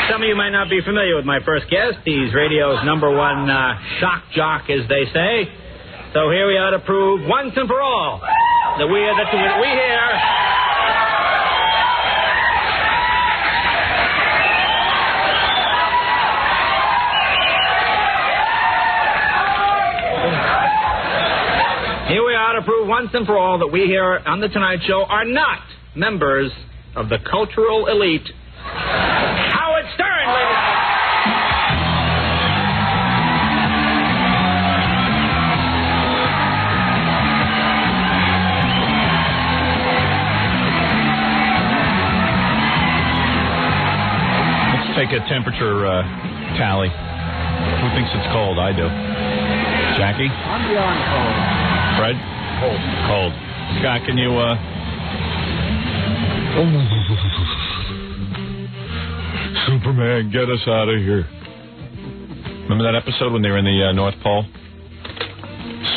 Some of you might not be familiar with my first guest. He's radio's #1 shock jock, as they say. So here we are to prove once and for all that we here. Here we are to prove once and for all that we here on The Tonight Show are not members of the cultural elite. Howard Stern, ladies and Let's take a temperature tally. Who thinks it's cold? I do. Jackie? I'm beyond cold. Fred? Cold. Scott, can you, Superman, get us out of here. Remember that episode when they were in the North Pole?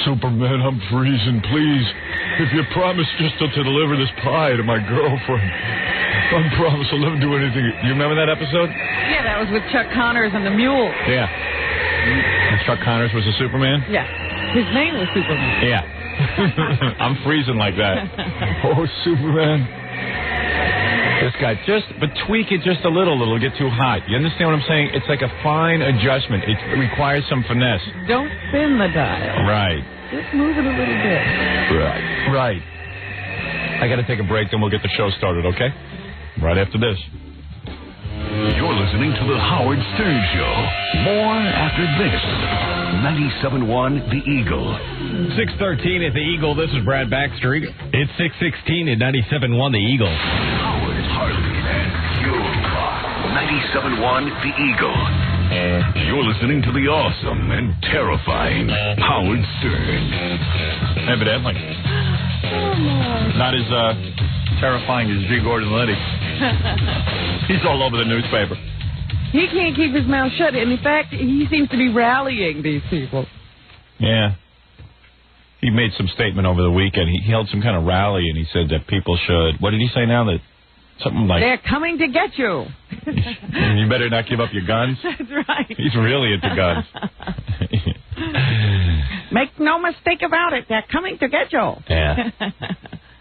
Superman, I'm freezing, please. If you promise just to deliver this pie to my girlfriend, I promise I'll never do anything. You remember that episode? Yeah, that was with Chuck Connors and the Mule. Yeah. And Chuck Connors was a Superman? Yeah. His name was Superman. Yeah. I'm freezing like that. Oh, Superman. This guy, but tweak it just a little, it'll get too hot. You understand what I'm saying? It's like a fine adjustment. It requires some finesse. Don't spin the dial. Right. Just move it a little bit. Right. I got to take a break, then we'll get the show started, okay? Right after this. You're listening to The Howard Stern Show. More after this. 97.1 The Eagle. 6:13 at The Eagle. This is Brad Baxter. It's 6:16 at 97.1 The Eagle. Howard, Harley, and Fuel Clock. 97.1 The Eagle. You're listening to the awesome and terrifying Howard Stern. Evidently. Not as terrifying as G. Gordon Liddy. He's all over the newspaper. He can't keep his mouth shut. And in fact, he seems to be rallying these people. Yeah. He made some statement over the weekend. He held some kind of rally, and he said that people should... What did he say now? That something like... They're coming to get you. You better not give up your guns. That's right. He's really into guns. Make no mistake about it. They're coming to get you. Yeah.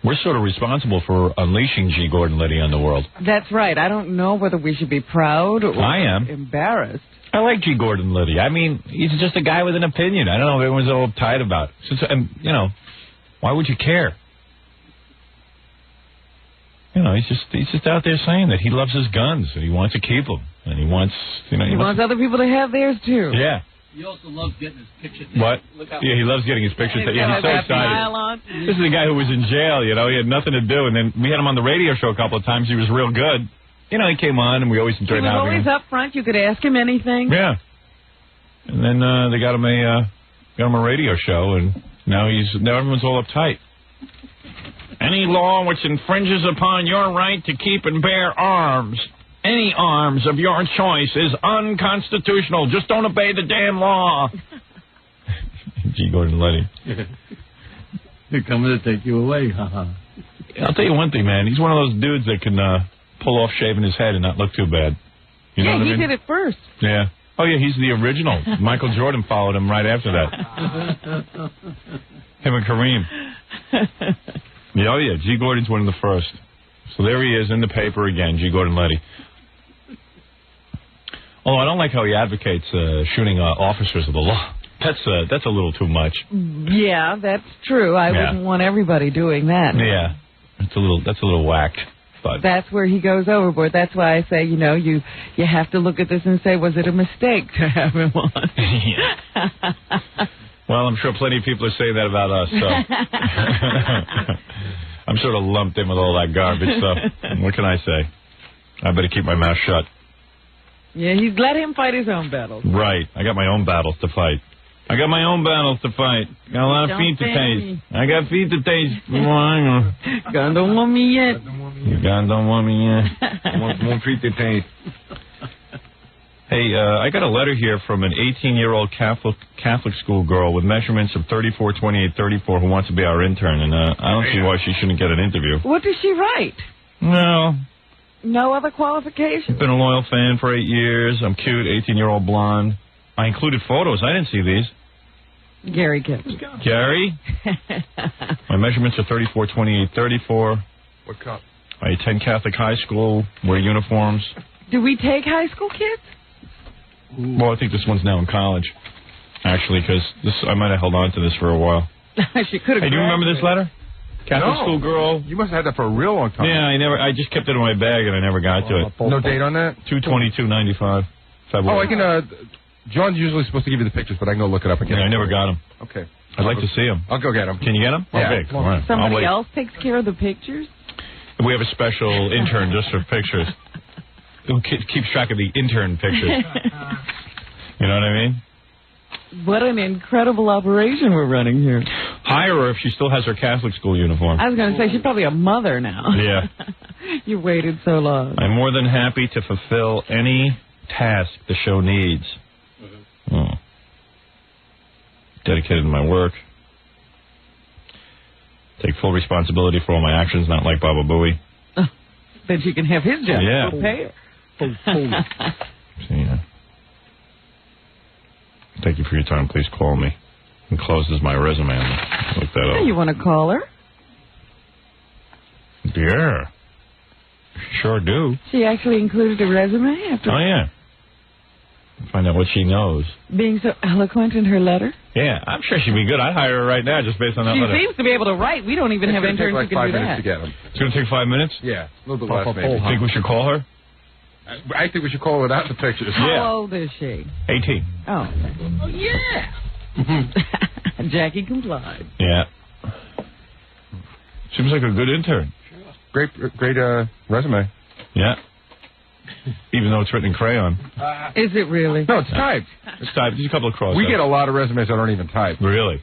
We're sort of responsible for unleashing G. Gordon Liddy on the world. That's right. I don't know whether we should be proud or embarrassed. I like G. Gordon Liddy. I mean, he's just a guy with an opinion. I don't know if everyone's all uptight about it. You know, why would you care? You know, he's just out there saying that he loves his guns and he wants to keep them and he wants, you know, he wants other people to have theirs too. Yeah. He also loves getting his picture taken. What? Yeah, he loves getting his picture taken. Yeah, he's so excited. This is the guy who was in jail, you know. He had nothing to do, and then we had him on the radio show a couple of times. He was real good. You know, he came on, and we always enjoyed having him. He was always up front. You could ask him anything. Yeah. And then they got him a radio show, and now everyone's all uptight. Any law which infringes upon your right to keep and bear arms, any arms of your choice, is unconstitutional. Just don't obey the damn law. G. Gordon Liddy. They're coming to take you away. I'll tell you one thing, man. He's one of those dudes that can pull off shaving his head and not look too bad. You know what I mean? He did it first. Yeah. Oh, yeah, he's the original. Michael Jordan followed him right after that. Him and Kareem. Yeah, oh, yeah, G. Gordon's one of the first. So there he is in the paper again, G. Gordon Liddy. Although I don't like how he advocates shooting officers of the law. That's a little too much. Yeah, that's true. I wouldn't want everybody doing that. Yeah, that's a little whacked. But that's where he goes overboard. That's why I say, you know, you have to look at this and say, was it a mistake to have him on? Well, I'm sure plenty of people are saying that about us. So I'm sort of lumped in with all that garbage stuff. What can I say? I better keep my mouth shut. Yeah, let him fight his own battles. Right. I got my own battles to fight. Got a lot of feet to taste. I got feet to taste. God don't want me yet. God don't want me yet. More feet to taste. Hey, I got a letter here from an 18-year-old Catholic school girl with measurements of 34, 28, 34 who wants to be our intern, and I don't see why she shouldn't get an interview. What does she write? Well, No other qualifications. Been a loyal fan for 8 years. I'm cute, 18-year-old blonde. I included photos. I didn't see these. Gary kept. Gary? My measurements are 34, 28, 34. What cup? I attend Catholic high school, wear uniforms. Do we take high school kids? Well, I think this one's now in college, actually, because I might have held on to this for a while. She could have. Hey, do you remember this letter? Catholic school girl. You must have had that for a real long time. Yeah, I just kept it in my bag and I never got to it. No date on that? 2/22/95, February. Oh, I can. John's usually supposed to give you the pictures, but I can go look it up again. Yeah, I never got them. Okay. I'd like to see them. I'll go get them. Can you get them? Yeah. Okay, all right. Somebody else takes care of the pictures? We have a special intern just for pictures. Who keeps track of the intern pictures. You know what I mean? What an incredible operation we're running here. Hire her if she still has her Catholic school uniform. I was going to say, she's probably a mother now. Yeah. You waited so long. I'm more than happy to fulfill any task the show needs. Oh. Dedicated to my work. Take full responsibility for all my actions, not like Baba Booey. Then she can have his job. Yeah. We'll pay her. Yeah. Thank you for your time. Please call me. Enclosed is my resume. Look that up. You want to call her? Yeah. Sure do. She actually included a resume after Oh, yeah. Find out what she knows. being so eloquent in her letter. Yeah, I'm sure she'd be good. I'd hire her right now just based on that She letter. seems to be able to write. We don't even have It's interns gonna take like who 5 can do minutes that. to get them. It's going to take 5 minutes? Yeah, a little bit less maybe. Think we should call her? I think we should call without the pictures. How old is she? 18. Oh. Oh, yeah. Jackie complied. Yeah. Seems like a good intern. Great resume. Yeah. Even though it's written in crayon. Is it really? No, it's typed. It's typed. There's a couple of cross. We get a lot of resumes that aren't even typed. Really?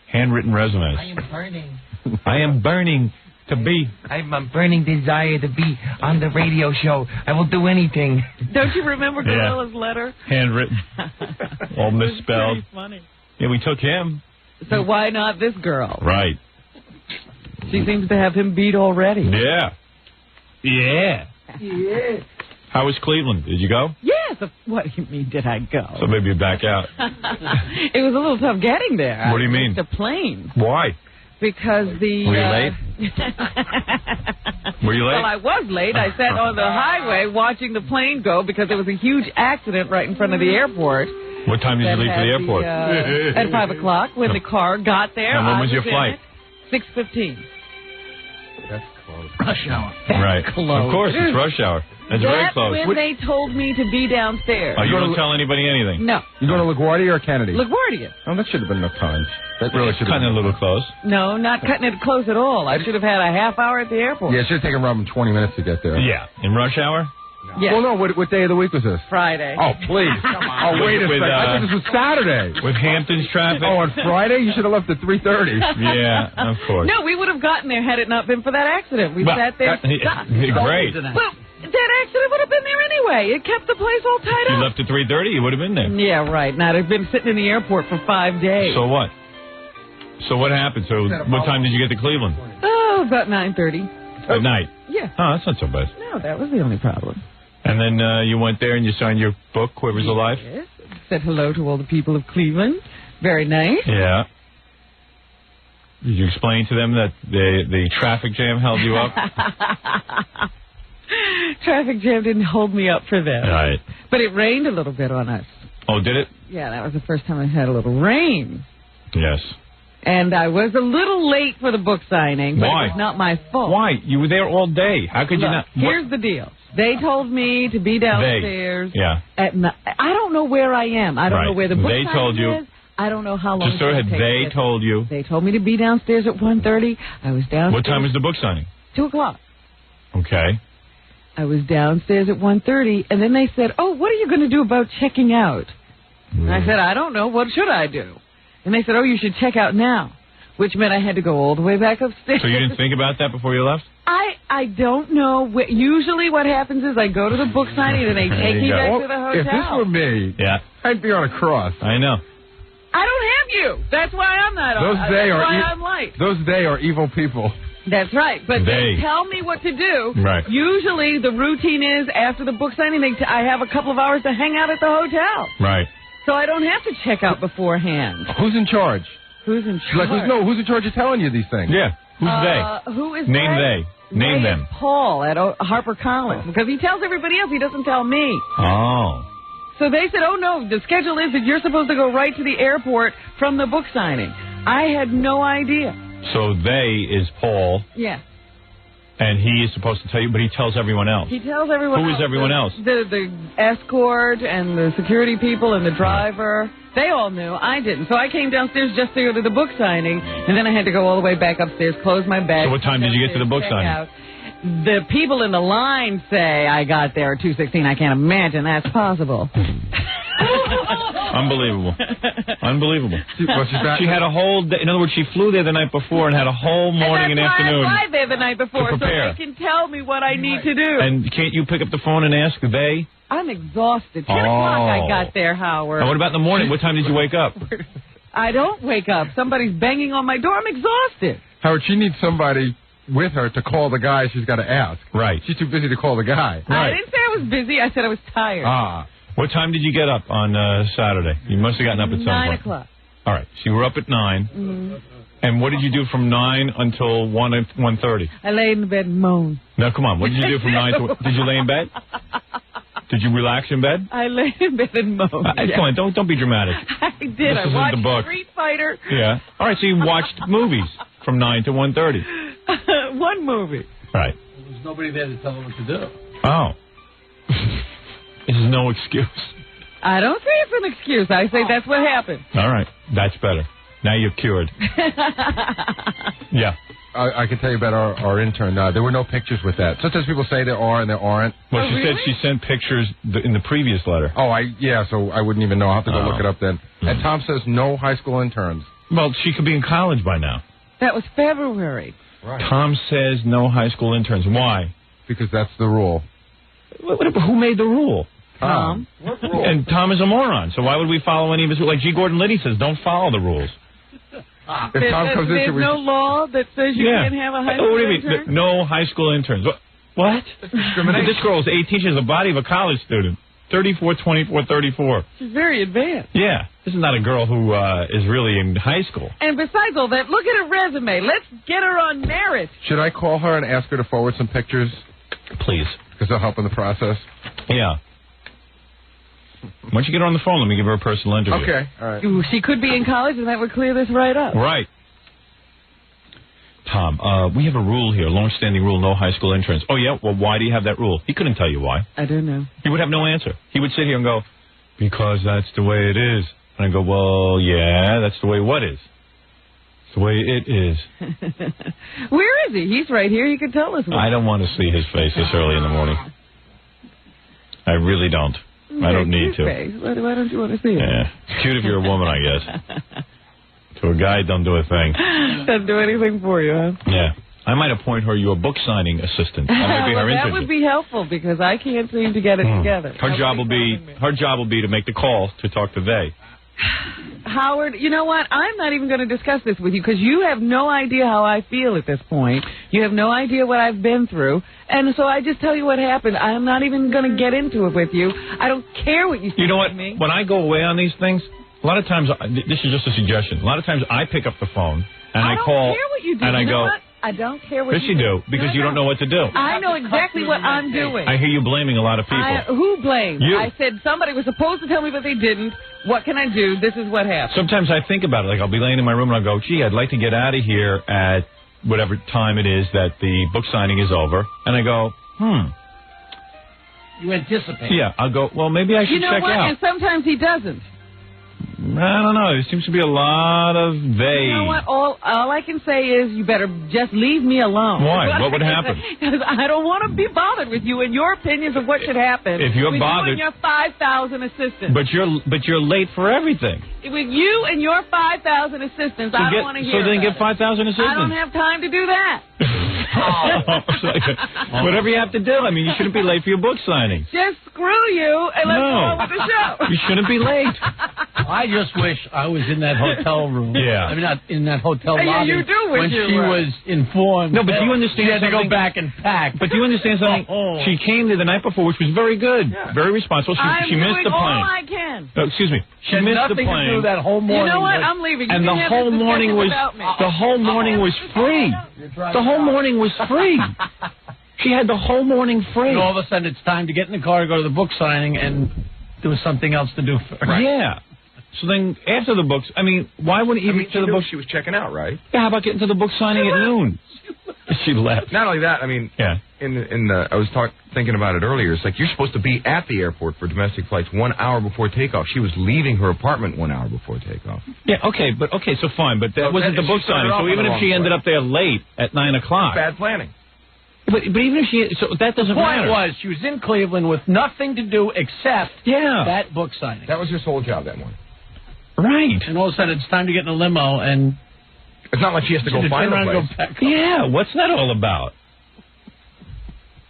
Handwritten resumes. I am burning. I am burning to be. I have a burning desire to be on the radio show. I will do anything. Don't you remember Gorilla's letter? Handwritten. All misspelled. Pretty funny. Yeah, we took him. So why not this girl? Right. She seems to have him beat already. Yeah. Yeah. Yeah. How was Cleveland? Did you go? Yes. What do you mean, did I go? So maybe you back out. It was a little tough getting there. What do you mean? The plane. Why? Because the... Were you late? Were you late? Well, I was late. I sat on the highway watching the plane go because there was a huge accident right in front of the airport. What time did you leave for the airport? At 5 o'clock when the car got there. And when was your flight? 6:15. That's close. Rush hour. Right. Close. Of course, it's rush hour. It's very That's close. when they told me to be downstairs. Oh, you don't tell anybody anything? No. You go to LaGuardia or Kennedy? LaGuardia. Oh, that should have been enough time. That really should have Kind of a little close. No, not cutting it close at all. I should have had a half hour at the airport. Yeah, it should have taken Robin 20 minutes to get there. Yeah. In rush hour? Yes. Well, no, what day of the week was this? Friday. Oh, please. Come on. Oh, wait a second. I thought this was Saturday. With Hamptons traffic? Oh, on Friday? You should have left at 3:30. Yeah, of course. No, we would have gotten there had it not been for that accident. We sat there stuck. Great. Well, that accident would have been there anyway. It kept the place all tied You up. left at 3:30, you would have been there. Yeah, right. Now, they've been sitting in the airport for 5 days. So what? So what happened? So what time did you get to Cleveland? Oh, about 9:30. At night? Yeah. Oh, that's not so bad. No, that was the only problem. And then you went there and you signed your book, Quivers of Life? Yes. Said hello to all the people of Cleveland. Very nice. Yeah. Did you explain to them that the traffic jam held you up? Traffic jam didn't hold me up for them. Right. But it rained a little bit on us. Oh, did it? Yeah, that was the first time I had a little rain. Yes. And I was a little late for the book signing, but Why? it was not my fault. Why? You were there all day. How could you Look, not? here's the deal. They told me to be downstairs. Yeah. At night. I don't know where I am. I don't know where the book They signing told you. is. I don't know how long Just go ahead. it's gonna take. They told you. They told me to be downstairs at 1:30. I was downstairs. What time was the book signing? 2 o'clock. Okay. I was downstairs at 1:30, and then they said, "Oh, what are you going to do about checking out?" And I said, "I don't know. What should I do?" And they said, "Oh, you should check out now," which meant I had to go all the way back upstairs. So you didn't think about that before you left? I don't know. Usually what happens is I go to the book signing and they take me back to the hotel. If this were me, Yeah. I'd be on a cross. I know. I don't have you. That's why I'm not on. Those That's they are why e- I'm late. Those they are evil people. That's right. But they They. tell me what to do. Right. Usually the routine is after the book signing, I have a couple of hours to hang out at the hotel. Right. So I don't have to check out beforehand. Who's in charge? Who's in charge? Like, who's in charge of telling you these things? Yeah. Who's Who is Name they? they. Name They them. is Paul at HarperCollins, because he tells everybody else. He doesn't tell me. Oh. So they said, oh, no, the schedule is that you're supposed to go right to the airport from the book signing. I had no idea. So they is Paul, Yeah. and he is supposed to tell you, but he tells everyone else. He tells everyone Who else. is everyone else? The escort and the security people and the driver. They all knew. I didn't. So I came downstairs just to go to the book signing, and then I had to go all the way back upstairs, close my bag. So what time did you get to the book check signing? out. The people in the line say I got there at 2:16. I can't imagine that's possible. Unbelievable. Unbelievable. She had a whole day. In other words, she flew there the night before and had a whole morning and that's afternoon. why I fly there the night before, to so prepare. they can tell me what I need to do. And can't you pick up the phone and ask they? I'm exhausted. 10 o'clock I got there, Howard. And what about in the morning? What time did you wake up? I don't wake up. Somebody's banging on my door. I'm exhausted. Howard, she needs somebody with her to call the guy she's got to ask. Right. She's too busy to call the guy. I didn't say I was busy. I said I was tired. Ah. What time did you get up on Saturday? You must have gotten up at some 9 point. o'clock. All right. So you were up at 9. Mm-hmm. And what did you do from 9 until 1:30? I lay in the bed and moan. Now, come on. What did you do from 9 to... Did you lay in bed? Did you relax in bed? I lay in bed and moan. Come on. Don't be dramatic. I did. This I isn't watched the book. Street Fighter. Yeah. All right. So you watched movies from 9 to 1:30. One movie. Right. There's nobody there to tell them what to do. Oh. This is no excuse. I don't say it's an excuse. I say that's what happened. All right. That's better. Now you're cured. Yeah. I can tell you about our intern. There were no pictures with that. Sometimes people say there are and there aren't. Well, she said she sent pictures in the previous letter. Oh, so I wouldn't even know. I'll have to go look it up then. Mm. And Tom says no high school interns. Well, she could be in college by now. That was February. Right. Tom says no high school interns. Why? Because that's the rule. Who made the rule? Tom. What rule? And Tom is a moron, so why would we follow any of his rules? Like G. Gordon Liddy says, don't follow the rules. If Tom comes in, There's no law that says you can't have a high school What do you mean? intern? No high school interns. What? discrimination. This girl is 18. She has the body of a college student. 34, 24, 34. She's very advanced. Yeah. This is not a girl who is really in high school. And besides all that, look at her resume. Let's get her on merit. Should I call her and ask her to forward some pictures? Please. Because they'll help in the process. Yeah. Why don't you get her on the phone? Let me give her a personal interview. Okay. All right. Ooh, she could be in college, and that would clear this right up. Right. Tom, we have a rule here, long-standing rule, no high school interns. Oh, yeah? Well, why do you have that rule? He couldn't tell you why. I don't know. He would have no answer. He would sit here and go, because that's the way it is. And I go, well, yeah, that's the way what is? It's the way it is. Where is he? He's right here. He could tell us. I don't want to see his face this early in the morning. I really don't. I don't need to. Face. Why don't you want to see it? Yeah. It's cute if you're a woman, I guess. To a guy, don't do a thing. Doesn't do anything for you, huh? Yeah. I might appoint her your book signing assistant. I might be well, her that intern. would be helpful because I can't seem to get it together. Her job will be to make the call to talk to they. Howard, you know what? I'm not even going to discuss this with you because you have no idea how I feel at this point. You have no idea what I've been through. And so I just tell you what happened. I'm not even going to get into it with you. I don't care what you think You know what? of me. When I go away on these things, a lot of times, this is just a suggestion, a lot of times I pick up the phone and I call don't care what you do. and I You know go, what? I don't care what yes, you do, because you don't know what to do. I know exactly what I'm doing. I hear you blaming a lot of people. Who blamed? You. I said somebody was supposed to tell me, but they didn't. What can I do? This is what happened. Sometimes I think about it. Like, I'll be laying in my room and I'll go, gee, I'd like to get out of here at whatever time it is that the book signing is over. And I go, You anticipate. Yeah, I'll go, well, maybe I should You know check what? out. And sometimes he doesn't. I don't know. There seems to be a lot of they. You know what? All I can say is you better just leave me alone. Why? What would happen? Because I don't want to be bothered with you and your opinions of what should happen. If you're with bothered- you and your 5,000 assistants. But you're late for everything. With you and your 5,000 assistants, I don't want to hear So then about get 5,000 it. assistants. I don't have time to do that. Whatever you have to do. I mean, you shouldn't be late for your book signing. Just screw you and let's go on with the show. You shouldn't be late. I just wish I was in that hotel room. Yeah. I mean, not in that hotel lobby. You do wish when you she were. was informed. No, but do you understand she had to go something? back and pack. But do you understand something? Oh. She came there the night before, which was very good, very responsible. She missed the all plane. I can. Oh, excuse me. She had missed nothing the plane. to do that whole morning. You know what? but- I'm leaving. You And can the have whole this morning discussion was without me. the whole morning was free. The whole morning was free. She had the whole morning free. And all of a sudden, it's time to get in the car to go to the book signing, and there was something else to do first. Yeah. So then after the books, I mean, why wouldn't you get to the book? She was checking out, right? Yeah, how about getting to the book signing at noon? She left. Not only that, I mean, Yeah. I was thinking about it earlier. It's like you're supposed to be at the airport for domestic flights 1 hour before takeoff. She was leaving her apartment 1 hour before takeoff. Yeah, okay, so fine, but that wasn't the book she started signing. off So on even the if she wrong ended foot. up there late at 9 o'clock. Bad planning. But even if she, so that doesn't The point matter. was, she was in Cleveland with nothing to do except that book signing. That was her sole job that morning. Right. And all of a sudden, it's time to get in a limo, and it's not like she has to go turn find the around and place. go back. Yeah, what's that all about?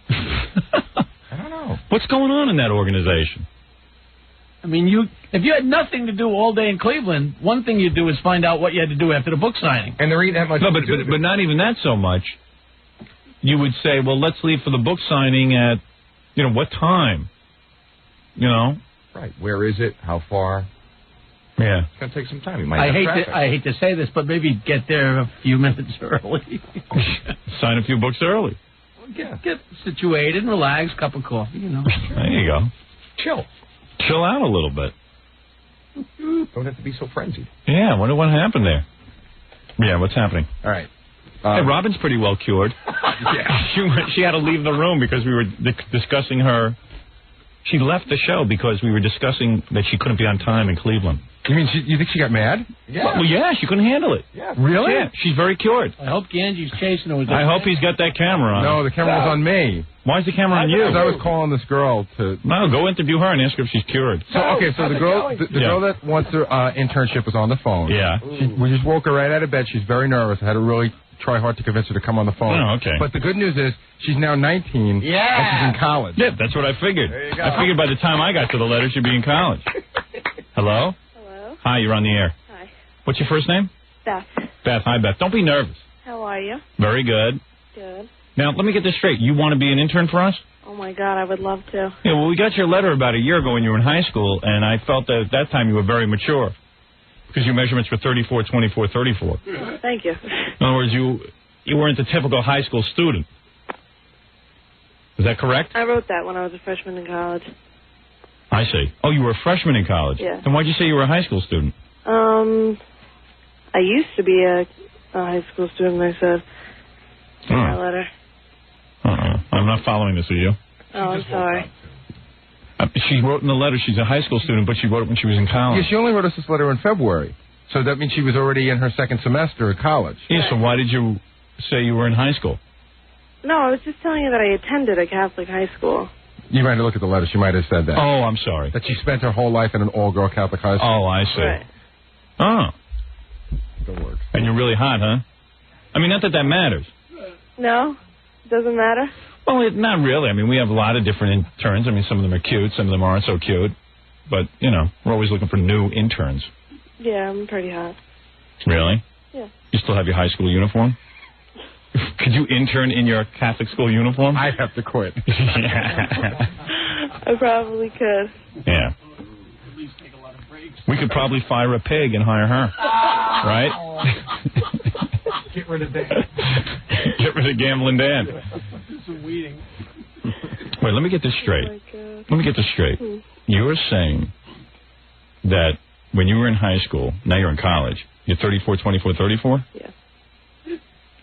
I don't know. What's going on in that organization? I mean, if you had nothing to do all day in Cleveland, one thing you'd do is find out what you had to do after the book signing. And there ain't that much. No, but not even that so much. You would say, well, let's leave for the book signing at, what time? Right. Where is it? How far? Yeah. It's going to take some time. You might I have traffic. hate to say this, but maybe get there a few minutes early. Sign a few books early. Get situated, relax, cup of coffee, There you go. Chill out a little bit. Don't have to be so frenzied. Yeah, I wonder what happened there. Yeah, what's happening? All right. Hey, Robin's pretty well cured. Yeah. She had to leave the room because we were discussing her. She left the show because we were discussing that she couldn't be on time in Cleveland. You mean you think she got mad? Yeah. Well, yeah, she couldn't handle it. Yeah. Really? Yeah, she's very cured. I hope Ganji's chasing her with I hope he's got that camera on. No, the camera was on me. Why is the camera on you? Because I was calling this girl to... No, go interview her and ask her if she's cured. So the girl girl that wants her internship was on the phone. Yeah. We just woke her right out of bed. She's very nervous. I had to really try hard to convince her to come on the phone. Oh, okay. But the good news is she's now 19 and she's in college. Yeah, that's what I figured. There you go. I figured by the time I got to the letter, she'd be in college. Hello? Hello. Hi, you're on the air. Hi. What's your first name? Beth. Beth. Hi, Beth. Don't be nervous. How are you? Very good. Good. Now, let me get this straight. You want to be an intern for us? Oh, my God, I would love to. Yeah, well, we got your letter about a year ago when you were in high school, and I felt that at that time you were very mature because your measurements were 34, 24, 34. Thank you. In other words, you weren't the typical high school student. Is that correct? I wrote that when I was a freshman in college. I see. Oh, you were a freshman in college? Yeah. Then why'd you say you were a high school student? I used to be a high school student, I said in my letter. I'm not following this, are you? Oh, I'm sorry. She wrote in the letter she's a high school student, but she wrote it when she was in college. Yeah, she only wrote us this letter in February. So that means she was already in her second semester at college. Yeah, so why did you say you were in high school? No, I was just telling you that I attended a Catholic high school. You might have looked at the letter. She might have said that. Oh, I'm sorry. That she spent her whole life in an all-girl Catholic high school. Oh, I see. Right. Oh. That works. And you're really hot, huh? I mean, not that that matters. No? Doesn't matter? Well, not really. I mean, we have a lot of different interns. I mean, some of them are cute, some of them aren't so cute. But, we're always looking for new interns. Yeah, I'm pretty hot. Really? Yeah. You still have your high school uniform? Could you intern in your Catholic school uniform? I'd have to quit. I probably could. Yeah. We could probably fire a pig and hire her. Right? Get rid of that. Get rid of Gambling Dan. Wait, let me get this straight. Oh, my God. Let me get this straight. You were saying that when you were in high school, now you're in college, you're 34, 24, 34? Yeah.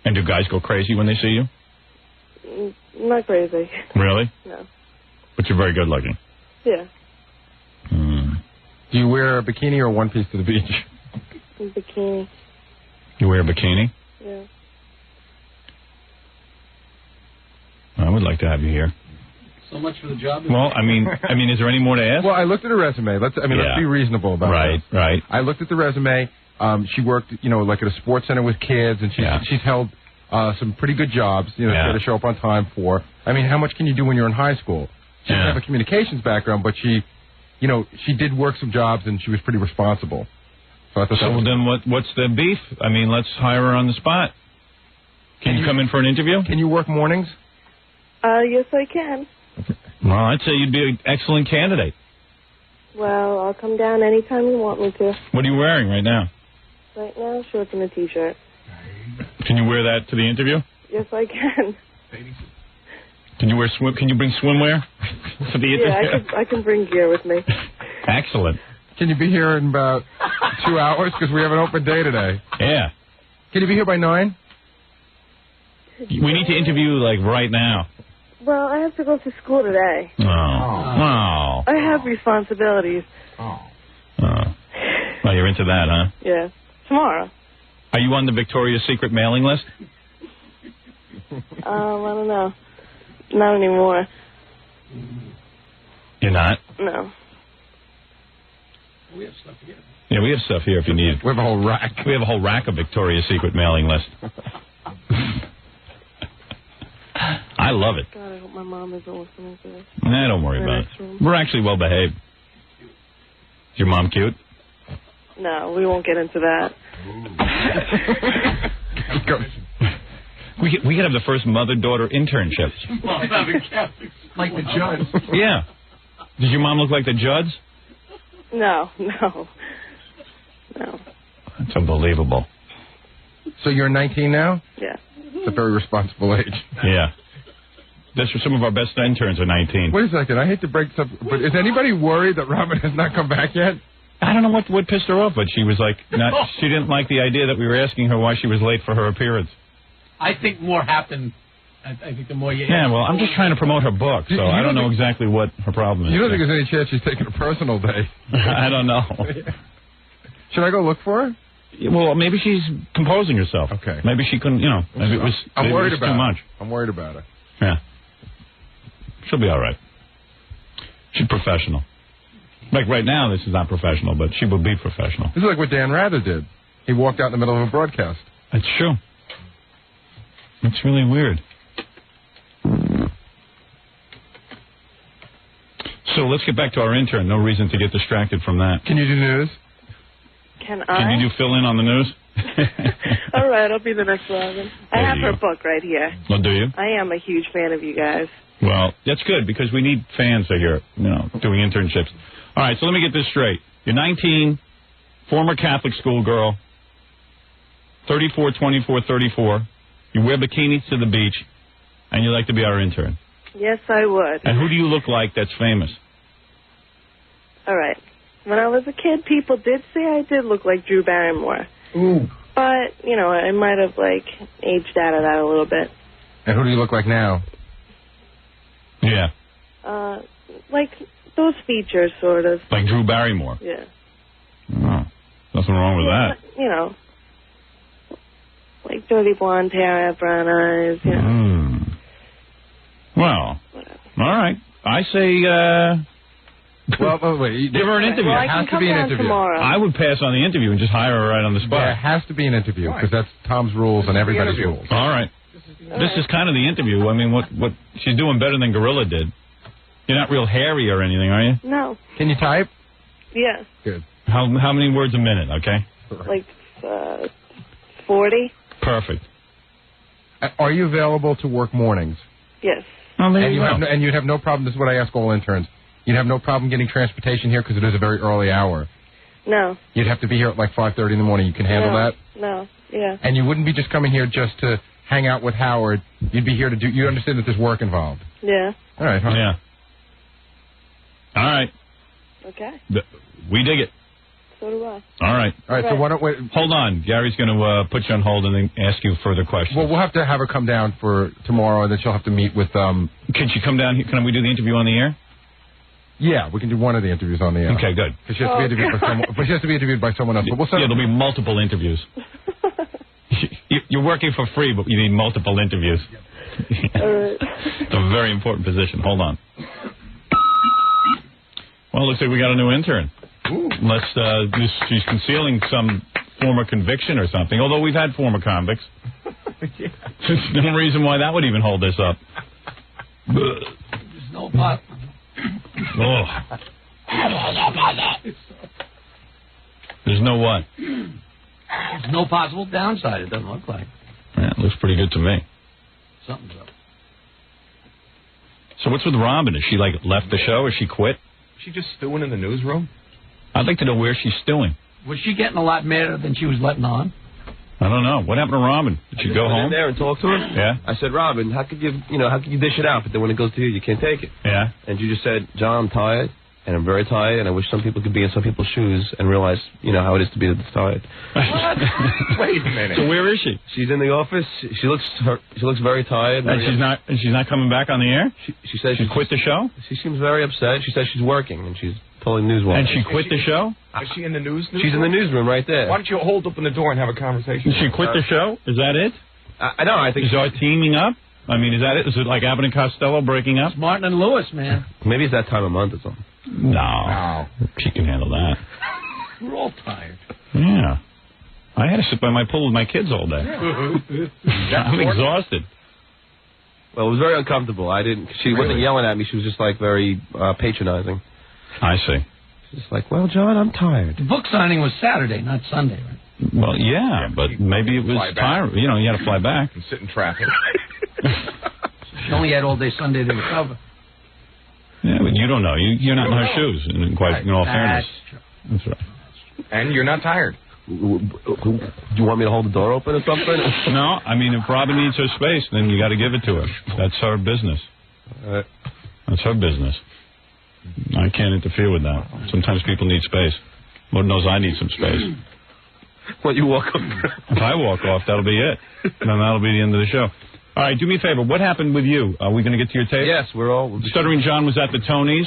And do guys go crazy when they see you? Not crazy. Really? No. But you're very good looking. Yeah. Do you wear a bikini or one piece to the beach? Bikini. You wear a bikini? Yeah. I would like to have you here. So much for the job. Well, I mean, is there any more to ask? Well, I looked at her resume. Let's be reasonable about it. Right. I looked at the resume. She worked, like at a sports center with kids, and she's held some pretty good jobs, you know, Yeah. to show up on time for. I mean, how much can you do when you're in high school? She didn't have a communications background, but she did work some jobs and she was pretty responsible. So I thought that was then what's the beef? I mean, let's hire her on the spot. Can you come in for an interview? Can you work mornings? Yes, I can. Well, I'd say you'd be an excellent candidate. Well, I'll come down anytime you want me to. What are you wearing right now? Right now, shorts and a T-shirt. Can you wear that to the interview? Yes, I can. Can you Can you bring swimwear for the interview? Yeah, I can bring gear with me. Excellent. Can you be here in about 2 hours? Because we have an open day today. Yeah. Can you be here by 9? We need to interview, like, right now. Well, I have to go to school today. Oh. Oh. I have responsibilities. Oh, you're into that, huh? Yeah. Tomorrow. Are you on the Victoria's Secret mailing list? I don't know. Not anymore. You're not? No. We have stuff here. Yeah, we have stuff here if you need it. We have a whole rack. We have a whole rack of Victoria's Secret mailing list. I love it. God, I hope my mom isn't listening to this. Nah, don't worry about it. We're actually well behaved. Is your mom cute? No, we won't get into that. We could have the first mother-daughter internship. Like the Judds. Yeah. Does your mom look like the Judds? No. That's unbelievable. So you're 19 now? Yeah. It's a very responsible age. Yeah. That's for some of our best interns are 19. Wait a second. I hate to break stuff, but is anybody worried that Robin has not come back yet? I don't know what pissed her off, but she was like, she didn't like the idea that we were asking her why she was late for her appearance. I think more happened. I think the more you... Yeah, well, I'm just trying to promote her book, so I don't know exactly what her problem is. You don't think there's any chance she's taking a personal day? I don't know. Should I go look for her? Well, maybe she's composing herself. Okay. Maybe she couldn't, maybe it was, I'm worried too about much. I'm worried about her. Yeah. She'll be all right. She's professional. Like right now, this is not professional, but she will be professional. This is like what Dan Rather did. He walked out in the middle of a broadcast. That's true. It's really weird. So let's get back to our intern. No reason to get distracted from that. Can you do news? Can I? Can you do fill in on the news? All right, I'll be the next Robin. I have her book right here. Well, do you? I am a huge fan of you guys. Well, that's good because we need fans that are doing internships. All right, so let me get this straight. You're 19, former Catholic schoolgirl, 34, 24, 34. You wear bikinis to the beach, and you like to be our intern. Yes, I would. And who do you look like that's famous? All right. When I was a kid, people did say I did look like Drew Barrymore. Ooh. But, I might have, aged out of that a little bit. And who do you look like now? Yeah. Like those features, sort of. Like Drew Barrymore? Yeah. Oh, nothing wrong with that. Like dirty blonde hair, brown eyes, Well, Whatever. all right. I say, well, wait. give her an interview. Well, I It has can to come be an down interview. tomorrow. I would pass on the interview and just hire her right on the spot. There has to be an interview because that's Tom's rules and everybody's rules. All right. This is kind of the interview. I mean, what she's doing better than Gorilla did. You're not real hairy or anything, are you? No. Can you type? Yeah. Good. How many words a minute, okay? Like 40? Perfect. Are you available to work mornings? Yes. Oh, there And you go. you'd have no problem. This is what I ask all interns. You'd have no problem getting transportation here because it is a very early hour. No. You'd have to be here at like 5:30 in the morning. You can handle that? No. Yeah. And you wouldn't be just coming here just to hang out with Howard. You'd be here to do. You understand that there's work involved. Yeah. All right. Huh? Yeah. All right. Okay. We dig it. So do I. All right. All right. So why don't we? Hold on. Gary's going to put you on hold and then ask you further questions. Well, we'll have to have her come down for tomorrow, and then she'll have to meet with. Can she come down here? Can we do the interview on the air? Yeah, we can do one of the interviews on the air. Okay, good. Because she has to be interviewed by someone. But she has to be interviewed by someone else. But we'll set Yeah, there'll be multiple interviews. You're working for free, but you need multiple interviews. It's a very important position. Hold on. Well, it looks like we got a new intern. Unless she's concealing some former conviction or something, although we've had former convicts. There's no reason why that would even hold this up. There's no pot. Oh. There's no what? There's no possible downside, it doesn't look like. Yeah, it looks pretty good to me. Something's up. So what's with Robin? Is she, like, left the show or she quit? Is she just stewing in the newsroom? I'd like to know where she's stewing. Was she getting a lot madder than she was letting on? I don't know. What happened to Robin? Did she go went home? in there and talked to her. Yeah. I said, Robin, how could you dish it out, but then when it goes to you, you can't take it? Yeah. And you just said, John, I'm tired, and I'm very tired, and I wish some people could be in some people's shoes and realize, how it is to be this tired. What? Wait a minute. So where is she? She's in the office. She looks very tired. And she's not coming back on the air? She says she quit the show? She seems very upset. She says she's working, and she's pulling newswire. And she quit the show? Is she in the newsroom? She's in the newsroom right there. Why don't you hold open the door and have a conversation? Did she quit the show? Is that it? I think is our teaming up? I mean, is that it? Is it like Abbott and Costello breaking up? It's Martin and Lewis, man. Maybe it's that time of month or something. No. She can handle that. We're all tired. Yeah. I had to sit by my pool with my kids all day. I'm exhausted. Well, it was very uncomfortable. She wasn't yelling at me. She was just like very patronizing. I see. She's just like, well, John, I'm tired. The book signing was Saturday, not Sunday, right? Well, yeah, but maybe it was tired. You had to fly back. And sit in traffic. She only had all day Sunday to recover. Yeah, but you don't know. You're not in her shoes, in all fairness. That's right. And you're not tired. Do you want me to hold the door open or something? No, I mean, if Robin needs her space, then you got to give it to her. That's her business. That's her business. I can't interfere with that. Sometimes people need space. Lord knows I need some space. Well, you walk off. If I walk off, that'll be it. Then that'll be the end of the show. All right, do me a favor. What happened with you? Are we going to get to your tape? Yes, we're all. Stuttering John was at the Tonys.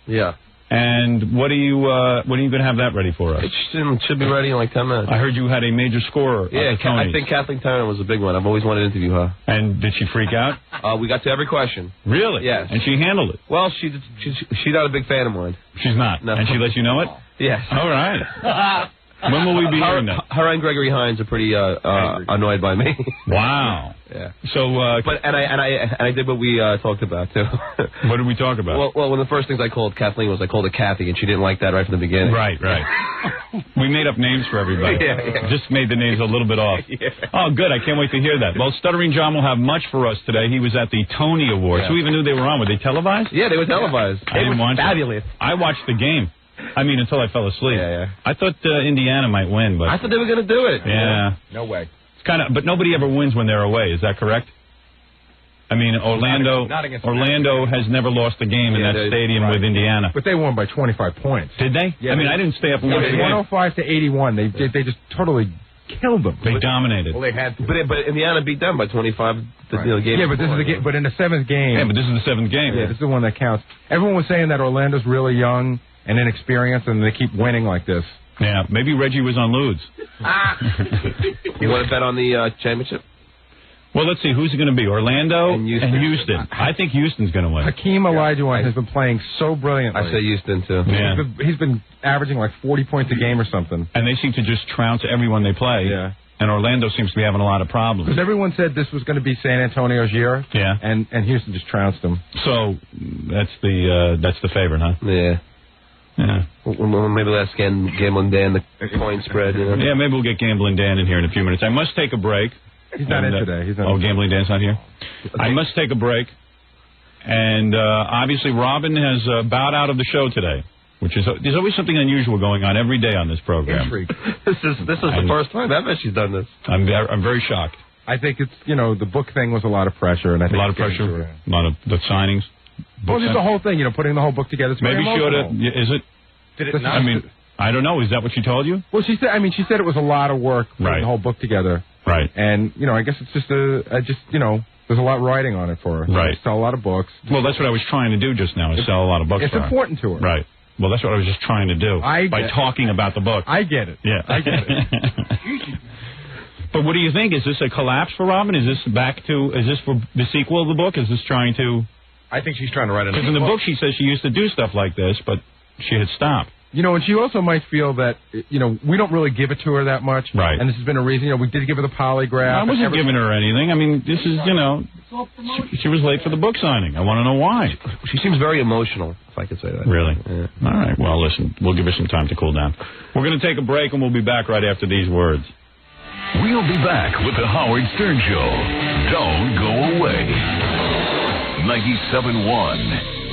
Yeah. And when are you going to have that ready for us? It should be ready in like 10 minutes. I heard you had a major scorer at the Tonys. I think Kathleen Turner was a big one. I've always wanted to interview her. And did she freak out? We got to every question. Really? Yes. And she handled it? Well, she's not a big fan of mine. She's not? No. And she lets you know it? Yes. All right. When will we be hearing that? Her and Gregory Hines are pretty annoyed by me. Wow. Yeah. So, but I did what we talked about too. What did we talk about? Well, one of the first things I called Kathleen was I called her Kathy, and she didn't like that right from the beginning. Right. We made up names for everybody. Yeah. Just made the names a little bit off. Yeah. Oh, good. I can't wait to hear that. Well, Stuttering John will have much for us today. He was at the Tony Awards. Yeah. Who even knew they were on? Were they televised? Yeah, they were televised. I didn't watch fabulous. I watched the game. I mean, until I fell asleep. Yeah. I thought Indiana might win, but I thought they were going to do it. Yeah. No way. It's kind of, but nobody ever wins when they're away. Is that correct? I mean, Orlando has never lost a game in that stadium with Indiana. But they won by 25 points. Did they? Yeah, I didn't stay up and watch the game. 105 to 81. They just totally killed them. They dominated. Well, they had to. But Indiana beat them by 25. The game. Yeah, but this is the game. But in the seventh game. Yeah, but this is the seventh game. Yeah, this is the one that counts. Everyone was saying that Orlando's really young and inexperienced, and they keep winning like this. Yeah, maybe Reggie was on Ludes. You want to bet on the championship? Well, let's see. Who's it going to be? Orlando and Houston. I think Houston's going to win. Hakeem Olajuwon has been playing so brilliantly. I say Houston, too. Yeah. He's been averaging like 40 points a game or something. And they seem to just trounce everyone they play. Yeah. And Orlando seems to be having a lot of problems. Because everyone said this was going to be San Antonio's year. Yeah. And Houston just trounced them. So that's the favorite, huh? Yeah. Yeah. Well, maybe let's gamble Dan the point spread. You know? Yeah, maybe we'll get Gambling Dan in here in a few minutes. I must take a break. He's not in today. Gambling Dan's not here? Okay. I must take a break. And obviously Robin has bowed out of the show today, which is there's always something unusual going on every day on this program. This is the first time ever she's done this. I'm very shocked. I think it's, the book thing was a lot of pressure. And I think a lot of pressure, a lot of the signings. Well, just the whole thing, putting the whole book together. Maybe she ought to, is it? Did it not? I mean, I don't know. Is that what she told you? Well, she said it was a lot of work putting the whole book together. Right. And, I guess it's just there's a lot riding on it for her. Right. Sell a lot of books. Well, that's what I was trying to do just now, is sell a lot of books It's for her. important to her. Right. Well, that's what I was just trying to do by talking about the book. I get it. Yeah. I get it. But what do you think? Is this a collapse for Robin? Is this for the sequel of the book? Is this trying to... I think she's trying to write another book. Because in the book she says she used to do stuff like this, but she had stopped. You know, and she also might feel that, you know, we don't really give it to her that much. Right. And this has been a reason. You know, we did give her the polygraph. I wasn't giving her anything. I mean, this is, you know, she was late for the book signing. I want to know why. She seems very emotional, if I could say that. Really? Yeah. All right. Well, listen, we'll give her some time to cool down. We're going to take a break, and we'll be back right after these words. We'll be back with the Howard Stern Show. Don't go away. 97.1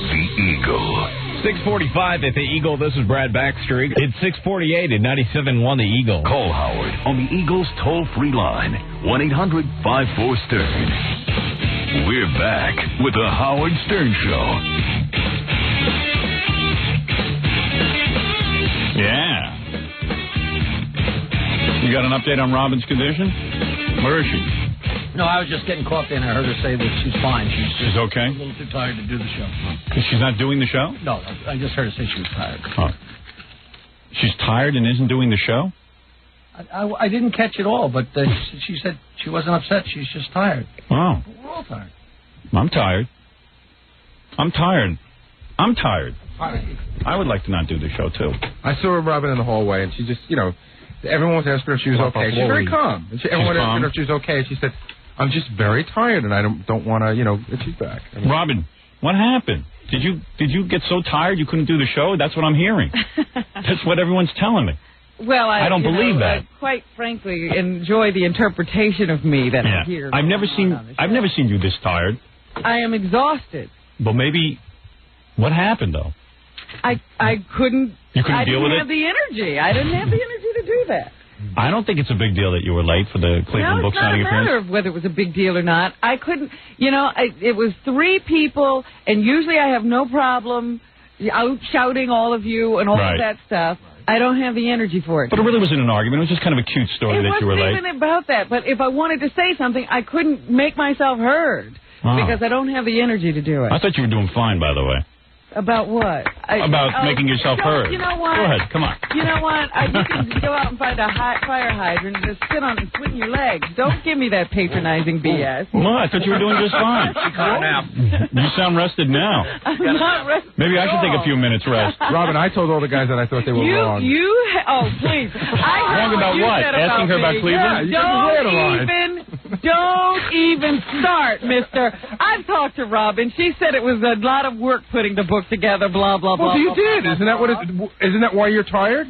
The Eagle. 6:45 at the Eagle. This is Brad Backstreet. It's 6:48 at 97.1 The Eagle. Call Howard on the Eagle's toll-free line, 1-800-54-STERN. We're back with the Howard Stern Show. Yeah. You got an update on Robin's condition? Where is she? No, I was just getting coffee, and I heard her say that she's fine. She's okay? A little too tired to do the show. She's not doing the show? No, I just heard her say she was tired. Oh. She's tired and isn't doing the show? I didn't catch it all, but she said she wasn't upset. She's just tired. Oh. We're all tired. I'm tired. I'm tired. I'm tired. I would like to not do the show, too. I saw Robin in the hallway, and she just, you know, everyone was asking her if she was okay. She's very calm. And everyone asked her if she was okay, and she said, I'm just very tired, and I don't want to, you know, and she's back. I mean, Robin, what happened? Did you get so tired you couldn't do the show? That's what I'm hearing. That's what everyone's telling me. Well, I don't believe that. I quite frankly enjoy the interpretation of me that I hear. I've never seen you this tired. I am exhausted. But maybe, what happened though? I couldn't. You couldn't deal with it? I didn't have the energy. I didn't have the energy to do that. I don't think it's a big deal that you were late for the Cleveland book signing appearance. No, it's not a matter of whether it was a big deal or not. I couldn't, you know, it was 3 people, and usually I have no problem out shouting all of you and all of that stuff. I don't have the energy for it. But it really wasn't an argument. It was just kind of a cute story that you were late. It wasn't even about that. But if I wanted to say something, I couldn't make myself heard because I don't have the energy to do it. I thought you were doing fine, by the way. About what? About making yourself heard. You know what? Go ahead, come on. You know what? You can go out and find a fire hydrant and just sit on and swing your legs. Don't give me that patronizing BS. Well, I thought you were doing just fine. You sound rested now. I'm not rested. Maybe I should take a few minutes rest. Robin, I told all the guys that I thought they were wrong. Oh, please. Wrong about what? Asking her about Cleveland? Don't even start, mister. I've talked to Robin. She said it was a lot of work putting the book together, blah, blah, blah. Well, you did. Isn't that why you're tired?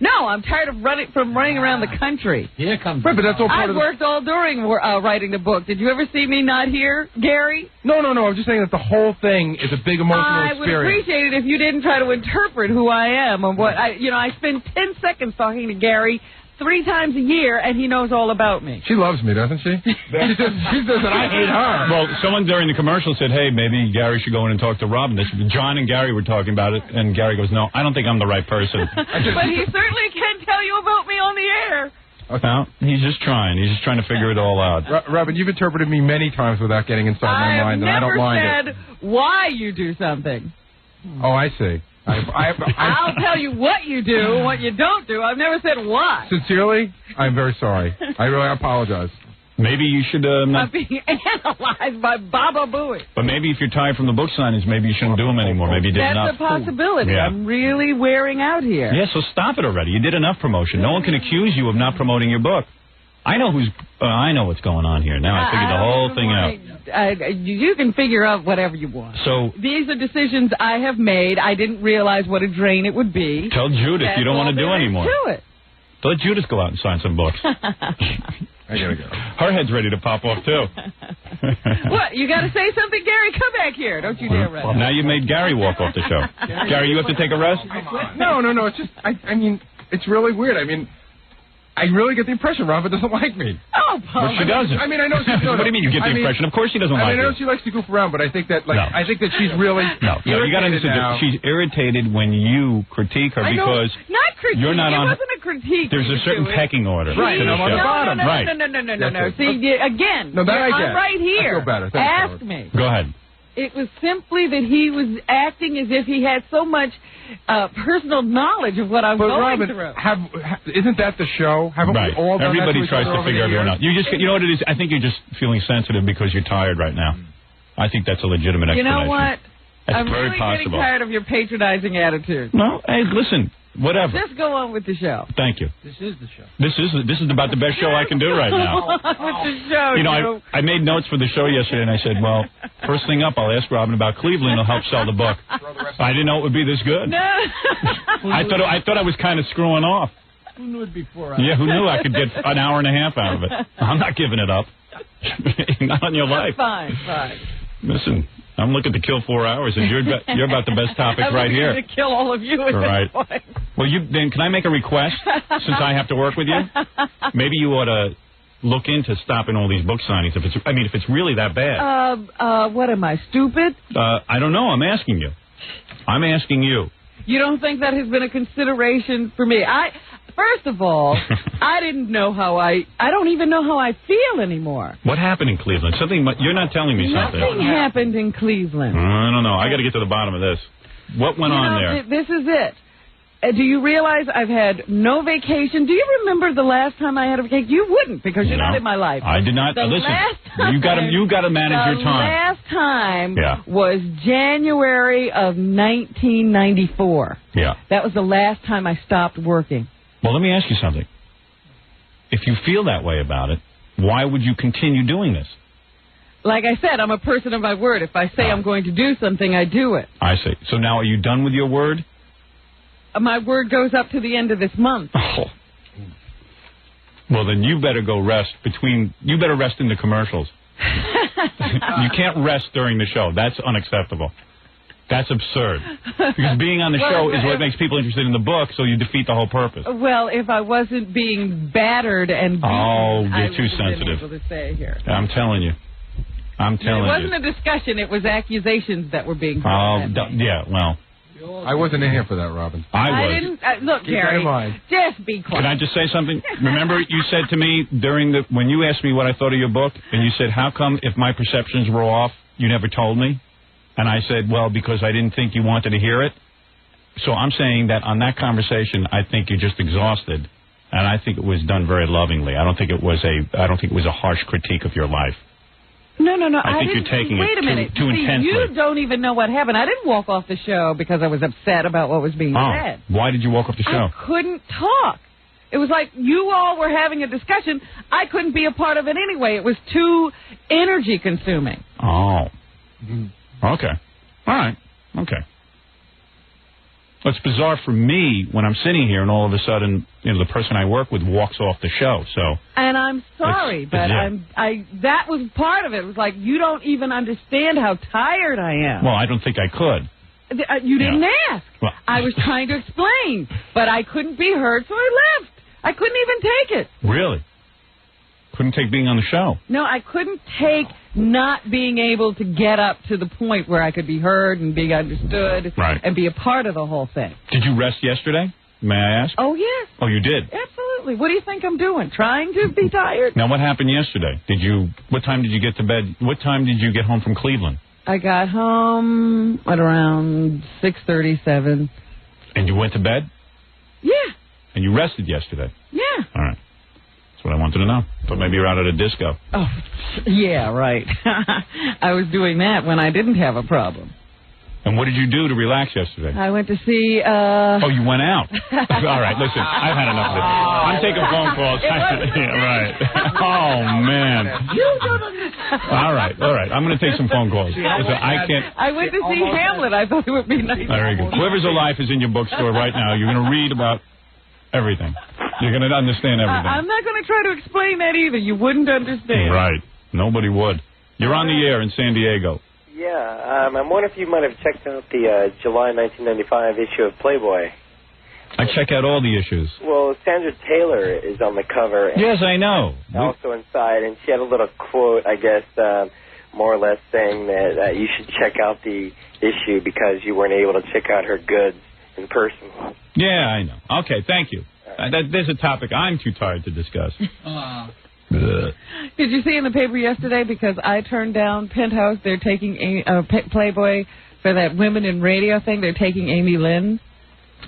No, I'm tired of running around the country. Here comes. Right, but that's all part I've worked all during writing the book. Did you ever see me not here, Gary? No. I'm just saying that the whole thing is a big emotional experience. I would appreciate it if you didn't try to interpret who I am and what I spend 10 seconds talking to Gary 3 times a year, and he knows all about me. She loves me, doesn't she? She says that I hate her. Well, someone during the commercial said, hey, maybe Gary should go in and talk to Robin. John and Gary were talking about it, and Gary goes, no, I don't think I'm the right person. But he certainly can tell you about me on the air. No, he's just trying. He's just trying to figure it all out. Robin, you've interpreted me many times without getting inside my mind, and I don't mind it. I've never said why you do something. Oh, I see. I'll tell you what you do and what you don't do. I've never said why. Sincerely, I'm very sorry. I really apologize. Maybe you should I'm being analyzed by Baba Booey. But maybe if you're tired from the book signings, maybe you shouldn't do them anymore. Maybe you did enough. That's a possibility. Yeah. I'm really wearing out here. Yeah, so stop it already. You did enough promotion. No one can accuse you of not promoting your book. I know what's going on here. Now I figured the whole thing out. You can figure out whatever you want. So these are decisions I have made. I didn't realize what a drain it would be. Tell Judith you don't want to do anymore. Do it. Let Judith go out and sign some books. I gotta go. Her head's ready to pop off too. What? You got to say something, Gary? Come back here. Don't you dare run. Now you made Gary walk off the show. Gary, you have to take a rest? No. It's just I mean, it's really weird. I mean, I really get the impression Robin doesn't like me. Oh, Paul. But she doesn't. I mean, I know she doesn't. What do you mean you get the impression? Of course she doesn't like I know you. she likes to goof around, but I think that I think that she's really you got to understand that she's irritated when you critique her because not critique. You're not it on. wasn't a critique. There's a certain pecking order. Right. To the I'm on the bottom. No. See, again, no, that I get. I'm right here. I feel better. Ask me. Go ahead. It was simply that he was acting as if he had so much personal knowledge of what I was going Robin, through. Isn't that the show? Haven't we all done Everybody that to tries each other to figure over the everyone out. You know what it is? I think you're just feeling sensitive because you're tired right now. I think that's a legitimate explanation. You know what? That's I'm very really possible. getting tired of your patronizing attitude. No, hey, listen, whatever. Just go on with the show. Thank you. This is the show. This is about the best show I can do right now. Go on with the show. You know, I made notes for the show yesterday, and I said, well, first thing up, I'll ask Robin about Cleveland. It'll help sell the book. I didn't know it would be this good. No. I thought I was kind of screwing off. Who knew it before? Yeah, who knew I could get an hour and a half out of it? I'm not giving it up. Not on your life. Fine. Listen, I'm looking to kill 4 hours, and you're about the best topic right here. I'm going to kill all of you at Right. this point. Well, then can I make a request since I have to work with you? Maybe you ought to look into stopping all these book signings. If it's really that bad. What am I, stupid? I don't know. I'm asking you. You don't think that has been a consideration for me? First of all, I didn't know I don't even know how I feel anymore. What happened in Cleveland? You're not telling me something. Nothing happened in Cleveland. I don't know. I got to get to the bottom of this. What went on there? This is it. Do you realize I've had no vacation? Do you remember the last time I had a vacation? You wouldn't, because you're not in my life. I did not. Listen, you got to manage your time. The last time was January of 1994. Yeah. That was the last time I stopped working. Well, let me ask you something. If you feel that way about it, why would you continue doing this? Like I said, I'm a person of my word. If I say I'm going to do something, I do it. I see. So now are you done with your word? My word goes up to the end of this month. Oh. Well, then you better go rest you better rest in the commercials. You can't rest during the show. That's unacceptable. That's absurd. Because being on the show is what makes people interested in the book, so you defeat the whole purpose. Well, if I wasn't being battered and beaten, you're too sensitive. I would have been able to stay here. I'm telling you. It wasn't a discussion. It was accusations that were being thrown at me. Yeah, well. I wasn't in here for that, Robin. I didn't. Look, Keep Gary, that in mind. just be quiet. Can I just say something? Remember you said to me when you asked me what I thought of your book, and you said, how come if my perceptions were off, you never told me? And I said, well, because I didn't think you wanted to hear it. So I'm saying that on that conversation, I think you're just exhausted, and I think it was done very lovingly. I don't think it was a harsh critique of your life. No. I think you're taking it too intensely. You don't even know what happened. I didn't walk off the show because I was upset about what was being said. Why did you walk off the show? I couldn't talk. It was like you all were having a discussion. I couldn't be a part of it anyway. It was too energy consuming. Oh. Okay. All right. Okay. Well, it's bizarre for me when I'm sitting here and all of a sudden, the person I work with walks off the show. And I'm sorry, but that was part of it. It was like you don't even understand how tired I am. Well, I don't think I could. You didn't ask. Well, I was trying to explain, but I couldn't be heard, so I left. I couldn't even take it. Really? Couldn't take being on the show? No, I couldn't take not being able to get up to the point where I could be heard and be understood and be a part of the whole thing. Did you rest yesterday? May I ask? Oh, yes. Oh, you did? Absolutely. What do you think I'm doing? Trying to be tired? Now, what happened yesterday? What time did you get to bed? What time did you get home from Cleveland? I got home at around 6:37. And you went to bed? Yeah. And you rested yesterday? Yeah. All right. That's what I wanted to know. Thought maybe you're out at a disco. Oh, yeah, right. I was doing that when I didn't have a problem. And what did you do to relax yesterday? I went to see... Oh, you went out? All right, listen, I've had enough of this. I'm taking phone calls. Yeah, right. Oh, man. All right. I'm going to take some phone calls. Listen, I went to see Hamlet. I thought it would be nice. Very good. Whoever's Alive is in your bookstore right now. You're going to read about everything. You're going to understand everything. I'm not going to try to explain that either. You wouldn't understand. Right. Nobody would. You're on the air in San Diego. Yeah, I'm wondering if you might have checked out the July 1995 issue of Playboy. I check out all the issues. Well, Sandra Taylor is on the cover. And yes, I know. Also inside, and she had a little quote, I guess, more or less saying that you should check out the issue because you weren't able to check out her goods in person. Yeah, I know. Okay, thank you. There's a topic I'm too tired to discuss. Did you see in the paper yesterday, because I turned down Penthouse, they're taking Playboy for that Women in Radio thing, they're taking Amy Lynn.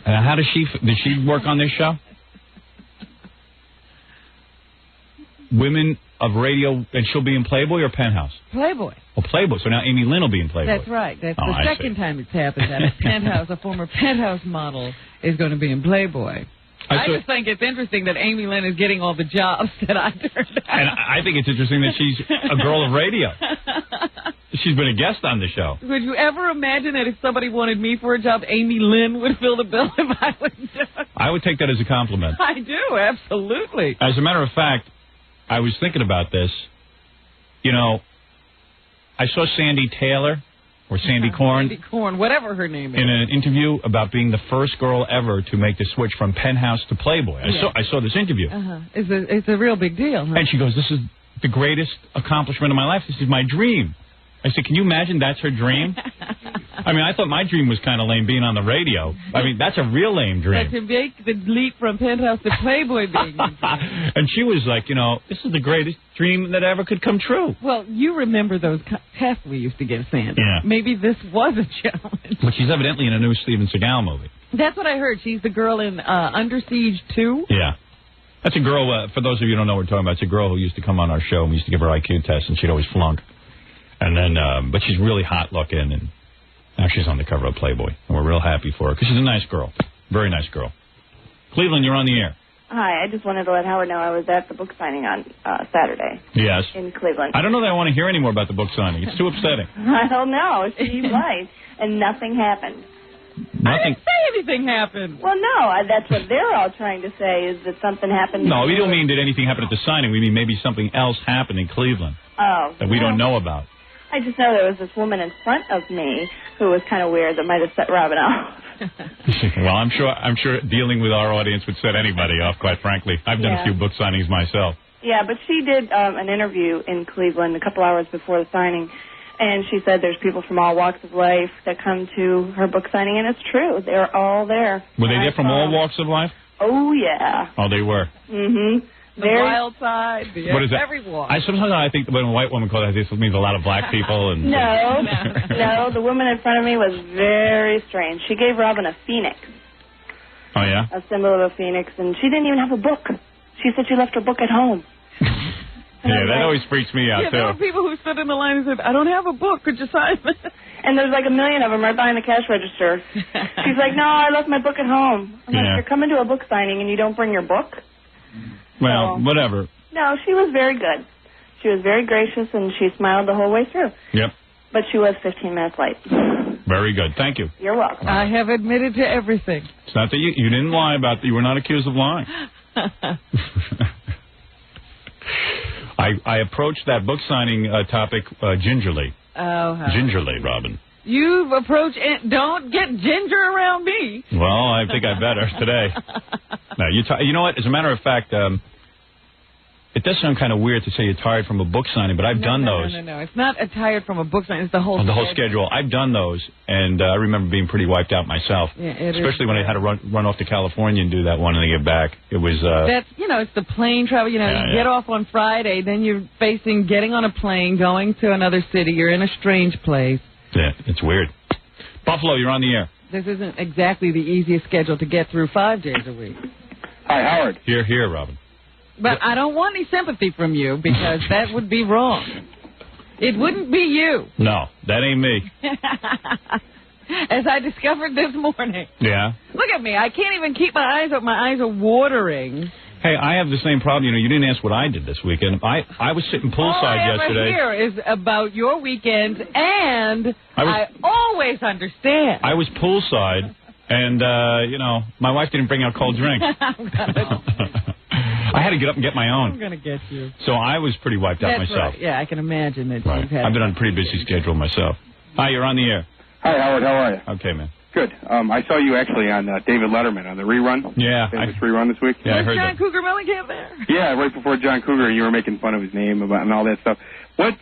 How does did she work on this show? Women of radio, and she'll be in Playboy or Penthouse? Playboy. Oh, Playboy. So now Amy Lynn will be in Playboy. That's right. That's Oh, the I second time it's happened that a former Penthouse model is going to be in Playboy. I just think it's interesting that Amy Lynn is getting all the jobs that I turned down. And I think it's interesting that she's a girl of radio. She's been a guest on the show. Would you ever imagine that if somebody wanted me for a job, Amy Lynn would fill the bill if I would do it? I would take that as a compliment. I do, absolutely. As a matter of fact, I was thinking about this. You know, I saw Sandy Taylor, or Sandy Korn. Sandy Korn, whatever her name is. In an interview about being the first girl ever to make the switch from Penthouse to Playboy. I saw this interview. It's a real big deal, huh? And she goes, this is the greatest accomplishment of my life. This is my dream. I said, can you imagine that's her dream? I mean, I thought my dream was kind of lame being on the radio. I mean, that's a real lame dream. But to make the leap from Penthouse to Playboy being your dream. And she was like, you know, this is the greatest dream that ever could come true. Well, you remember those tests we used to give Sandy. Yeah. Maybe this was a challenge. But she's evidently in a new Steven Seagal movie. That's what I heard. She's the girl in Under Siege 2. Yeah. That's a girl, for those of you who don't know what we're talking about, it's a girl who used to come on our show and we used to give her IQ tests and she'd always flunk. And then, but she's really hot looking, and now she's on the cover of Playboy, and we're real happy for her because she's a nice girl, very nice girl. Cleveland, you're on the air. Hi, I just wanted to let Howard know I was at the book signing on Saturday. Yes. In Cleveland. I don't know that I want to hear any more about the book signing. It's too upsetting. I don't know. She's right, and nothing happened. I didn't say anything happened. Well, no, that's what they're all trying to say is that something happened. No, we don't mean did anything happen at the signing. We mean maybe something else happened in Cleveland that we don't know about. I just know there was this woman in front of me who was kind of weird that might have set Robin off. Well, I'm sure dealing with our audience would set anybody off, quite frankly. I've done a few book signings myself. Yeah, but she did an interview in Cleveland a couple hours before the signing, and she said there's people from all walks of life that come to her book signing, and it's true. They're all there. Were they there from all walks of life? Oh, yeah. Oh, they were. Mm-hmm. The wild side, what is that? Everyone. Sometimes I think when a white woman calls it, this means a lot of black people. And No, the woman in front of me was very strange. She gave Robin a phoenix. Oh, yeah? A symbol of a phoenix, and she didn't even have a book. She said she left her book at home. Yeah, that always freaks me out, too. there were people who stood in the line and said, I don't have a book. Could you sign it? And there's like a million of them right behind the cash register. She's like, no, I left my book at home. I'm like, you're coming to a book signing and you don't bring your book? Well, whatever. No, she was very good. She was very gracious, and she smiled the whole way through. Yep. But she was 15 minutes late. Very good. Thank you. You're welcome. I have admitted to everything. It's not that you didn't lie about that. You were not accused of lying. I approached that book signing topic gingerly. Oh, how? Gingerly, Robin. You've approached it. Don't get ginger around me. Well, I think I better today. No, you know what? As a matter of fact, it does sound kind of weird to say you're tired from a book signing, but I've done those. No. It's not tired from a book signing. It's the whole the whole schedule. I've done those, and I remember being pretty wiped out myself. Yeah, especially when I had to run off to California and do that one and then get back. It was... That's, it's the plane travel. You get off on Friday, then you're facing getting on a plane, going to another city. You're in a strange place. Yeah, it's weird. Buffalo, you're on the air. This isn't exactly the easiest schedule to get through 5 days a week. Hi, Howard. Here, Robin. But I don't want any sympathy from you because that would be wrong. It wouldn't be you. No, that ain't me. As I discovered this morning. Yeah. Look at me. I can't even keep my eyes open. My eyes are watering. Hey, I have the same problem. You didn't ask what I did this weekend. I was sitting poolside yesterday. All I ever hear is about your weekends, and I always understand. I was poolside, and, my wife didn't bring out cold drinks. I had to get up and get my own. I'm going to get you. So I was pretty wiped out myself. Right. Yeah, I can imagine that you've had... I've been on a pretty busy schedule myself. Hi, you're on the air. Hi, Howard. How are you? Okay, man. Good. I saw you actually on David Letterman on the rerun. Yeah. Famous rerun this week. Yeah, I heard John Cougar Mellencamp there? Yeah, right before John Cougar, you were making fun of his name and all that stuff. What's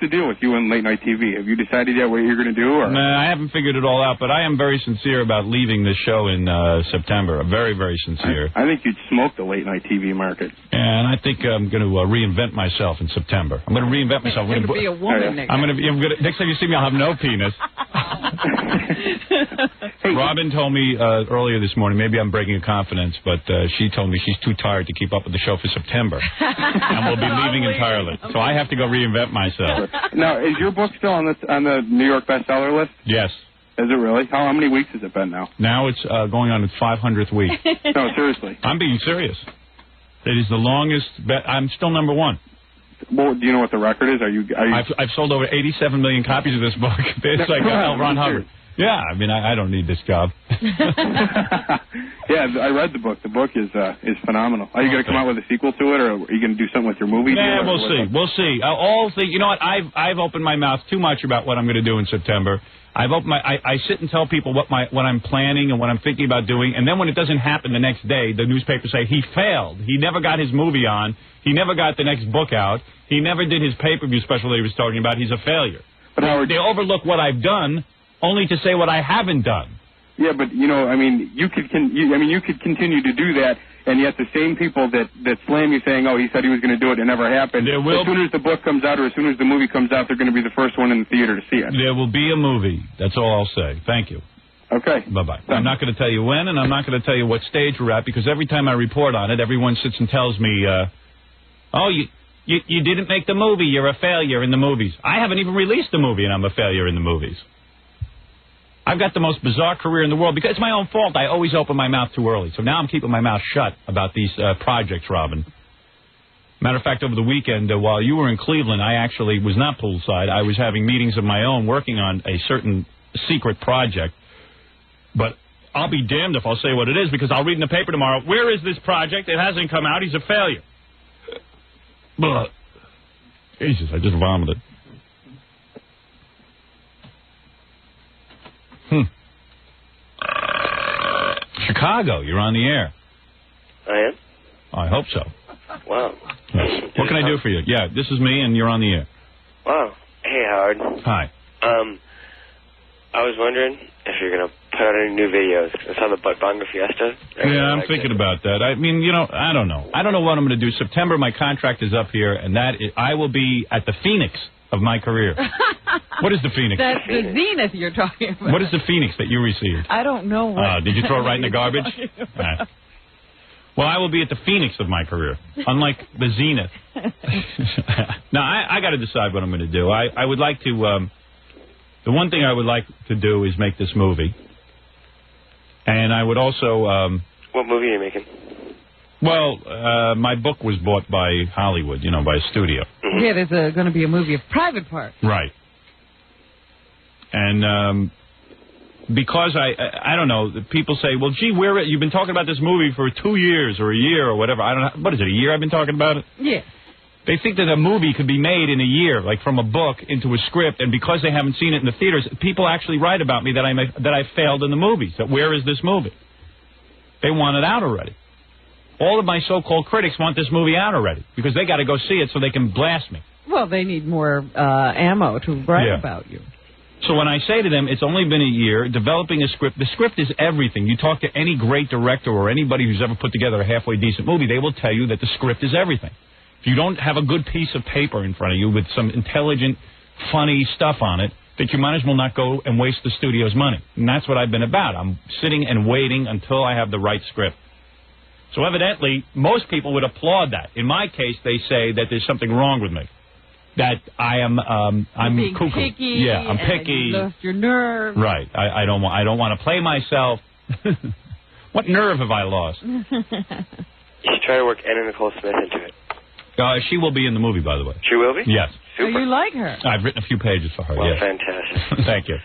the deal with you and late night TV? Have you decided yet what you're going to do? Or? Nah, I haven't figured it all out, but I am very sincere about leaving this show in September. Very, very sincere. I think you'd smoke the late night TV market. And I think I'm going to reinvent myself in September. I'm going to reinvent myself. I'm going to be a woman next time. Next time you see me, I'll have no penis. Robin told me earlier this morning, maybe I'm breaking a confidence, but she told me she's too tired to keep up with the show for September. And we'll be leaving entirely. So I have to go reinvent myself. Now, is your book still on the New York bestseller list? Yes. Is it really? How many weeks has it been now? Now it's going on its 500th week. No, seriously. I'm being serious. It is the longest. I'm still number one. Well, do you know what the record is? I've sold over 87 million copies of this book. It's like L. Ron Hubbard. Yeah, I mean, I don't need this job. Yeah, I read the book. The book is phenomenal. Are you going to come out with a sequel to it, or are you going to do something with your movie? Yeah, we'll see. We'll see. You know what? I've opened my mouth too much about what I'm going to do in September. I sit and tell people what I'm planning and what I'm thinking about doing, and then when it doesn't happen the next day, the newspapers say he failed. He never got his movie on. He never got the next book out. He never did his pay-per-view special that he was talking about. He's a failure. But they overlook what I've done, only to say what I haven't done. Yeah, but you could continue to do that, and yet the same people that slam you saying, "Oh, he said he was going to do it, it never happened." As soon as the book comes out, or as soon as the movie comes out, they're going to be the first one in the theater to see it. There will be a movie. That's all I'll say. Thank you. Okay. Bye-bye. I'm not going to tell you when, and I'm not going to tell you what stage we're at, because every time I report on it, everyone sits and tells me, "Oh, you didn't make the movie. You're a failure in the movies." I haven't even released the movie, and I'm a failure in the movies. I've got the most bizarre career in the world because it's my own fault. I always open my mouth too early. So now I'm keeping my mouth shut about these projects, Robin. Matter of fact, over the weekend, while you were in Cleveland, I actually was not poolside. I was having meetings of my own working on a certain secret project. But I'll be damned if I'll say what it is, because I'll read in the paper tomorrow, "Where is this project? It hasn't come out. He's a failure." But, Jesus, I just vomited. Chicago, you're on the air. I am? I hope so. Wow. Yes. What can I do for you? Yeah, this is me, and you're on the air. Wow. Hey, Howard. Hi. I was wondering if you're going to put out any new videos. I saw the Butt Bongo Fiesta. Yeah, I'm thinking about that. I mean, I don't know. I don't know what I'm going to do. September, my contract is up here, and I will be at the Phoenix of my career. What is the Phoenix? That's the zenith you're talking about. What is the Phoenix that you received? I don't know. Did you throw it right in the garbage? Right. Well, I will be at the Phoenix of my career, unlike the zenith. Now, I got to decide what I'm going to do. I would like to... the one thing I would like to do is make this movie. And I would also... what movie are you making? Well, my book was bought by Hollywood, by a studio. Mm-hmm. Yeah, there's going to be a movie of Private Parts. Right. And because I don't know, people say, well, gee, you've been talking about this movie for 2 years or a year or whatever. I don't know. What is it, a year I've been talking about it? Yeah. They think that a movie could be made in a year, like from a book into a script, and because they haven't seen it in the theaters, people actually write about me that I failed in the movies. That where is this movie? They want it out already. All of my so-called critics want this movie out already because they got to go see it so they can blast me. Well, they need more ammo to write about you. So when I say to them, it's only been a year, developing a script, the script is everything. You talk to any great director or anybody who's ever put together a halfway decent movie, they will tell you that the script is everything. If you don't have a good piece of paper in front of you with some intelligent, funny stuff on it, that you might as well not go and waste the studio's money. And that's what I've been about. I'm sitting and waiting until I have the right script. So evidently, most people would applaud that. In my case, they say that there's something wrong with me. That I am, I'm being cuckoo. Picky. Yeah, I'm picky. You lost your nerve. Right. I don't want to play myself. What nerve have I lost? You should try to work Anna Nicole Smith into it. She will be in the movie, by the way. She will be? Yes. Super. So you like her? I've written a few pages for her, well, yes. Fantastic. Thank you.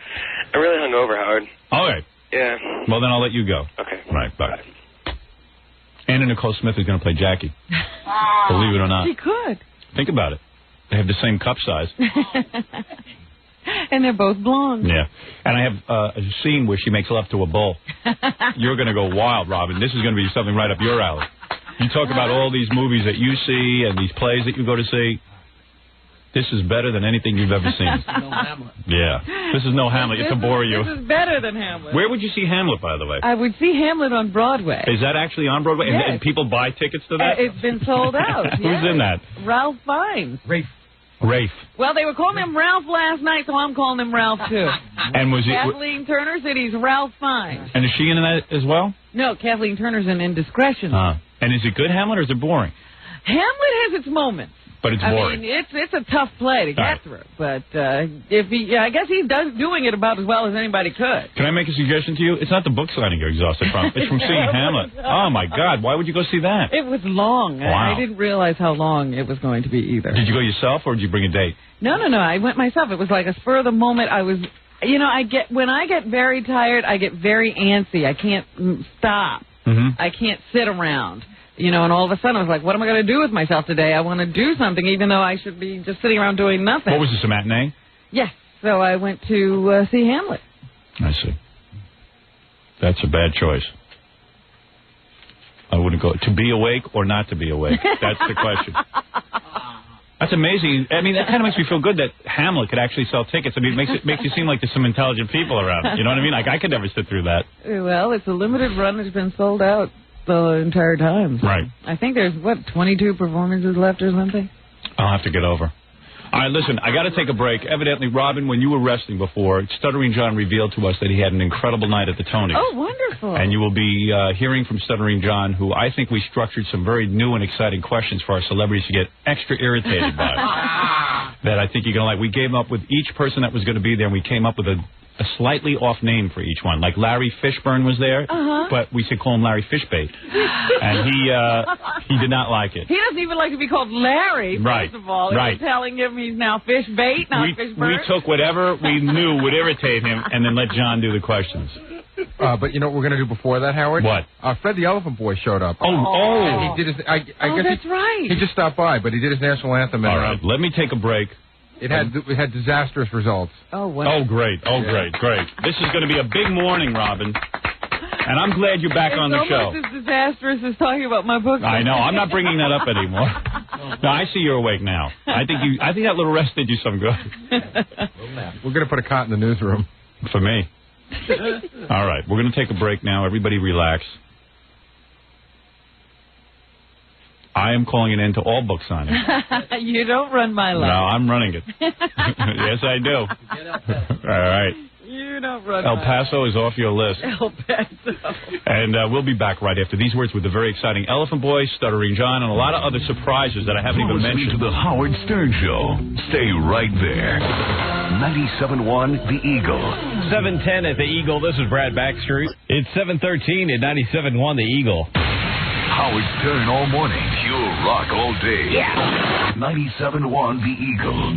I'm really hungover, Howard. All right. Yeah. Well, then I'll let you go. Okay. Right, bye. Anna Nicole Smith is going to play Jackie. Believe it or not. She could. Think about it. They have the same cup size. And they're both blonde. Yeah. And I have a scene where she makes love to a bull. You're going to go wild, Robin. This is going to be something right up your alley. You talk about all these movies that you see and these plays that you go to see. This is better than anything you've ever seen. No Hamlet. Yeah. This is no Hamlet. It's to bore you. This is better than Hamlet. Where would you see Hamlet, by the way? I would see Hamlet on Broadway. Is that actually on Broadway? Yes. And people buy tickets to that? It's been sold out. Who's in that? Ralph Fiennes. Rafe. Rafe. Well, they were calling him Ralph last night, so I'm calling him Ralph, too. And was he... Kathleen Turner said he's Ralph Fiennes. And is she in that as well? No, Kathleen Turner's in Indiscretion. And is it good, Hamlet, or is it boring? Hamlet has its moments. But it's boring. I mean, it's a tough play to get through. But if he, I guess he's doing it about as well as anybody could. Can I make a suggestion to you? It's not the book signing you're exhausted from. It's from seeing Hamlet. Oh, my God. Why would you go see that? It was long. Wow. I didn't realize how long it was going to be either. Did you go yourself, or did you bring a date? No. I went myself. It was like a spur of the moment. I was, when I get very tired, I get very antsy. I can't stop. I can't sit around. And all of a sudden I was like, what am I going to do with myself today? I want to do something, even though I should be just sitting around doing nothing. What was this, a matinee? Yes. So I went to see Hamlet. I see. That's a bad choice. I wouldn't go. To be awake or not to be awake? That's the question. That's amazing. I mean, that kind of makes me feel good that Hamlet could actually sell tickets. I mean, it makes you seem like there's some intelligent people around. You know what I mean? Like, I could never sit through that. Well, it's a limited run. It's been sold out the entire time. Right. I think there's, 22 performances left or something? I'll have to get over. All right, listen, I got to take a break. Evidently, Robin, when you were resting before, Stuttering John revealed to us that he had an incredible night at the Tonys. Oh, wonderful. And you will be hearing from Stuttering John, who I think we structured some very new and exciting questions for our celebrities to get extra irritated by. That I think you're going to like. We came up with each person that was going to be there, and we came up with a slightly off name for each one. Like Larry Fishburne was there, but we should call him Larry Fishbait. And he did not like it. He doesn't even like to be called Larry, first of all. Right. You're telling him he's now Fishbait, not Fishburne. We took whatever we knew would irritate him and then let John do the questions. But you know what we're going to do before that, Howard? What? Fred the Elephant Boy showed up. Oh. And he did his, I guess that's right. He just stopped by, but he did his national anthem. All right, let me take a break. It had disastrous results. Oh, wow. Oh, great. Great. This is going to be a big morning, Robin. And I'm glad you're back on the show. It's almost as disastrous as talking about my book. I know. I'm not bringing that up anymore. No, I see you're awake now. I think that little rest did you some good. We're going to put a cot in the newsroom. For me. All right. We're going to take a break now. Everybody relax. I am calling an end to all book signings. You don't run my life. No, I'm running it. Yes, I do. All right. You don't run El Paso is off your list. El Paso. And we'll be back right after these words with the very exciting Elephant Boy, Stuttering John, and a lot of other surprises that I haven't even mentioned. To the Howard Stern Show. Stay right there. 97.1 The Eagle. 7:10 at The Eagle. This is Brad Backstreet. It's 7:13 at 97.1 The Eagle. Howard Stern all morning. Pure rock all day. Yeah. 97.1 The Eagle.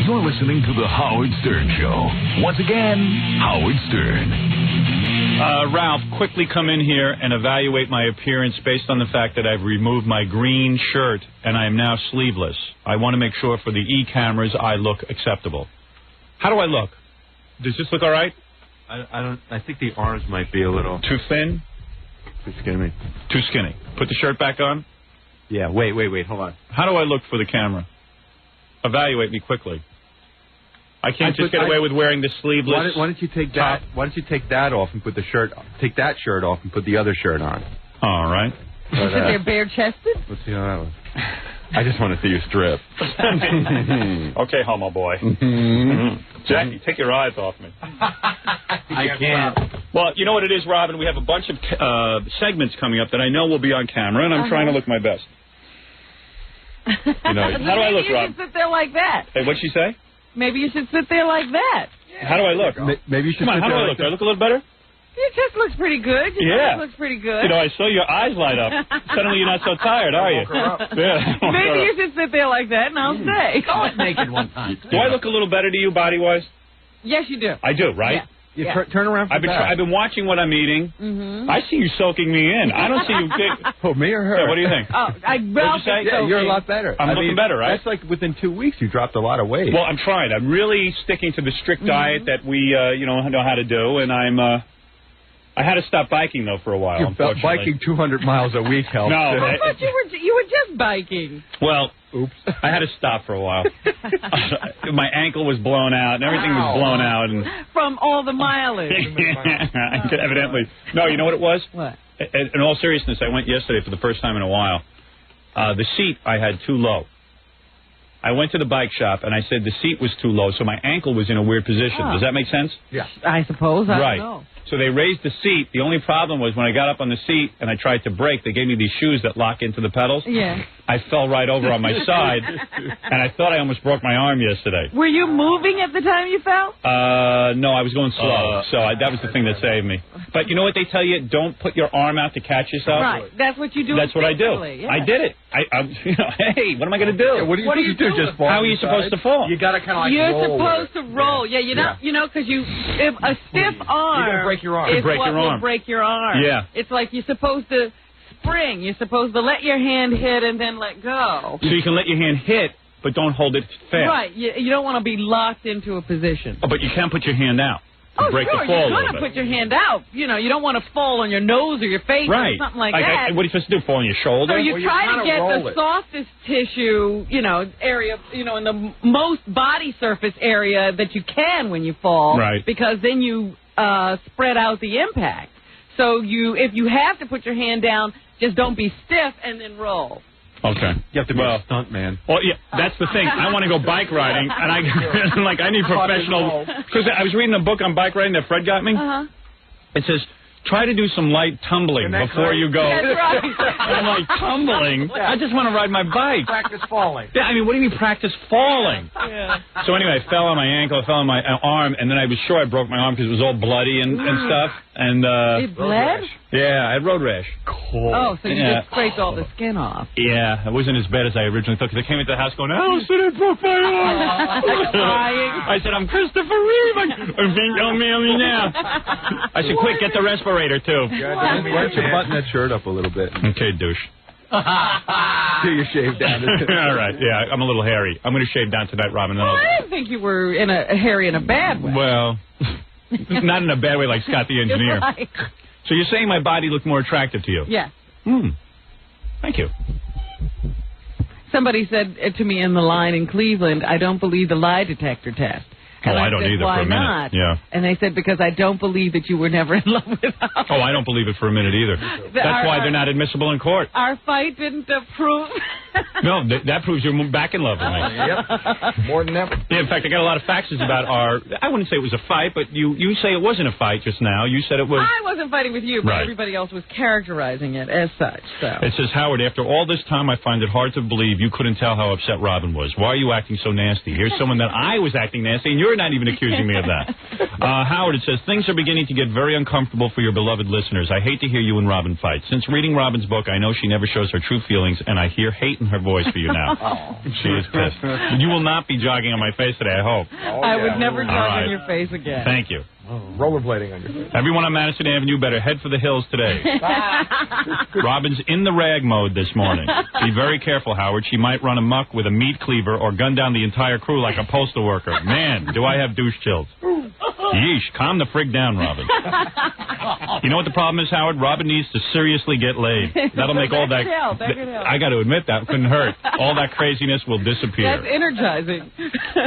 You're listening to the Howard Stern Show. Once again, Howard Stern. Ralph, quickly come in here and evaluate my appearance based on the fact that I've removed my green shirt and I am now sleeveless. I want to make sure for the E-cameras I look acceptable. How do I look? Does this look all right? I think the arms might be a little too thin. Too skinny. Too skinny. Put the shirt back on? Yeah, wait, hold on. How do I look for the camera? Evaluate me quickly. I can't just get away with wearing the sleeveless. Why don't you take that? Why don't you take that off and put the shirt? Take that shirt off and put the other shirt on. All right. But, they're bare-chested? Let's see how that was. I just want to see you strip. Okay, homo boy. Jackie, take your eyes off me. I can't. Well, you know what it is, Robin? We have a bunch of segments coming up that I know will be on camera, and I'm trying to look my best. You know, how do I look, Rob? Maybe you should sit there like that. Hey, what'd she say? Maybe you should sit there like that. How do I look? Maybe you should. Come on, how do I look? Do I look a little better? Your chest looks pretty good. Your chest looks pretty good. You know, I saw your eyes light up. Suddenly you're not so tired, are you? Yeah. Maybe you should sit there like that, and I'll stay. Go it naked one time. Do I look a little better to you, body-wise? Yes, you do. I do, right? Yeah. Turn around for I've been watching what I'm eating. I see you soaking me in. I don't see you big. Oh, me or her? Yeah, what do you think? What'd you say? Yeah, you're a lot better. I'm looking better, right? That's like within 2 weeks you dropped a lot of weight. Well, I'm trying. I'm really sticking to the strict diet that we, know how to do, and I had to stop biking though for a while. Unfortunately, biking 200 miles a week helps. No, I thought you were just biking. Well, oops, I had to stop for a while. My ankle was blown out, and everything was blown out, and from all the mileage. Evidently, no. You know what it was? What? In all seriousness, I went yesterday for the first time in a while. The seat I had too low. I went to the bike shop, and I said the seat was too low, so my ankle was in a weird position. Oh. Does that make sense? Yeah. I suppose. I right. don't know. So they raised the seat. The only problem was when I got up on the seat and I tried to brake, they gave me these shoes that lock into the pedals. Yeah. I fell right over on my side, and I thought I almost broke my arm yesterday. Were you moving at the time you fell? No, I was going slow, so that was the thing that saved me. But you know what they tell you? Don't put your arm out to catch yourself. Right. That's what you do. That's what I do. Yeah. I did it. Hey, what am I going to do? Yeah, what do you do? Just fall? How are you supposed to fall? You got to kind of like You're roll supposed to roll. Yeah, you're not, because if a stiff arm. You're going to break your arm. Is what will break your arm. Yeah. It's like you're supposed to spring. You're supposed to let your hand hit and then let go. So you can let your hand hit, but don't hold it fast. Right. You don't want to be locked into a position. Oh, but you can put your hand out. Break sure. the fall You're going to put your hand out. You don't want to fall on your nose or your face or something like that. What are you supposed to do? Fall on your shoulder? So you try to get the softest tissue, area, in the most body surface area that you can when you fall. Right. Because then you spread out the impact. So if you have to put your hand down, just don't be stiff and then roll. Okay. You have to be a stunt man. Well, yeah, that's the thing. I want to go bike riding, and I need professional. Because I was reading a book on bike riding that Fred got me. Uh-huh. It says, try to do some light tumbling before you go. That's right. I'm like, tumbling? I just want to ride my bike. Practice falling. Yeah, I mean, what do you mean practice falling? Yeah. So anyway, I fell on my ankle, I fell on my arm, and then I was sure I broke my arm because it was all bloody and stuff. And it bled? Yeah, I had road rash. Cool. Oh, so you just scraped all the skin off. Yeah, it wasn't as bad as I originally thought, because I came into the house going, Allison, I broke my arm. Crying. I said, I'm Christopher Reeve. Don't mail me now. I said, quick, get the respirator, too. Why don't you button that shirt up a little bit? Okay, douche. Till you shave down. All right, yeah, I'm a little hairy. I'm going to shave down tonight, Robin. Well, I didn't think you were hairy in a bad way. Well, not in a bad way like Scott the engineer. Right. So you're saying my body looked more attractive to you? Yeah. Thank you. Somebody said to me in the line in Cleveland, I don't believe the lie detector test. And I don't said, either why for a minute. Not? Yeah. And they said, because I don't believe that you were never in love with us. Oh, I don't believe it for a minute either. That's why they're not admissible in court. Our fight didn't prove. No, that proves you're back in love with me. Yep. More than ever. Yeah, in fact, I got a lot of faxes about I wouldn't say it was a fight, but you say it wasn't a fight just now. You said it was. I wasn't fighting with you, but everybody else was characterizing it as such. So. It says, Howard, after all this time, I find it hard to believe you couldn't tell how upset Robin was. Why are you acting so nasty? Here's someone that I was acting nasty, and you're not even accusing me of that. Howard, it says, things are beginning to get very uncomfortable for your beloved listeners. I hate to hear you and Robin fight. Since reading Robin's book, I know she never shows her true feelings, and I hear hate in her voice for you now. She is pissed. You will not be jogging on my face today, I hope. I would never jog on your face again. Thank you. Rollerblading on your face. Everyone on Madison Avenue better head for the hills today. Robin's in the rag mode this morning. Be very careful, Howard. She might run amok with a meat cleaver or gun down the entire crew like a postal worker. Man, do I have douche chills. Yeesh, calm the frig down, Robin. You know what the problem is, Howard? Robin needs to seriously get laid. That'll make all that... That could help. I got to admit, that couldn't hurt. All that craziness will disappear. That's energizing.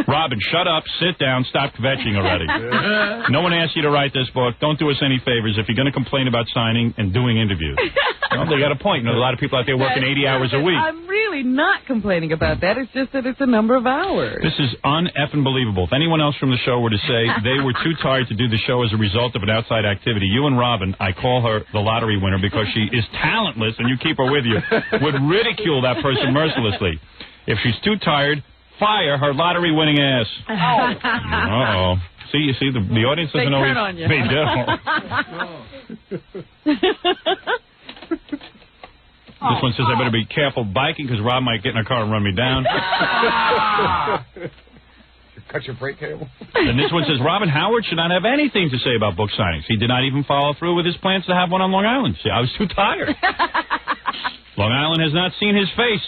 Robin, shut up, sit down, stop kvetching already. No one asked you to write this book. Don't do us any favors if you're going to complain about signing and doing interviews. Well, they got a point. You know, a lot of people out there working 80 hours a week. I'm really not complaining about that. It's just that it's a number of hours. This is un-effing-believable. If anyone else from the show were to say they were too tired to do the show as a result of an outside activity, you and Robin, I call her the lottery winner because she is talentless and you keep her with you, would ridicule that person mercilessly. If she's too tired, fire her lottery-winning ass. Uh-oh. See, you see, the audience doesn't they always... turn on you. They do. This one says I better be careful biking because Rob might get in a car and run me down. Cut your brake cable. And this one says Robin Howard should not have anything to say about book signings. He did not even follow through with his plans to have one on Long Island. See, I was too tired. Long Island has not seen his face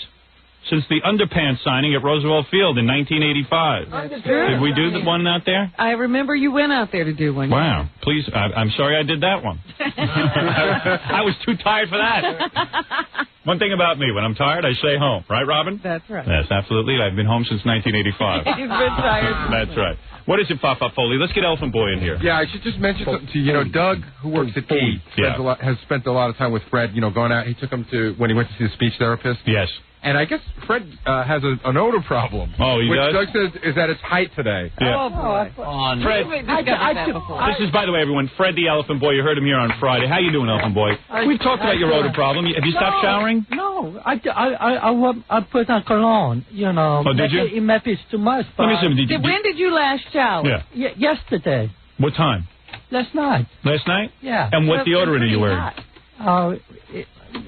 since the underpants signing at Roosevelt Field in 1985. Did we do the one out there? I remember you went out there to do one. Wow. Please, I'm sorry I did that one. I was too tired for that. One thing about me, when I'm tired, I stay home. Right, Robin? That's right. Yes, absolutely. I've been home since 1985. He's been tired. That's right. What is it, Papa Foley? Let's get Elephant Boy in here. Yeah, I should just mention something to you. You know, Doug, who works at E, has spent a lot of time with Fred, you know, going out. He took him to, when he went to see the speech therapist. Yes. And I guess Fred has an odor problem. Oh, he which does? Doug says is at its height today. Yeah. Oh, boy. Fred, this is, by the way, everyone, Fred the Elephant Boy. You heard him here on Friday. How you doing, Elephant Boy? We've talked about your odor problem. Have you stopped showering? No, I put on cologne, you know. Oh, did you? It maybe it's too much. Let me see. When did you last shower? Yeah. Yesterday. What time? Last night. Last night? Yeah. And what deodorant are you wearing?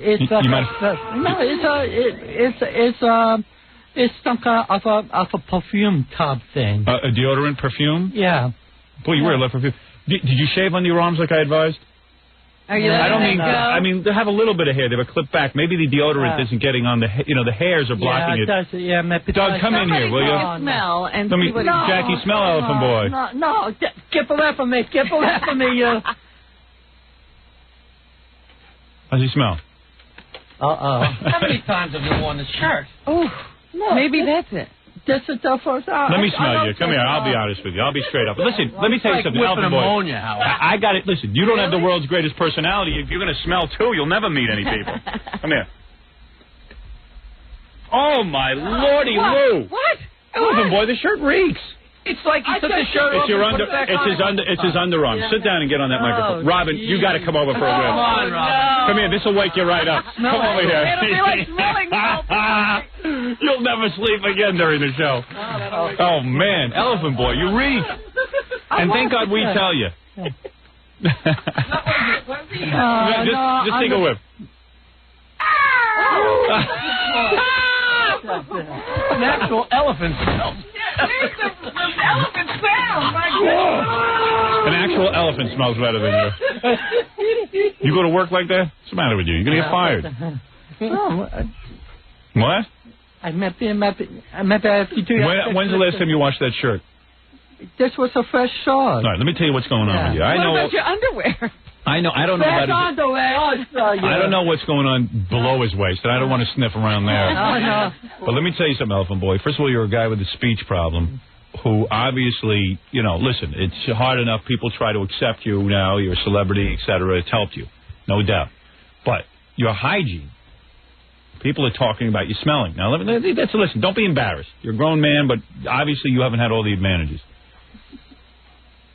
It's some kind of a perfume type thing. A deodorant perfume? Yeah. Boy, you wear a lot of perfume. Did you shave under your arms like I advised? Are you I don't mean. go? I mean, they have a little bit of hair. They were clipped back. Maybe the deodorant isn't getting on the. The hairs are blocking it. Yeah, maybe. Doug, come in here, will you? Smell and Let me, see what Jackie, smell Elephant Boy. No, get away from me. Get away from me, you. How's he smell? How many times have you worn this shirt? Oh, no. Maybe that's it. That's the first. Let me smell you. Come here. I'll be honest with you. I'll be straight up. But listen, let me tell you something, Elephant Boy. Ammonia, I got it. Listen, you don't have the world's greatest personality. If you're going to smell too, you'll never meet any people. Come here. Oh my lordy Lou! What? Elephant Boy, the shirt reeks. It's like he took the shirt off. It's his underarm. Sit down and get on that microphone. Robin, you got to come over for a whiff. Come on, Robin. Come here. This will wake you right up. Come over here. It'll be like smelling salt. You'll never sleep again during the show. Oh man, Elephant Boy, you reek. And thank God we tell you. Just take a whiff. An actual elephant smell. Elephant sound, my God. An actual elephant smells better than you. You go to work like that? What's the matter with you? You're going to get fired. What? When's the last time you washed that shirt? This was a fresh shirt. All right, let me tell you what's going on with you. I know. What about your underwear? I know. I don't know about I don't know what's going on below his waist, and I don't want to sniff around there. No. But let me tell you something, Elephant Boy. First of all, you're a guy with a speech problem who obviously, listen, it's hard enough. People try to accept you now. You're a celebrity, et cetera. It's helped you, no doubt. But your hygiene, people are talking about you smelling. Now, listen, don't be embarrassed. You're a grown man, but obviously you haven't had all the advantages.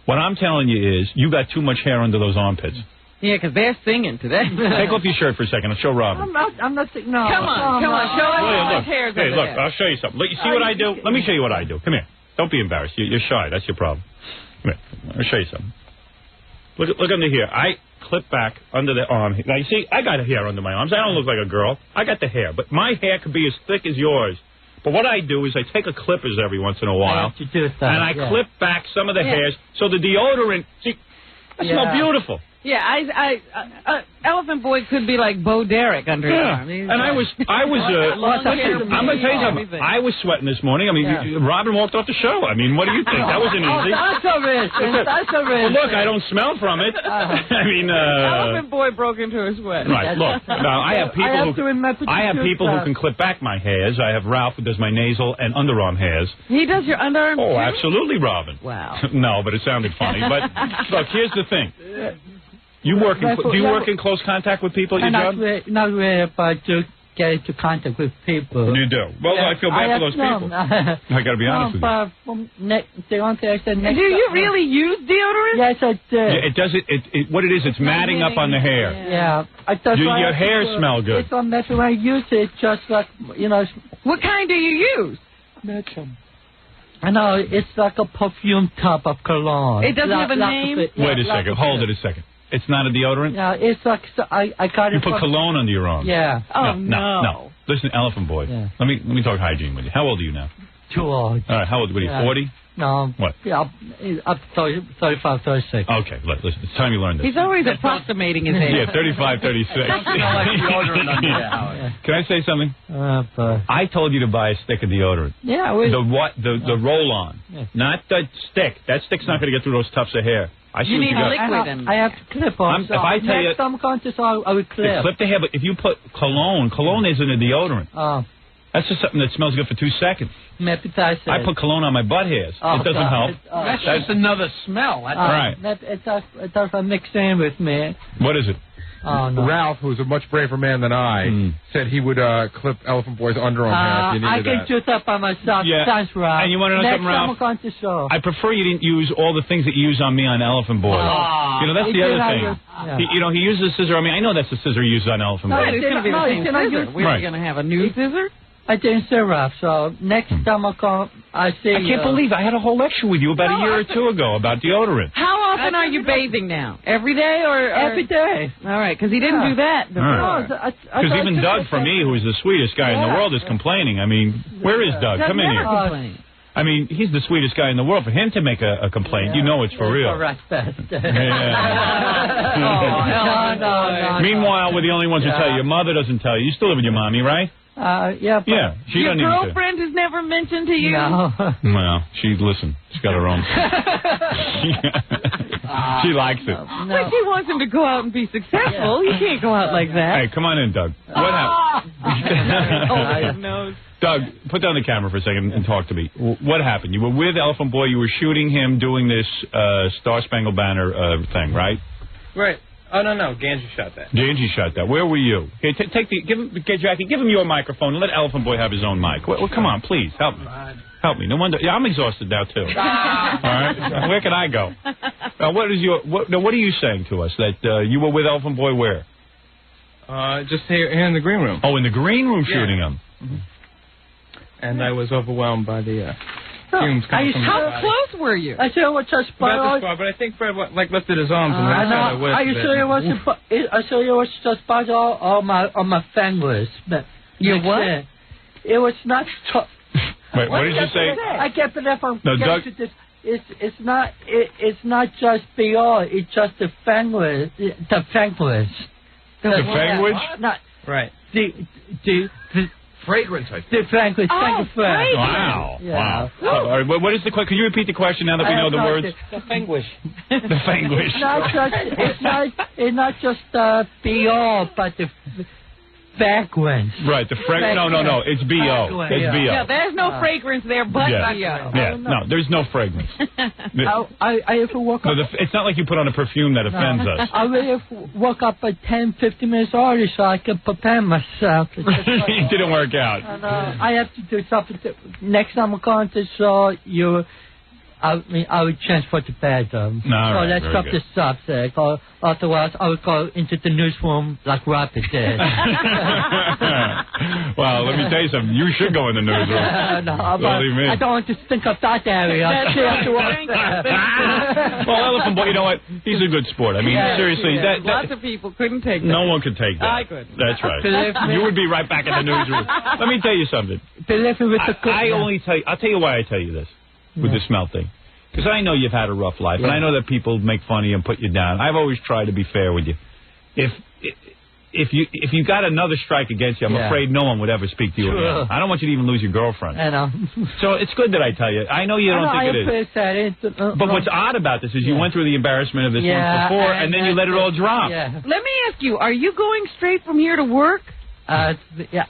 What I'm telling you is you got too much hair under those armpits. Yeah, because they're singing today. Take off your shirt for a second. I'll show Robin. I'm not. No. Come on. Show us how much hair's under look, there. I'll show you something. Look, you see what I do? Let me show you what I do. Come here. Don't be embarrassed. You're shy. That's your problem. Come here. I'll show you something. Look under here. I clip back under the arm. Now, you see, I got hair under my arms. I don't look like a girl. I got the hair. But my hair could be as thick as yours. But what I do is I take a clippers every once in a while, and I clip back some of the hairs so the deodorant. See, I smell beautiful. Yeah, Elephant Boy could be like Bo Derek under his arm. And I was. Listen, I'm gonna tell you something. I was sweating this morning. I mean, Robin walked off the show. I mean, what do you think? That wasn't easy. That's a risk. Well, look, I don't smell from it. I mean, Elephant Boy broke into a sweat. Right. Look, now I have people who can clip back my hairs. I have Ralph who does my nasal and underarm hairs. He does your underarm Oh, too? absolutely, Robin. Wow. No, but it sounded funny. But look, here's the thing. Do you work in close contact with people at your job? Not really, but to get into contact with people. You do. Well, I feel bad for those people. I got to be honest with you. Do you really use deodorant? Yes, I do. Yeah, it does it. What it is, it's matting up on the hair. Yeah. Your hair smell good. It's on that when I use it, just like What kind do you use? I know it's like a perfume type of cologne. It doesn't have a name. Wait a second. Hold it a second. It's not a deodorant? Yeah, it's like, I got it. You put cologne under your arm? Yeah. Oh, no. Listen, Elephant Boy, let me talk hygiene with you. How old are you now? Too old. All right, how old are you, 40? No. What? Yeah, up 35, 36. Okay, listen, it's time you learned this. He's always approximating his age. Yeah, 35, 36. Can I say something? I told you to buy a stick of deodorant. Yeah. The roll-on, not the stick. That stick's not going to get through those tufts of hair. You need liquid in. I have to clip on. If I tell you, some contest, I will clip. Clip the hair, but if you put cologne isn't a deodorant. Oh. That's just something that smells good for 2 seconds. I put cologne on my butt hairs. It doesn't help. That's just another smell. Right. It does mix in with me. What is it? Ralph, who's a much braver man than I, said he would clip Elephant Boy's underarm hair if you I needed can that. do that by myself. Yeah. Thanks, Ralph. And you want to know something, Ralph? Next time I'm going to show. I prefer you didn't use all the things that you use on me on Elephant Boy. You know, that's the other thing. He uses a scissor on me. I know that's the scissor used on Elephant Boy. It's going to be the same scissor. We're going to have a new scissor? I didn't say Ralph, so next time I see. I can't believe I had a whole lecture with you about a year or two ago about deodorant. How often are you bathing now? Every day or every day? All right, because he didn't do that before. Because even Doug, for me, who's the sweetest guy in the world, is complaining. I mean, where is Doug? Come in here. Complain. I mean, he's the sweetest guy in the world. For him to make a complaint, you know it's for real. Correct. No. Meanwhile, we're the only ones who tell you. Your mother doesn't tell you. You still live with your mommy, right? Yeah. She your doesn't even girlfriend has never mentioned to you? No. Well, she's got her own. She likes it. But she wants him to go out and be successful. He can't go out like that. Hey, come on in, Doug. What happened? Nose. Doug, put down the camera for a second and talk to me. What happened? You were with Elephant Boy. You were shooting him doing this Star Spangled Banner thing, right? Right. Oh, no. Ganji shot that. Ganji shot that. Where were you? Okay, Jackie, give him your microphone and let Elephant Boy have his own mic. Well, come on, please, help me. Help me. No wonder. Yeah, I'm exhausted now, too. All right? Where can I go? What are you saying to us? That you were with Elephant Boy where? Just here in the green room. Oh, in the green room shooting him. Mm-hmm. And I was overwhelmed by the fumes coming from the How body. close were you? I said what just About this far, but I think Fred lifted his arms and then kind of whipped I saw you was just about all my fingers. Your what? It was not. Wait, what did you say? I get it from. No, Doug. It's not just BR. It's just the fingers. The fingers. The language? Not right. The fragrance, I think. The fragrance. Thank you, Fred. Wow. Yeah. Wow. All right, what is the question? Can you repeat the question now that we know the words? The fanguish. The fanguish. It's not just BR, but the fragrance. Right. The fragrance. No. It's BO. It's BO. Yeah, there's no fragrance there, but BO. Yeah. No, there's no fragrance. I have to walk up. No, it's not like you put on a perfume that offends us. I will walk up at 10-15 minutes early so I can prepare myself. It didn't work out. I have to do something. Next time I'm going to show you. I will transfer to bed. So let's stop the subject. Otherwise, I will go into the newsroom like Robert did. Well, let me tell you something. You should go in the newsroom. Believe me. I don't want to think of that area. Well, Elephant Boy, you know what? He's a good sport. I mean, seriously. Lots of people couldn't take that. No one could take that. I could. That's right. You would be right back in the newsroom. Let me tell you something. I'll tell you why I tell you this. With the smell thing. Because I know you've had a rough life, and I know that people make fun of you and put you down. I've always tried to be fair with you. If you got another strike against you, I'm afraid no one would ever speak to you again. I don't want you to even lose your girlfriend. I know. So it's good that I tell you. I know you don't think it is. But what's odd about this is you went through the embarrassment of this once before, and then you let it all drop. Let me ask you, are you going straight from here to work? But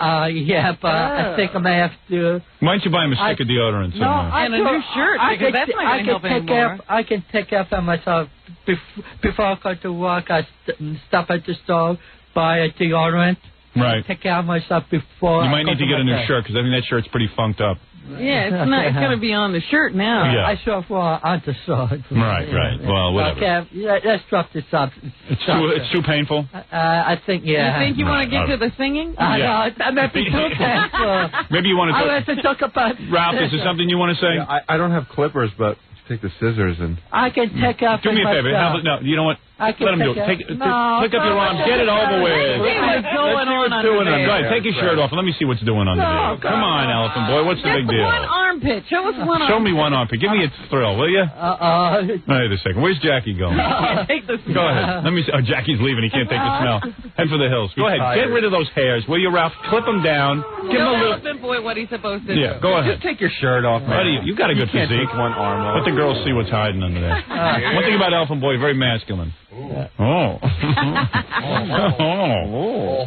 I think I may have to. Why don't you buy him a stick of deodorant somewhere? And a new shirt, because that's not going to help anymore. I can take care of myself. Before I go to work, I stop at the store, buy a deodorant. Right. Take care of myself before. You might need to get a new shirt, because I think that shirt's pretty funked up. Yeah, it's not. It's going to be on the shirt now. Yeah. I show for on the shirt. Right. Well, whatever. Okay, let's drop this up. It's too painful? I think, You think you want to get to the singing? I might be too painful. Maybe you want to. I want to talk about. Ralph, is there something you want to say? Yeah, I don't have clippers, but take the scissors and. I can take out. Do me a favor. No, you know what? Let him do it. Pick up your arms. Get it over with. What's going on under there? Go ahead, take your shirt off and let me see what's doing under there. Come on, Elephant Boy. What's the big deal? One armpit. Show us one armpit. Show me one armpit. Give me a thrill, will you? Wait a second. Where's Jackie going? Take the smell. Go ahead. Let me see. Oh, Jackie's leaving. He can't take the smell. Head for the hills. Go ahead. Get rid of those hairs, will you, Ralph? Clip them down. Give him a little. Elephant Boy, what he's supposed to do. Yeah, go ahead. Just take your shirt off, man. You got a good physique. physique. One arm off. Let the girls see what's hiding under there. One thing about Elephant Boy, very masculine. Oh.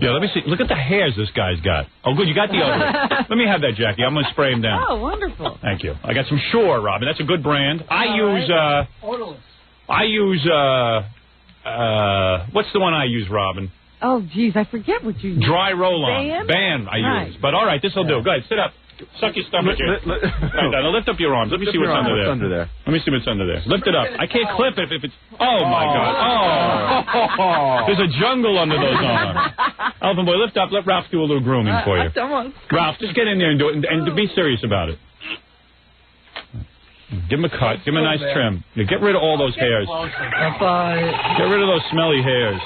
Yeah, let me see. Look at the hairs this guy's got. Oh, good. You got the odor. Let me have that, Jackie. I'm going to spray him down. Oh, wonderful. Thank you. I got some Shure, Robin. That's a good brand. I use what's the one I use, Robin? Oh, geez, I forget what you use. Dry roll-on. Ban I use. But all right, this will do. Go ahead, sit up. Suck your stomach in. Now lift up your arms. Let me see what's under there. Let me see what's under there. Lift it up. I can't clip it if it's... Oh, my God. Oh. There's a jungle under those arms. Elephant Boy, lift up. Let Ralph do a little grooming for you. Ralph, just get in there and do it, and be serious about it. Give him a cut. Give him a nice trim. Get rid of all those hairs. Get rid of those smelly hairs.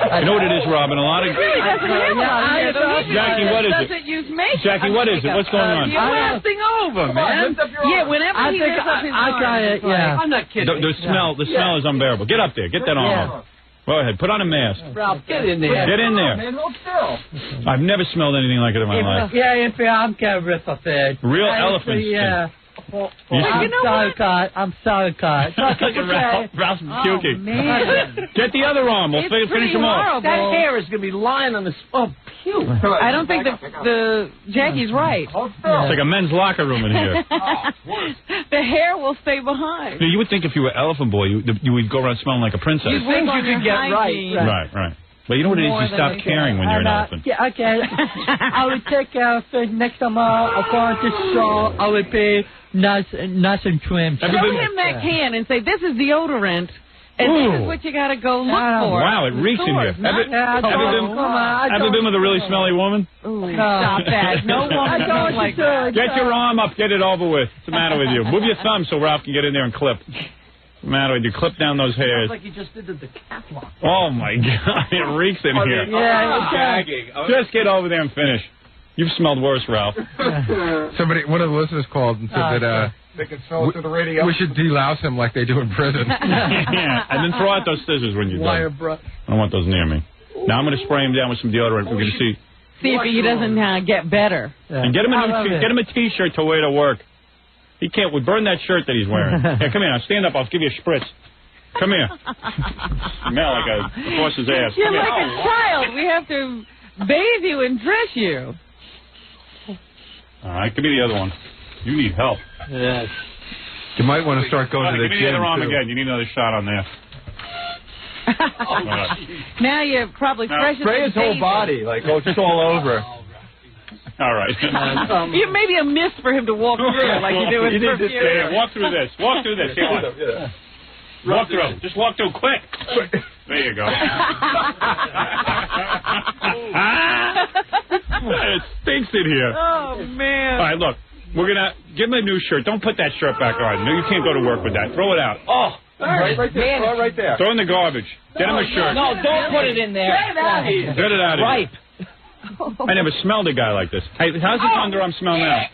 You know what it is, Robin? A lot of... Jackie, what is it? Jackie, what is it? What's going on? You're lasting over, man. Yeah, whenever he lifts up his arm. I'm not kidding. The smell is unbearable. Get up there. Get that arm up. Go ahead. Put on a mask. Ralph, get in there. Get in there. Man, hold still. I've never smelled anything like it in my life. Yeah, I'm kind of riff. Real elephant stink. Yeah. I'm sorry, Cart. Ralph's puking. Man. Get the other arm. We'll finish him off. That hair is going to be lying on the... Oh, puke. I don't think the Jackie's right. It's like a men's locker room in here. The hair will stay behind. You would think if you were Elephant Boy, you would go around smelling like a princess. You think you could get right. But you know what it is? You stop caring when you're an elephant. Yeah, okay. I will take care of it next time I go on this show. I will be nice and trim. Show him that can and say, this is deodorant. And this is what you got to go look for. Wow, it reeks in here. Ever been with a really smelly woman? Ooh, stop that. No woman goes like that. Get your arm up. Get it over with. What's the matter with you? Move your thumb so Ralph can get in there and clip. What's the matter with you? Clip down those hairs. Sounds like you just did the catwalk. Oh, my God. It reeks in here. Yeah, gagging. Just get over there and finish. You've smelled worse, Ralph. One of the listeners called and said that they can smell it through the radio. We should delouse him like they do in prison. Yeah, and then throw out those scissors when you're done. I don't want those near me. Now I'm going to spray him down with some deodorant. We're going to see if he doesn't get better. And get him a T-shirt to wear to work. He can't. We burn that shirt that he's wearing. Here, come here. Now stand up. I'll give you a spritz. Come here. Smell like a horse's ass. You're like a child. We have to bathe you and dress you. All right, give me the other one. You need help. Yes. You might want to start going to the gym. Give me the other arm again. You need another shot on there. Now you're probably fresh. Spray his whole body, like just all over. All right. You maybe a mist for him to walk through, like you do with perfume. Yeah, walk through this. Walk through this. Here, walk through. Just walk through quick. There you go. It stinks in here. Oh, man. All right, look. We're going to give him a new shirt. Don't put that shirt back on. No, you can't go to work with that. Throw it out. Oh. Right there. Throw it right there. Throw in the garbage. Get him a shirt. No, don't put it in there. Get it out of here. I never smelled a guy like this. Hey, how's his underarm smell now?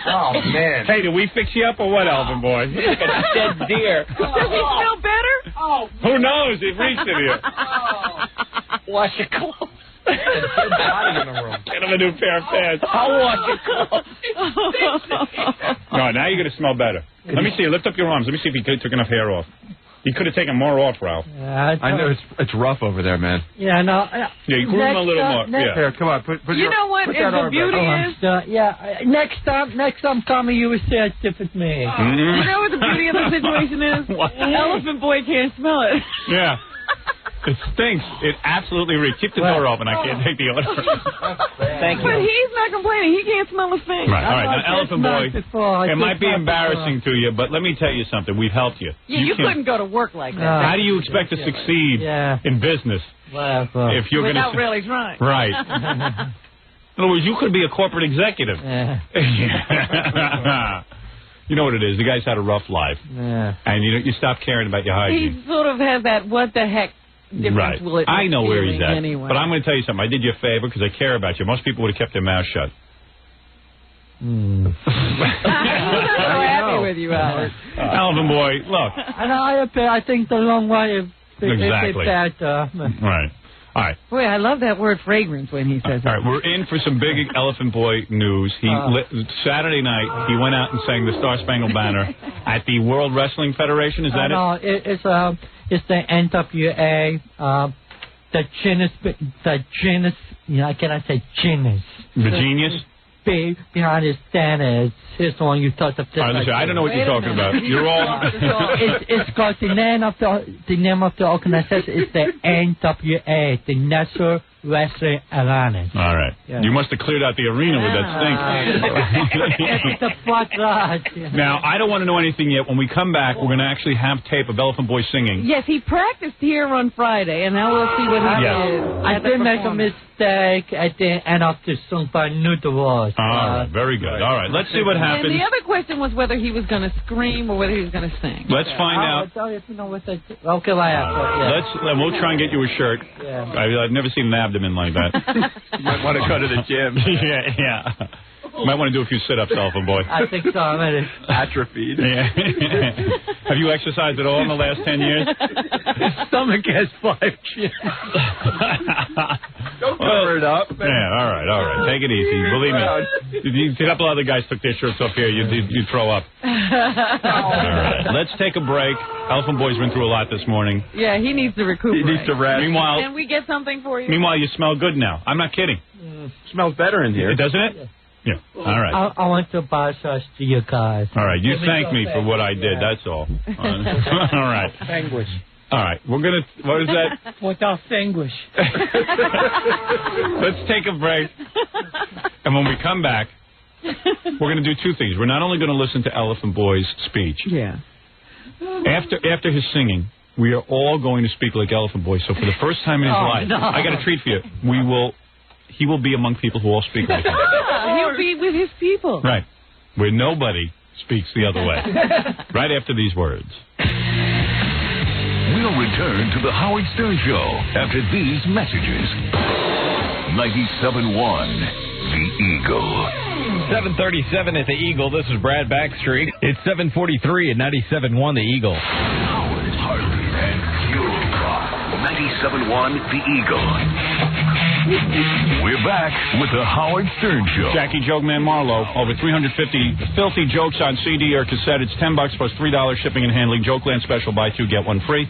Oh, man. Hey, did we fix you up or what, Alvin Boy? Like a dead deer. Does he smell better? Oh. Who knows? It reached in here. Wash your clothes. Get him a new pair of pants. I'll wash your clothes. No, now you're going to smell better. Let me see. Lift up your arms. Let me see if he took enough hair off. He could have taken more off, Ralph. Yeah, I know it's rough over there, man. Yeah, no. Yeah, you groom him a little more. Yeah. Here, come on. Put you know what? The beauty is... next time, Tommy, you will say it with me. You know what the beauty of the situation is? Elephant Boy can't smell it. Yeah. It stinks. It absolutely reeks. Keep the door open. I can't take the order. Thank you. But he's not complaining. He can't smell a thing. Right. All right. Now, Elephant Boy, it might be embarrassing to you, but let me tell you something. We've helped you. Yeah, you couldn't go to work like that. How do you expect to succeed in business if you're going to... Without really trying. Right. In other words, you could be a corporate executive. You know what it is. The guy's had a rough life. Yeah. And you stop caring about your hygiene. He sort of has that what the heck difference will it I know where he's at. Anyway. But I'm going to tell you something. I did you a favor because I care about you. Most people would have kept their mouth shut. I'm so happy with you, Alex. Alvin Boy, look. I think the long way of exactly. Right. All right. Boy, I love that word fragrance when he says it. All right, we're in for some big Elephant Boy news. Saturday night, he went out and sang the Star Spangled Banner at the World Wrestling Federation. Is that it? No, it's the NWA, the genus, I cannot say genus. The genius? behind his stand is the one you talked about. All right, listen, I don't know what you're talking about. You're all. It's got the name of the organization is the NWA, the National Wrestling Alliance. All right. Yeah. You must have cleared out the arena with that stink. It's a fuck lot. Now, I don't want to know anything yet. When we come back, we're going to actually have tape of Elephant Boy singing. Yes, he practiced here on Friday, and now we'll see what he did. I did make a mistake at the end of the song by Noodle Wars. All right, very good. All right, let's see what happens. And the other question was whether he was going to scream or whether he was going to sing. Let's find out. Okay, we'll try and get you a shirt. Yeah. I've never seen an abdomen like that. You might want to go to the gym. Yeah. You might want to do a few sit-ups, Elephant Boy. I think so. I'm ready. Atrophied. Yeah. Have you exercised at all in the last 10 years? His stomach has 5 chins. Don't cover it up. Yeah, all right. Take it easy. Believe me. A couple other guys took their shirts off here. You'd throw up. All right. Let's take a break. Elephant Boy's been through a lot this morning. Yeah, he needs to recuperate. He needs to rest. Meanwhile, can we get something for you? Meanwhile, you smell good now. I'm not kidding. Smells better in here. Doesn't it? Yeah. All right. I want to buy such to you guys. All right. You thank me for what I did. That's all. All right. Anguish. All right. We're going to... What is that? Without anguish. Let's take a break. And when we come back, we're going to do two things. We're not only going to listen to Elephant Boy's speech. Yeah. After his singing, we are all going to speak like Elephant Boy. So for the first time in his life, I got a treat for you. He will be among people who all speak like him. He'll be with his people. Right. Where nobody speaks the other way. Right after these words. We'll return to the Howard Stern Show after these messages. 97.1 The Eagle. 7:37 at the Eagle. This is Brad Backstreet. It's 7:43 at 97.1 The Eagle. Howard, Harley, and Fuel Rock. 97.1 The Eagle. We're back with the Howard Stern Show. Jackie Jokeman Marlowe. Over 350 filthy jokes on CD or cassette. It's $10 plus $3 shipping and handling. Jokeland special. Buy two, get one free.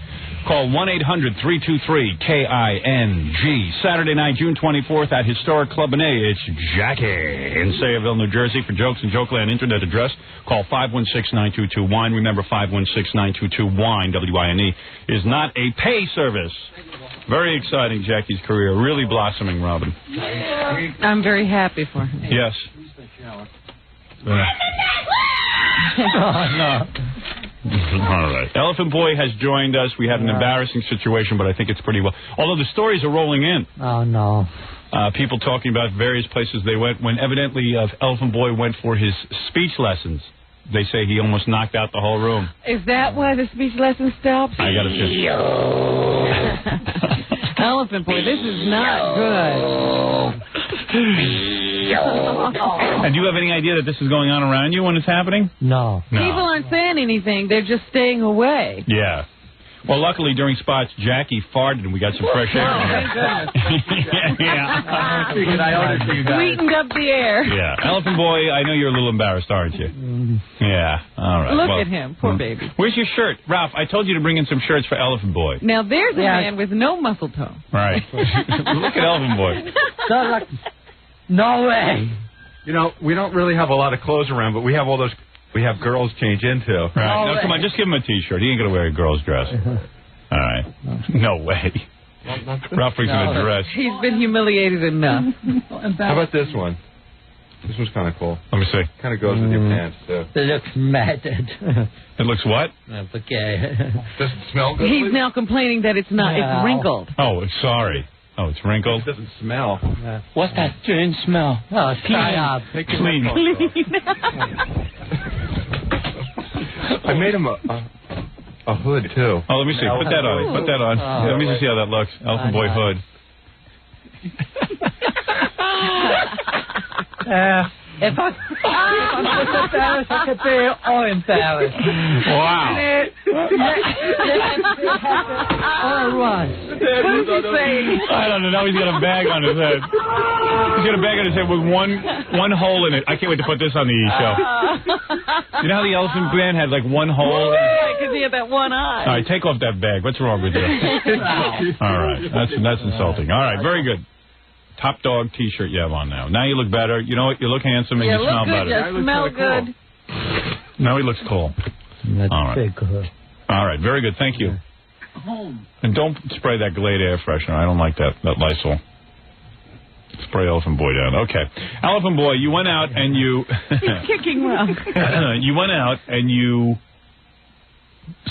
Call 1-800-323-KING. Saturday night, June 24th at Historic Club in A. It's Jackie in Sayreville, New Jersey. For jokes and Jokeland internet address, call 516-922-WINE. Remember, 516-922-WINE, W-I-N-E, is not a pay service. Very exciting, Jackie's career. Really blossoming, Robin. I'm very happy for him. Yes. No. All right. Elephant Boy has joined us. We had an embarrassing situation, but I think it's pretty well. Although the stories are rolling in. Oh, no. People talking about various places they went. When evidently Elephant Boy went for his speech lessons, they say he almost knocked out the whole room. Is that why the speech lesson stopped? I got to see. Elephant Boy, this is not good. And do you have any idea that this is going on around you when it's happening? No. People aren't saying anything. They're just staying away. Yeah. Well, luckily, during spots, Jackie farted and we got some fresh air in here. Yeah. Sweetened up the air. Yeah. Elephant Boy, I know you're a little embarrassed, aren't you? Yeah. All right. Look at him. Poor baby. Where's your shirt? Ralph, I told you to bring in some shirts for Elephant Boy. Now, there's a man with no muscle tone. Right. Look at Elephant Boy. No way. You know, we don't really have a lot of clothes around, but we have all those... We have girls change into. Right. No, come on, just give him a T-shirt. He ain't going to wear a girl's dress. All right. No way. Ralph's in a dress. He's been humiliated enough. How about this one? This one's kind of cool. Let me see. Kind of goes with your pants, too. It looks matted. It looks what? Okay. Does it smell good? He's now complaining that it's not. It's wrinkled. Oh, sorry. Oh, it's wrinkled? It doesn't smell. What's that strange smell? Oh, clean. Clean. I made him a hood, too. Oh, let me see. Put that on. Put that on. Let me just see how that looks. Elephant Boy hood. If I'm embarrassed, I could be all embarrassed. Wow. All right. What is he saying? I don't know. Now he's got a bag on his head. He's got a bag on his head with one hole in it. I can't wait to put this on the show. You know how the Elephant Man had like one hole? Right, because he had that one eye. All right, take off that bag. What's wrong with you? All right. That's insulting. All right, very good. top dog T-shirt you have on now. Now you look better. You know what? You look handsome and you smell good, better. You smell good. Now he looks cool. All right. All right. Very good. Thank you. And don't spray that Glade air freshener. I don't like that Lysol. Spray Elephant Boy down. Okay. Elephant Boy, you went out and you... He's kicking rock. You went out and you...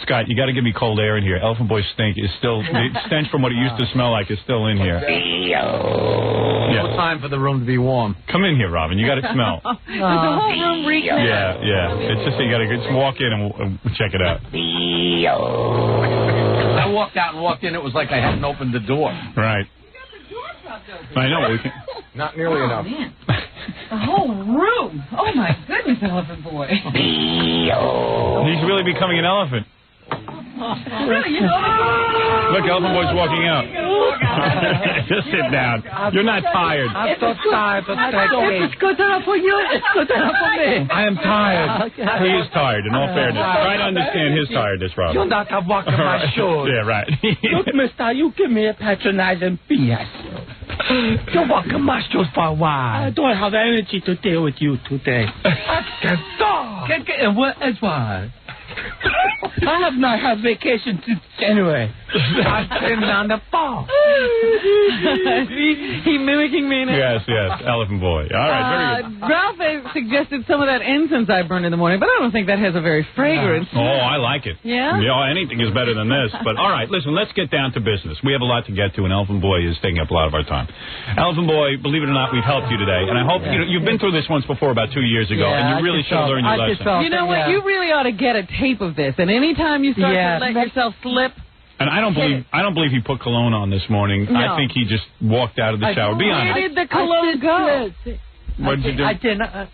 Scott, you got to give me cold air in here. Elephant Boy's stink is still... The stench from what it used to smell like is still in here. No time for the room to be warm. Come in here, Robin. You got to smell. There's a whole room reeking. Yeah. It's just you got to just walk in and check it out. I walked out and walked in. It was like I hadn't opened the door. Right. I know. Not nearly enough. Man. The whole room. Oh, my goodness, Elephant Boy. He's really becoming an elephant. Really? Look, Elephant Boy's walking out. Just sit down. You're not tired. I'm so tired, but it's good enough for you. It's good enough for me. I am tired. He is tired, in all fairness. Try to understand his tiredness, Robin. You're not walking my shoes. Yeah, right. Look, mister, you give me a patronizing BS. You're walking my shoes for a while. I don't have energy to deal with you today. And what is why? I have not had vacation since January. I've been on the fall. He mimicking me now. Yes, Elephant Boy. All right, very good. Ralph suggested some of that incense I burned in the morning, but I don't think that has a very fragrance. Oh, I like it. Yeah? Anything is better than this. But all right, listen, let's get down to business. We have a lot to get to, and Elephant Boy is taking up a lot of our time. Elephant Boy, believe it or not, we've helped you today, and I hope you've been through this once before about 2 years ago, and you really should have learned your lesson. You know what? You really ought to get a tape of this, and anytime you start to let yourself slip. And I don't believe he put cologne on this morning. No. I think he just walked out of the shower. Be honest. Where did the cologne go? What did you do?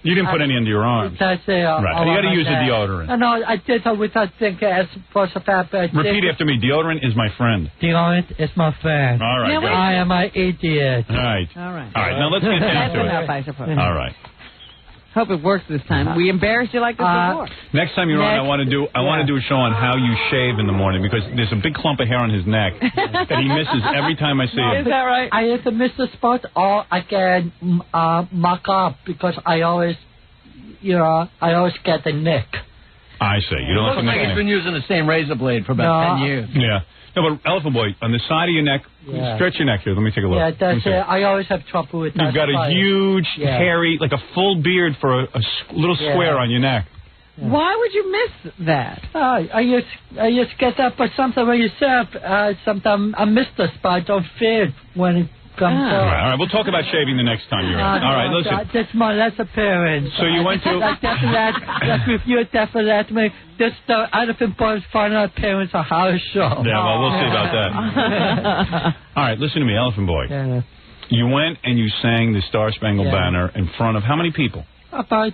You didn't put any under your arms. Right. You got to use a deodorant. No, I did it without thinking as for the fact that... Repeat after me. Deodorant is my friend. Deodorant is my friend. All right. I am an idiot. All right. Now let's get down to it. I suppose. All right. Hope it works this time. We embarrassed you like this before. Next time you're on, I want to do a show on how you shave in the morning because there's a big clump of hair on his neck that he misses every time I see him. Is that right? I either miss the spot or I can mock up because I always get the nick. I see. You don't look like he's been using the same razor blade for about 10 years. Yeah. No, but Elephant Boy, on the side of your neck, stretch your neck here. Let me take a look. Yeah, that's it. I always have trouble with that. You've got a huge, hairy, like a full beard for a little square on your neck. Yeah. Why would you miss that? I just get that, but sometimes when you serve, sometimes I miss the spot. I don't feel it when it comes up. All right, we'll talk about shaving the next time you're in. All right, listen. That's my last appearance. So you went to... Like with you, definitely. This is the Elephant Boy's final appearance on our show. Yeah, well, we'll see about that. All right, listen to me, Elephant Boy. Yeah. You went and you sang the Star Spangled Banner in front of how many people? About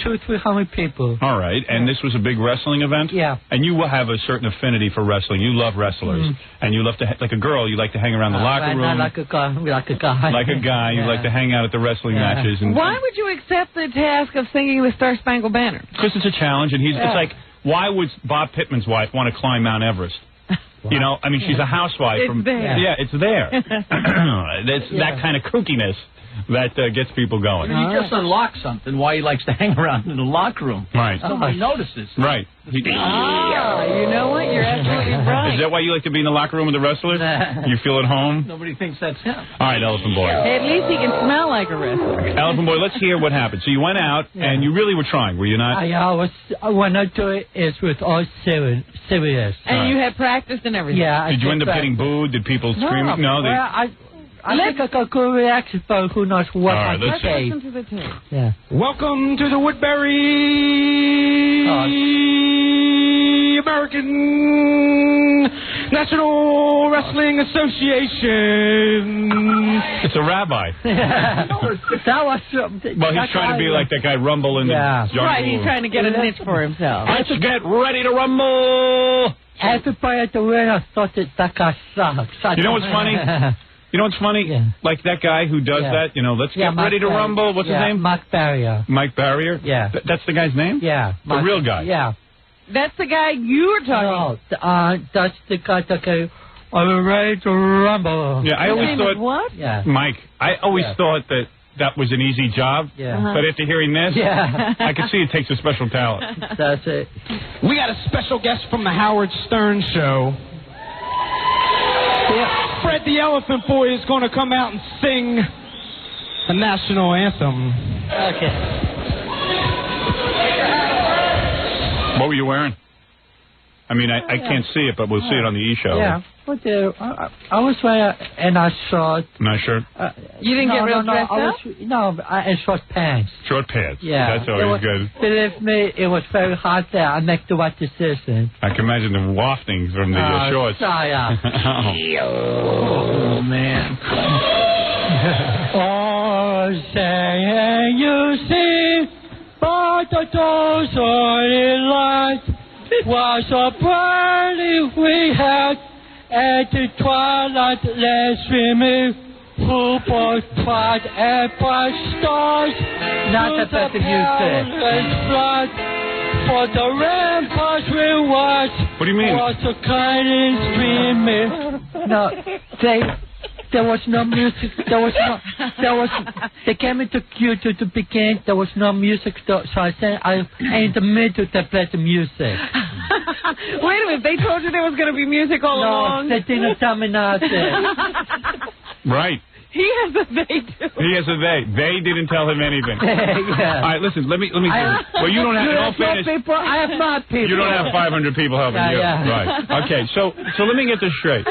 200-300 people. All right, and this was a big wrestling event? Yeah. And you have a certain affinity for wrestling. You love wrestlers. And you love to, like a girl, you like to hang around the locker room. Not like a guy. Like a guy. Like a guy. You like to hang out at the wrestling matches. And why would you accept the task of singing the Star Spangled Banner? Because it's a challenge, and it's like, why would Bob Pittman's wife want to climb Mount Everest? You know, I mean, she's a housewife. It's there. Yeah, it's there. It's that kind of kookiness that gets people going. He just unlocked something, why he likes to hang around in the locker room. Right. Somebody notices. Right. You know what? You're absolutely right. Is that why you like to be in the locker room with the wrestlers? You feel at home? Nobody thinks that's him. All right, Elephant Boy. At least he can smell like a wrestler. Elephant Boy, let's hear what happened. So you went out, and you really were trying, were you not? When I do it, it's with all serious. And you had practiced and everything? Yeah. Did you end up getting booed? Did people scream? No, they... I think I got good reaction, but who knows what I let's say. listen to the tape. Yeah. Welcome to the Woodbury American National Wrestling Association. It's a rabbi. That was... Well, he's trying to be like that guy Rumble in the jungle. Right, he's trying to get a niche for himself. Let's get ready to rumble. Everybody at the arena thought that guy sucks. You know what's funny? You know what's funny? Yeah. Like that guy who does that, you know, let's get ready to rumble. What's his name? Mike Barrier. Mike Barrier? Yeah. That's the guy's name? Yeah. The real guy? Yeah. That's the guy you were talking about. No, that's the guy that Are we ready to rumble? Yeah, I always thought, what? Yeah. Mike, I always thought that was an easy job. Yeah. But after hearing this, I can see it takes a special talent. That's it. We got a special guest from the Howard Stern Show. Yeah. Fred the Elephant Boy is going to come out and sing the national anthem. Okay. What were you wearing? I mean, I can't see it, but we'll see it on the E-show. Yeah. What I was wearing a nice short. Nice shirt? You didn't get real dressed up? And short pants. Short pants. Yeah. That's always good. Believe me, it was very hot there. I make the right decision. I can imagine the waftings from the shorts. Oh, man. Oh, say you see, but the doors early light was so brightly we had at the twilight last swimming who both tried and by stars. Not the best music. For the ramparts we watched. What do you mean? Was a kind of dreaming. No, there was no music. They came into queue to begin. There was no music, so I said, in the middle to play the music. Wait a minute, they told you there was going to be music all along? No, they didn't tell me nothing. Right. He has a they, too. He has a they. They didn't tell him anything. Yeah. All right, listen, let me. Well, you don't have, in all fairness, people. I have not people. You don't have 500 people helping you. Yeah. Right. Okay, so let me get this straight.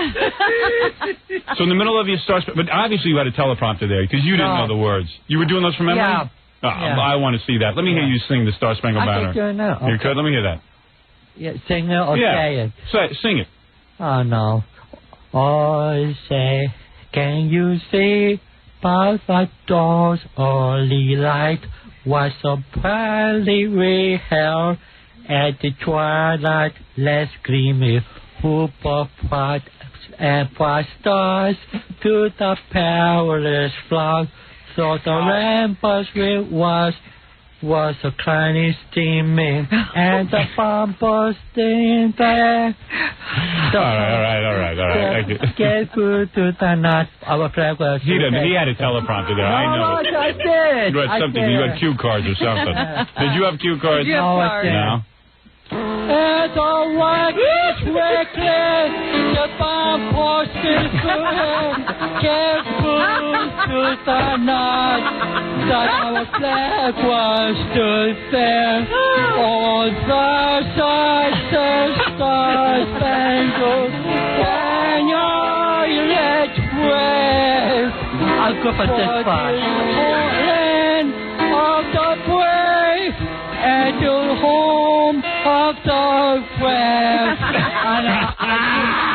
So in the middle of your stars, but obviously you had a teleprompter there because you didn't know the words. You were doing those from memory? Yeah. I want to see that. Let me hear you sing the Star Spangled Banner. I can do it now. Okay. You could? Let me hear that. Yeah, sing it or say it? Sing it. Oh, no. Oh, say, can you see by the doors early light was so brightly we held at the twilight less gleamy who brought bright and bright stars to the perilous flood. So the ramparts we was a tiny steaming and the bomb bursting there. All right. Get good to the night. Our flag was. He had a teleprompter there. I know. No, I did. You had something. You had cue cards or something. Did you have cue cards? No, I didn't. No. And the white is wicked, the bomb bursting through. Get good to the night. That our flag was stood there on the Star-Spangled Banner. Let's wave. I'll go for this part. Land of the brave and the home of the brave.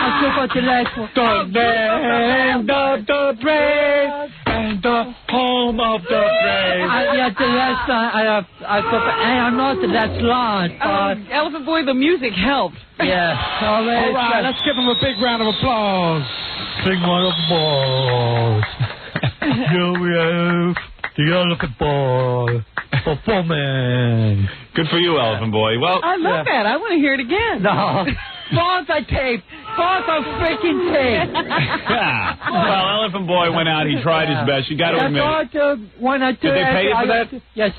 I'll go for the last one. The land of the brave and the home of the brave. The last line I know the last line. Elephant Boy, the music helped. Yeah. All right, let's give him a big round of applause. Sing one of the balls. Here we have the Elephant Boy performing. Good for you, Elephant Boy. Well, I love that. I want to hear it again. No. Pause on tape. Pause on freaking tape. Well, Elephant Boy went out. He tried his best. You got to admit it. Did they pay you for that? Yes.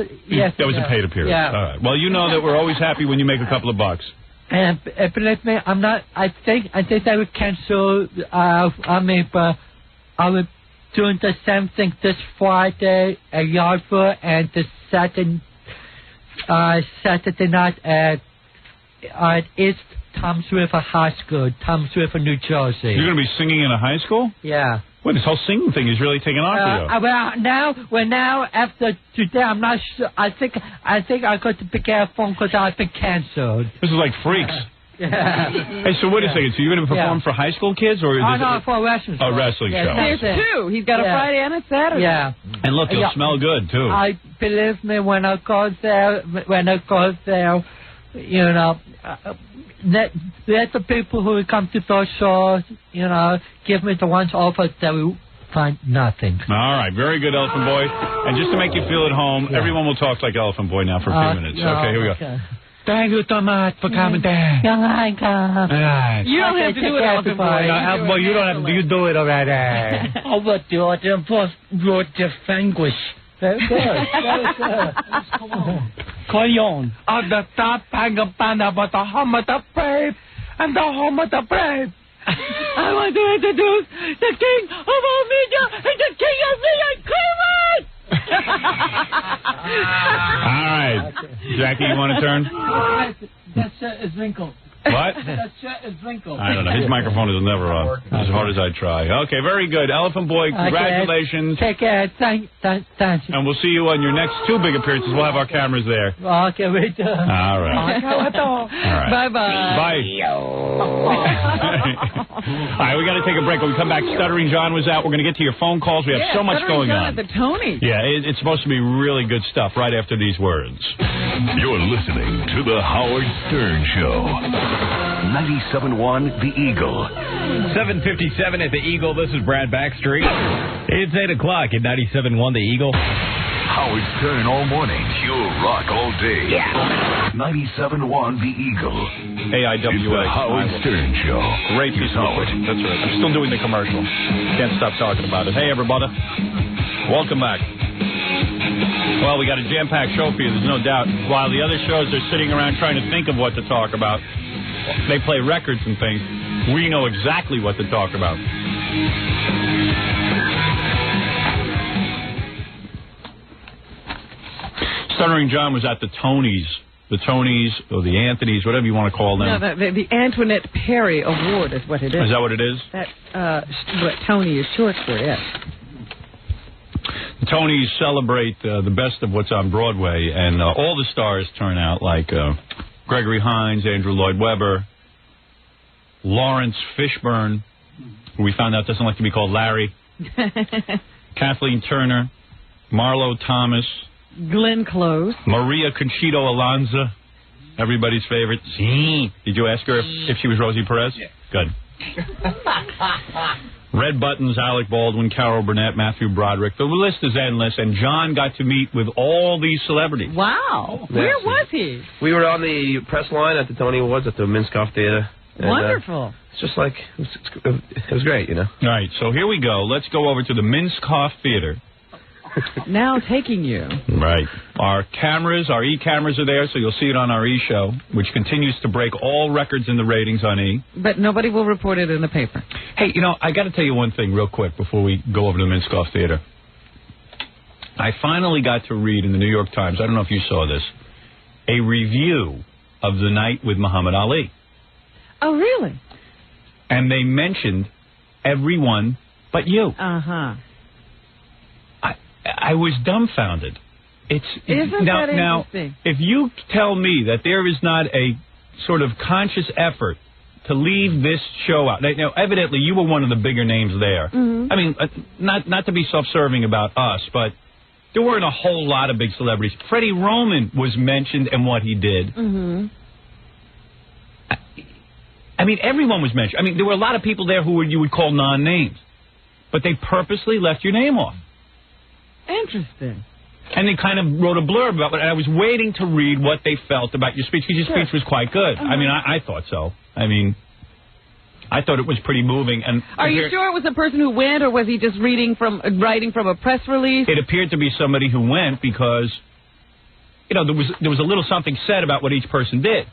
That was a paid appearance. Yeah. All right. Well, you know that we're always happy when you make a couple of bucks. And believe me, I'm not. I think I would cancel. But I would doing the same thing this Friday at Yardford and this Saturday night at East Toms River High School, Toms River, New Jersey. You're going to be singing in a high school? Yeah. Well, this whole singing thing is really taking off for you. Now after today, I'm not sure. I think I got to pick up a phone because I've been canceled. This is like Freaks. Yeah. Hey, so wait a second. So you're going to perform for high school kids, or is this for a wrestling show? A wrestling show. There's two. He's got a Friday and a Saturday. Yeah. And look, you'll smell good too. I believe me when I go there, you know, let the people who come to those shows, you know, give me the ones offer that will find nothing. All right, very good, Elephant Boy. And just to make you feel at home, everyone will talk like Elephant Boy now for a few minutes. Okay, here we go. Thank you so much for coming there. You don't have to do it, Elephant Boy. Boy, you don't have to. You do it already. How about the autumn post wrote the Fanguish? Very good. Very good. Come on. Coyon. At the top, hang a banner about the home of the brave and the home of the brave. I want to introduce the king of all media and the king of media, Cleveland! All right. Jackie, you want to turn? That shirt is wrinkled. What? That shirt is wrinkled. I don't know. His microphone is never on, as hard as I try. Okay, very good. Elephant Boy, congratulations. Take care. Thank you. And we'll see you on your next 2 big appearances. We'll have our cameras there. Okay, wait. All right. All right. Bye-bye. Bye. All right, we got to take a break. When we come back, Stuttering John was out. We're going to get to your phone calls. We have so much going on. At the Tony. Yeah, it's supposed to be really good stuff right after these words. You're listening to The Howard Stern Show. 97.1 The Eagle. 7:57 at The Eagle. This is Brad Backstreet. It's 8 o'clock at 97.1 The Eagle. Howard Stern all morning. Pure rock all day. Yeah. 97.1 The Eagle. AIWA. It's the Howard Stern Show. Great piece of Howard. That's right. I'm still doing the commercial. Can't stop talking about it. Hey, everybody. Welcome back. Well, we got a jam-packed show for you, there's no doubt. While the other shows are sitting around trying to think of what to talk about, they play records and things, we know exactly what to talk about. Stuttering John was at the Tonys. The Tonys, or the Anthonys, whatever you want to call them. No, the Antoinette Perry Award is what it is. Is that what it is? That's what Tony is short for, yes. The Tonys celebrate the best of what's on Broadway, and all the stars turn out, like Gregory Hines, Andrew Lloyd Webber, Lawrence Fishburne, who we found out doesn't like to be called Larry, Kathleen Turner, Marlo Thomas, Glenn Close, Maria Conchita Alonso, everybody's favorite. Did you ask her if she was Rosie Perez? Yeah. Good. Red Buttons, Alec Baldwin, Carol Burnett, Matthew Broderick. The list is endless, and John got to meet with all these celebrities. Wow. Where was he? We were on the press line at the Tony Awards at the Minskoff Theater. And, wonderful. It's just like, it was great, you know. All right, so here we go. Let's go over to the Minskoff Theater. Now taking you. Right. Our cameras, our E-cameras are there, so you'll see it on our E-show, which continues to break all records in the ratings on E. But nobody will report it in the paper. Hey, you know, I got to tell you one thing real quick before we go over to the Minskoff Theater. I finally got to read in the New York Times, I don't know if you saw this, a review of The Night with Muhammad Ali. Oh, really? And they mentioned everyone but you. Uh-huh. I was dumbfounded. Isn't that interesting? Now, if you tell me that there is not a sort of conscious effort to leave this show out. Now, evidently, you were one of the bigger names there. Mm-hmm. I mean, not to be self-serving about us, but there weren't a whole lot of big celebrities. Freddie Roman was mentioned in what he did. Mm-hmm. I mean, everyone was mentioned. I mean, there were a lot of people there who you would call non-names, but they purposely left your name off. Interesting. And they kind of wrote a blurb about it. And I was waiting to read what they felt about your speech, because your speech was quite good. I mean, I thought so. I mean, I thought it was pretty moving. And are you sure it was a person who went, or was he just writing from a press release? It appeared to be somebody who went because, you know, there was a little something said about what each person did.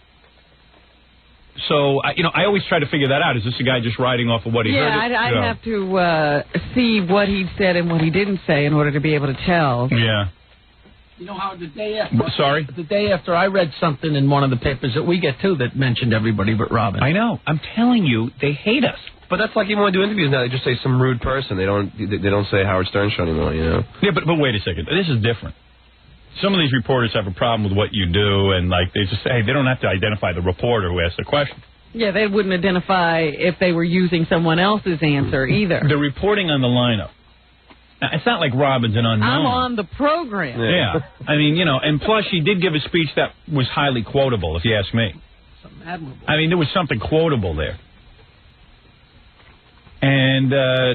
So, you know, I always try to figure that out. Is this a guy just writing off of what he heard? Yeah, I'd have to see what he'd said and what he didn't say in order to be able to tell. Yeah. You know how the day after... Sorry? The day after I read something in one of the papers that we get, too, that mentioned everybody but Robin. I know. I'm telling you, they hate us. But that's like even when they do interviews now, they just say some rude person. They don't say Howard Stern Show anymore, you know? Yeah, but wait a second. This is different. Some of these reporters have a problem with what you do, and like they just say, hey, they don't have to identify the reporter who asked the question. Yeah, they wouldn't identify if they were using someone else's answer either. The reporting on the lineup. Now, it's not like Robin's an unknown. I'm on the program. Yeah. I mean, you know, and plus she did give a speech that was highly quotable, if you ask me. Something admirable. I mean, there was something quotable there. And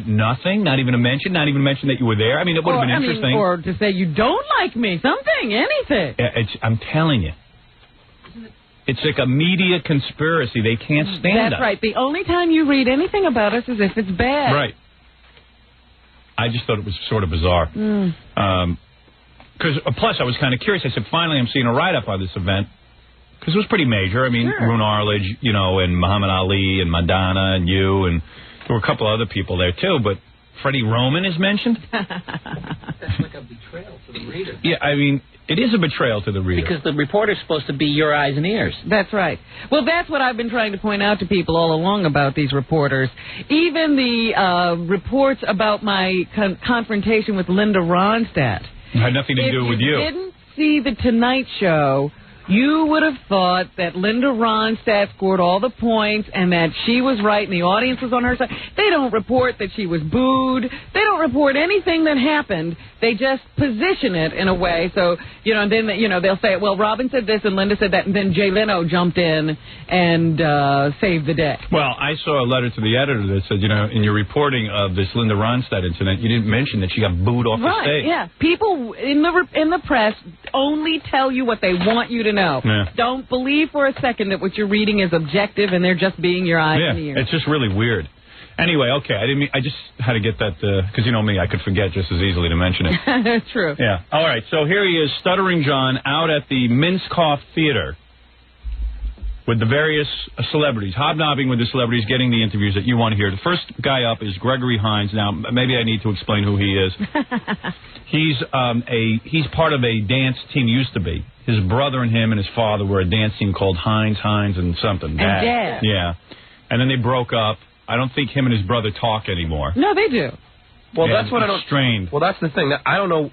nothing, not even a mention that you were there. I mean, it would have been interesting. Or to say you don't like me, something, anything. I'm telling you. It's like a media conspiracy. They can't stand us. That's right. The only time you read anything about us is if it's bad. Right. I just thought it was sort of bizarre. Because plus, I was kind of curious. I said, finally, I'm seeing a write-up on this event. Because it was pretty major. I mean, Roone Arledge, you know, and Muhammad Ali, and Madonna, and you, and there were a couple other people there, too. But Freddie Roman is mentioned. That's like a betrayal to the reader. Yeah, I mean, it is a betrayal to the reader. Because the reporter's supposed to be your eyes and ears. That's right. Well, that's what I've been trying to point out to people all along about these reporters. Even the reports about my confrontation with Linda Ronstadt. It had nothing to do with you. If you didn't see The Tonight Show, you would have thought that Linda Ronstadt scored all the points and that she was right and the audience was on her side. They don't report that she was booed. They don't report anything that happened. They just position it in a way. So, you know, and then, you know, they'll say, well, Robin said this and Linda said that, and then Jay Leno jumped in and saved the day. Well, I saw a letter to the editor that said, you know, in your reporting of this Linda Ronstadt incident, you didn't mention that she got booed off the stage. Yeah. People in the press only tell you what they want you to know. Yeah. Don't believe for a second that what you're reading is objective and they're just being your eyes and ears. It's just really weird. Anyway, okay, I just had to get that, because you know me, I could forget just as easily to mention it. True. Yeah. All right, so here he is, Stuttering John, out at the Minskoff Theater with the various celebrities, hobnobbing with the celebrities, getting the interviews that you want to hear. The first guy up is Gregory Hines. Now, maybe I need to explain who he is. He's part of a dance team, used to be. His brother and him and his father were a dance team called Hines and something. Dad. Yeah. And then they broke up. I don't think him and his brother talk anymore. No, they do. Well, that's what I don't... Strained. Well, that's the thing. I don't know...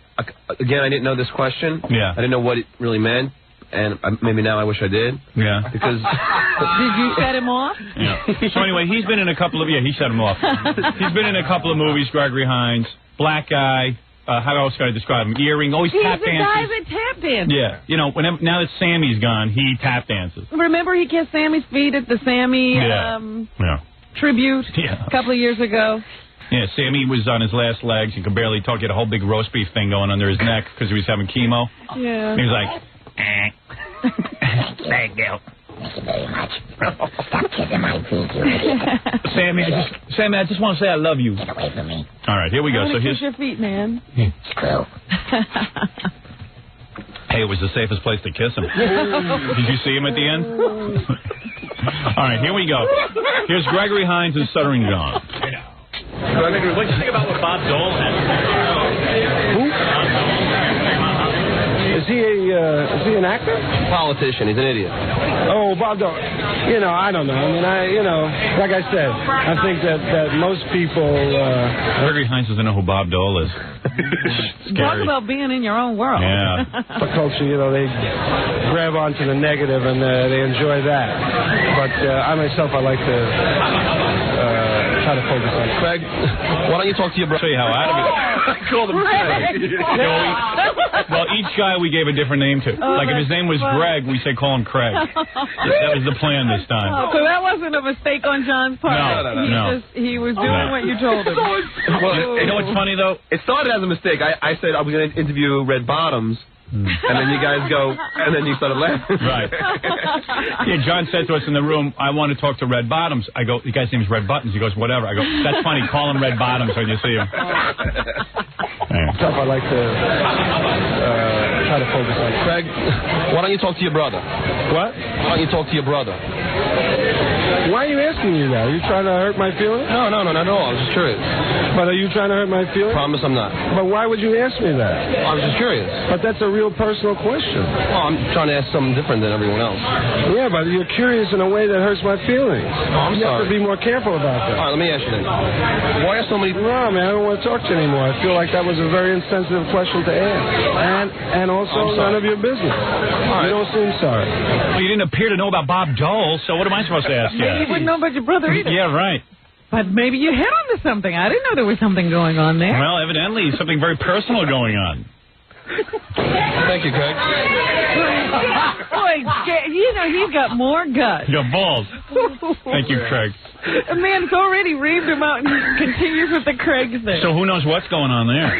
Again, I didn't know this question. Yeah. I didn't know what it really meant. And maybe now I wish I did. Yeah. Because... Did you set him off? Yeah. So anyway, he's been in a couple of... Yeah, he set him off. He's been in a couple of movies, Gregory Hines. Black guy. How else can I describe him? Earring. Always tap dances. He's the guy that tap dances. Yeah. You know, now that Sammy's gone, he tap dances. Remember he kissed Sammy's feet at the Sammy tribute a couple of years ago? Yeah, Sammy was on his last legs. He could barely talk. He had a whole big roast beef thing going under his neck because he was having chemo. Yeah. He was like... Thank you. Thank you very much. Stop kissing my feet. Sammy, I just want to say I love you. Get away from me. All right, here we go. I So kiss your feet, man. Screw. Hey, it was the safest place to kiss him. Did you see him at the end? All right, here we go. Here's Gregory Hines and Stuttering John. What do you think about what Bob Dole has to say? Who? Is he an actor? Politician. He's an idiot. Oh, Bob Dole. You know, I don't know. I mean, like I said, I think that most people... Gregory Hines doesn't know who Bob Dole is. Talk about being in your own world. Yeah. The culture, you know, they grab onto the negative and they enjoy that. But I myself, I like to try to focus on Craig. Why don't you talk to your brother? Show you how out of it. I called him Craig. Well, each guy we gave a different name to. Like if his name was Greg, we say call him Craig. That was the plan this time. So that wasn't a mistake on John's part. No. He was doing what you told him. Well, you know what's funny though? It started as a mistake. I said I was going to interview Red Bottoms. And then you guys go, and then you started laughing. Right. Yeah, John said to us in the room, I want to talk to Red Bottoms. I go, the guy's name is Red Buttons. He goes, whatever. I go, that's funny. Call him Red Bottoms when you see him. Stuff I like to try to focus on. Craig, why don't you talk to your brother? What? Why don't you talk to your brother? Why are you asking me that? Are you trying to hurt my feelings? No, not at all. I was just curious. But are you trying to hurt my feelings? Promise I'm not. But why would you ask me that? I was just curious. But that's a real personal question. Well, I'm trying to ask something different than everyone else. Yeah, but you're curious in a way that hurts my feelings. Oh, I'm you sorry. have to be more careful about that. All right, let me ask you then. Why are so many... No, man, I don't want to talk to you anymore. I feel like that was a very insensitive question to ask. And also none of your business. Right. You don't seem sorry. Well, you didn't appear to know about Bob Dole, so what am I supposed to ask you? Maybe you wouldn't know about your brother either. Yeah, right. But maybe you hit onto something. I didn't know there was something going on there. Well, evidently something very personal going on. Thank you, Craig. Boy, you know, he's got more guts. You got balls. Thank you, Craig. A man's already reamed him out, and he continues with the Craig thing. So who knows what's going on there?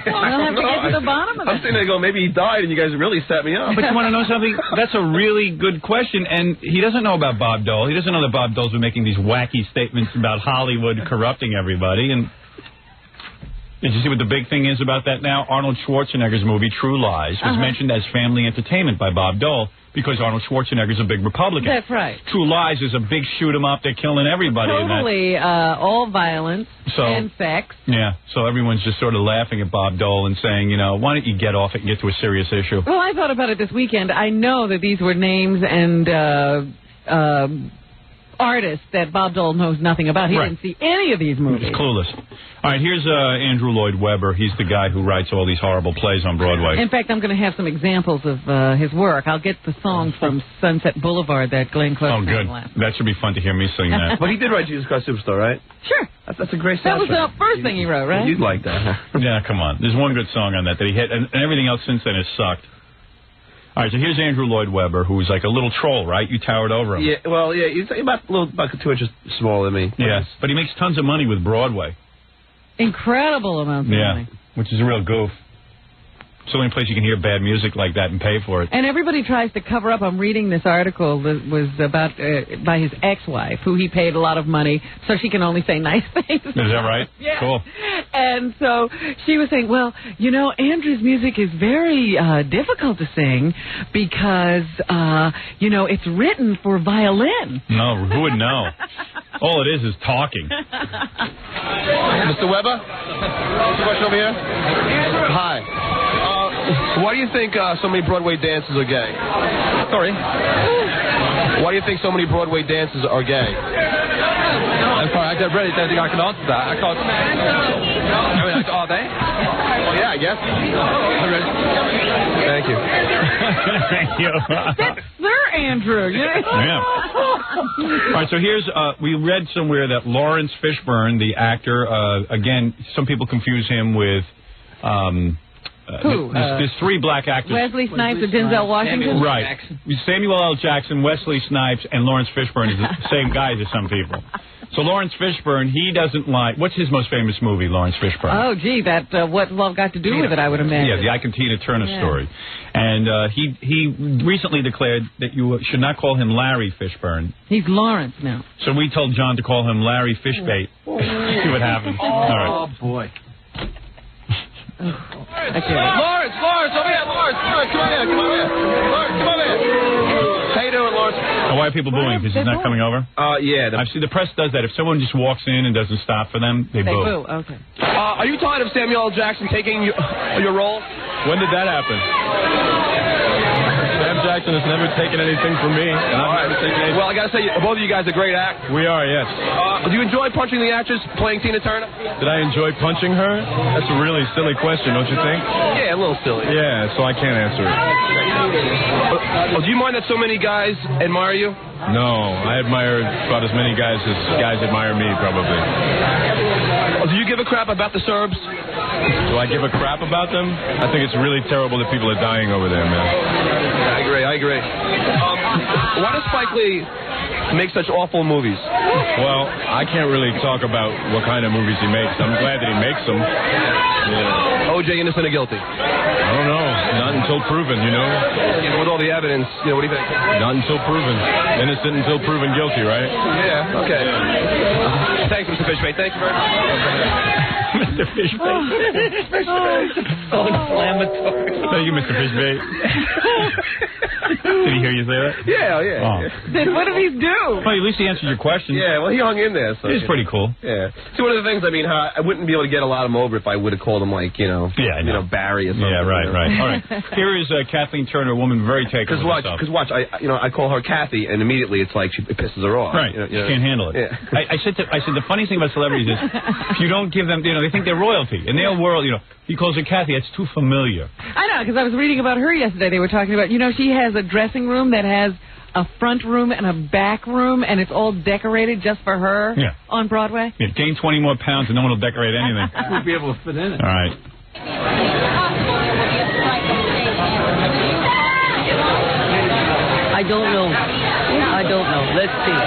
We'll have to get to the bottom of I'm it. sitting there going, maybe he died, and you guys really set me up. But you want to know something? That's a really good question, and he doesn't know about Bob Dole. He doesn't know that Bob Dole's been making these wacky statements about Hollywood corrupting everybody. And did you see what the big thing is about that now? Arnold Schwarzenegger's movie True Lies was mentioned as family entertainment by Bob Dole because Arnold Schwarzenegger's a big Republican. That's right. True Lies is a big shoot 'em up. They're killing everybody. Totally, all violence and sex. Yeah, so everyone's just sort of laughing at Bob Dole and saying, you know, why don't you get off it and get to a serious issue? Well, I thought about it this weekend. I know that these were names and artists that Bob Dole knows nothing about. He didn't see any of these movies. He's clueless. All right, here's Andrew Lloyd Webber. He's the guy who writes all these horrible plays on Broadway. In fact, I'm going to have some examples of his work. I'll get the song from Sunset Boulevard that Glenn Close Oh, good. That should be fun to hear me sing that. But he did write Jesus Christ Superstar, right? Sure. That's a great That soundtrack. was the first thing he wrote, right? You'd like that. Yeah, come on. There's one good song on that he hit, and everything else since then has sucked. All right, so here's Andrew Lloyd Webber, who's like a little troll, right? You towered over him. Yeah, well, yeah, he's about 2 inches smaller than me. Yeah, but he makes tons of money with Broadway. Incredible amounts of money. Which is a real goof. It's the only place you can hear bad music like that and pay for it. And everybody tries to cover up. I'm reading this article that was about by his ex-wife, who he paid a lot of money, so she can only say nice things. Is that right? Yeah. Cool. And so she was saying, well, you know, Andrew's music is very difficult to sing because, you know, it's written for violin. No, who would know? All it is talking. Mr. Webber? Question over here? Hi. Why do you think so many Broadway dancers are gay? Sorry? Why do you think so many Broadway dancers are gay? I'm sorry, I really don't think I can answer that. I can't. Are they? Well, yeah, I guess. Thank you. Thank you. That's Sir Andrew. Yeah. All right, so here's, we read somewhere that Lawrence Fishburne, the actor, again, some people confuse him with, who? There's 3 black actors. Wesley Snipes and Denzel Washington? Right. Samuel L. Jackson, Wesley Snipes, and Lawrence Fishburne is the same guy to some people. So Lawrence Fishburne, he doesn't like... What's his most famous movie, Lawrence Fishburne? Oh, gee, that What Love Got to Do with It, I would imagine. Yeah, the Ike and Tina Turner story. And he recently declared that you should not call him Larry Fishburne. He's Lawrence now. So we told John to call him Larry Fishbait. See what happens. All right. Oh, boy. Lawrence, over here, Lawrence. Come on here. Lawrence, come over here. How you doing, Lawrence? Why are people booing? Because he's not coming over? Yeah. I've seen the press does that. If someone just walks in and doesn't stop for them, they boo. Okay. Are you tired of Samuel L. Jackson taking your role? When did that happen? Sam Jackson has never taken anything from me, and I've never taken anything. Well, I gotta say, both of you guys are great actors. We are, yes. Do you enjoy punching the actress playing Tina Turner? Did I enjoy punching her? That's a really silly question, don't you think? Yeah, a little silly. Yeah, so I can't answer it. Do you mind that so many guys admire you? No, I admire about as many guys as guys admire me, probably. Do you give a crap about the Serbs? Do I give a crap about them? I think it's really terrible that people are dying over there, man. I agree. Why does Spike Lee make such awful movies? Well, I can't really talk about what kind of movies he makes. I'm glad that he makes them. Yeah. O.J. innocent or guilty? I don't know. Not until proven, you know. With all the evidence, what do you think? Not until proven. Innocent until proven guilty, right? Yeah, okay. Thanks, Mr. Fishbait. Thank you very much. Mr. Fishbait. So inflammatory. Thank you, Mr. Fishbait. Did he hear you say that? Yeah. Then what did he do? Well, at least he answered your question. Yeah, well, he hung in there. So, He's pretty cool. Yeah. See, one of the things, I mean, I wouldn't be able to get a lot of them over if I would have called him, like, you know, Barry or something. Yeah, right. All right. Here is Kathleen Turner, a woman very taken with herself. Because watch, I call her Kathy, and immediately it's like it pisses her off. Right. She can't handle it. Yeah. I said the funny thing about celebrities is if you don't give them, they think they're royalty. In their world, he calls her Kathy. That's too familiar. I know, because I was reading about her yesterday. They were talking about, she has a dressing room that has a front room and a back room, and it's all decorated just for her on Broadway. Yeah, gain 20 more pounds and no one will decorate anything. We'll be able to fit in it. All right. I don't know. Let's see.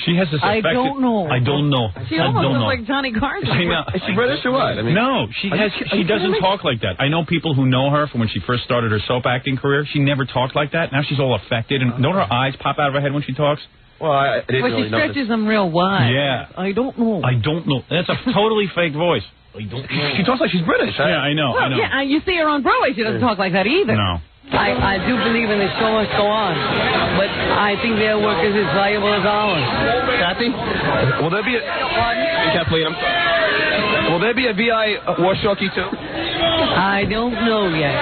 She has this I affected... don't know. I don't know. She I almost don't looks know. like Johnny Carson. I know. Is she British or what? I mean, no, she doesn't talk like that. I know people who know her from when she first started her soap acting career. She never talked like that. Now she's all affected, and don't her eyes pop out of her head when she talks? Well, I didn't Well, really she stretches them real wide. Yeah. I don't know. I don't know. That's a totally fake voice. I don't know. She talks like she's British. Yeah, I know. Well, yeah, you see her on Broadway. She doesn't talk like that either. No. I do believe in the show must go on, but I think their work is as valuable as ours. Kathy, will there be a... Kathleen, I'm sorry. Will there be a VI Warshoki too? I don't know yet.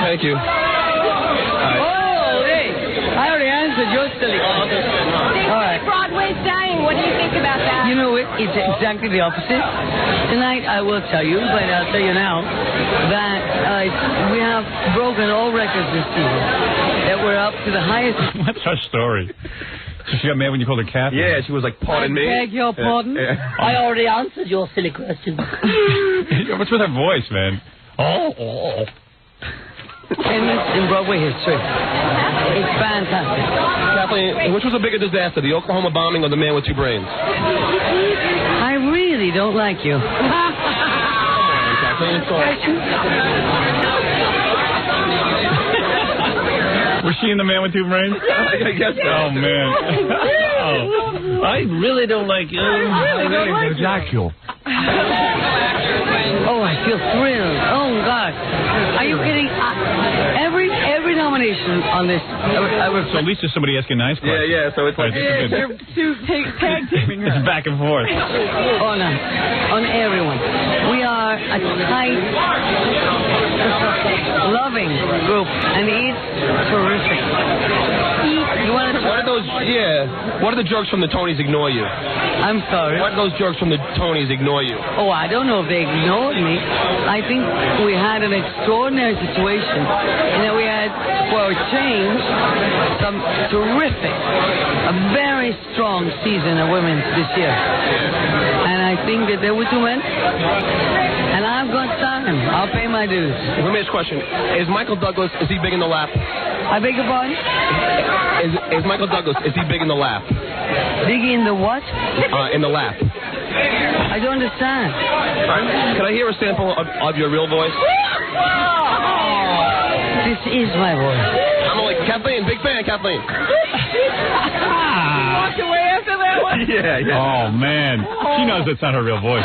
Thank you. Oh, hey, I already answered your silly question. All right. Broadway's dying. What do you think about that? You know, it's exactly the opposite. Tonight, I will tell you, but I'll tell you now, that we have broken all records this season. That we're up to the highest... What's her story? So she got mad when you called her Kathy? Yeah, she was like, pardon me. I beg your pardon? I already answered your silly question. What's with her voice, man? Oh. In Broadway history. It's fantastic. Kathleen, which was a bigger disaster, the Oklahoma bombing or the Man with Two Brains? I really don't like you. Kathleen, Was she in The Man with Two Brains? I guess so. Oh, man. Oh. I really don't like you. I really don't like you. Oh, I feel thrilled. Oh, God. Are you kidding? Every nomination on this... So at least there's somebody asking nice questions. Yeah, so it's like... Yeah, you're tag teaming her. It's back and forth. Oh, no. On everyone. We are a tight, loving group, and it's terrific. Why do the jerks from the Tonys ignore you? I'm sorry? Why do those jerks from the Tonys ignore you? Oh, I don't know if they ignored me. I think we had an extraordinary situation in that we had, for a change, some terrific, a very strong season of women this year. And I think that there were two men, and I've got time. I'll pay my dues. Let me ask a question. Is Michael Douglas, is he big in the lap? I beg your pardon? Is Michael Douglas, is he big in the lap? Big in the what? In the lap. I don't understand. Can I hear a sample of your real voice? This is my voice. I'm like, Kathleen, big fan, Kathleen. Walked away after that one? Yeah. Oh, man. She knows that's not her real voice.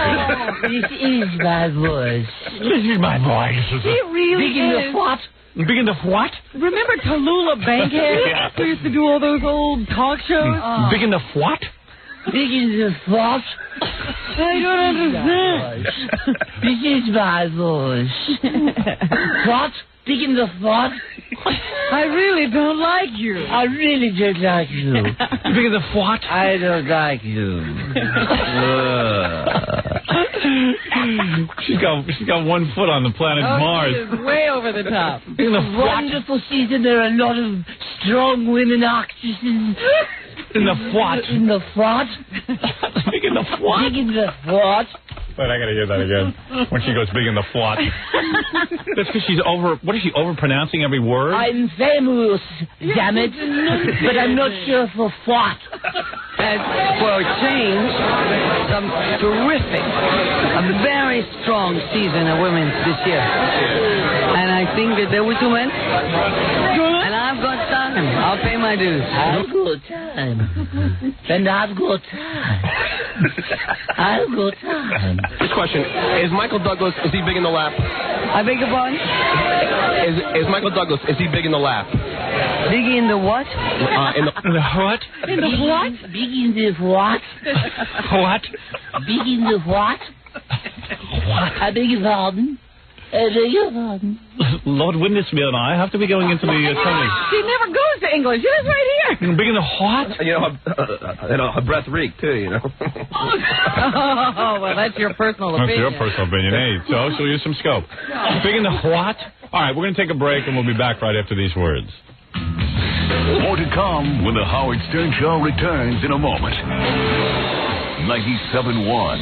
This is my voice. This is my voice. She really Big in the what? Big in the what? Remember Tallulah Bankhead? Yeah. Who used to do all those old talk shows? Big in the what? Big in the what? I don't understand. This is my voice. What? Big in the what? I really don't like you. I really don't like you. Big in the what? I don't like you. She's got 1 foot on the planet Mars. She is way over the top. In the Wonderful season. There are a lot of strong women actresses. In the what? In the what? Big in the what? Big in the what? Wait, I gotta hear that again. When she goes big in the what? That's because she's what is she, over-pronouncing every word? I'm famous, damn it. But I'm not sure for what. And for a change, some terrific, a very strong season of women this year. And I think that there were two men. And I've got time. I'll pay my dues. I've got time. And I've got time. I've got time. This question, is Michael Douglas, is he big in the lap? I beg your pardon? Is Michael Douglas, is he big in the lap? Big in the what? In the what? In the what? Big in the what? What? Big in the what? I beg your pardon? I beg your pardon? Lord Windesmere and I have to be going into the Tony. She never goes to English. She lives right here. Big in the what? Her breath reek, too, you know. Oh, well, that's your personal opinion. That's your personal opinion. Hey, so she'll use some scope. Big in the what? All right, we're going to take a break, and we'll be back right after these words. More to come when the Howard Stern Show returns in a moment. 97.1,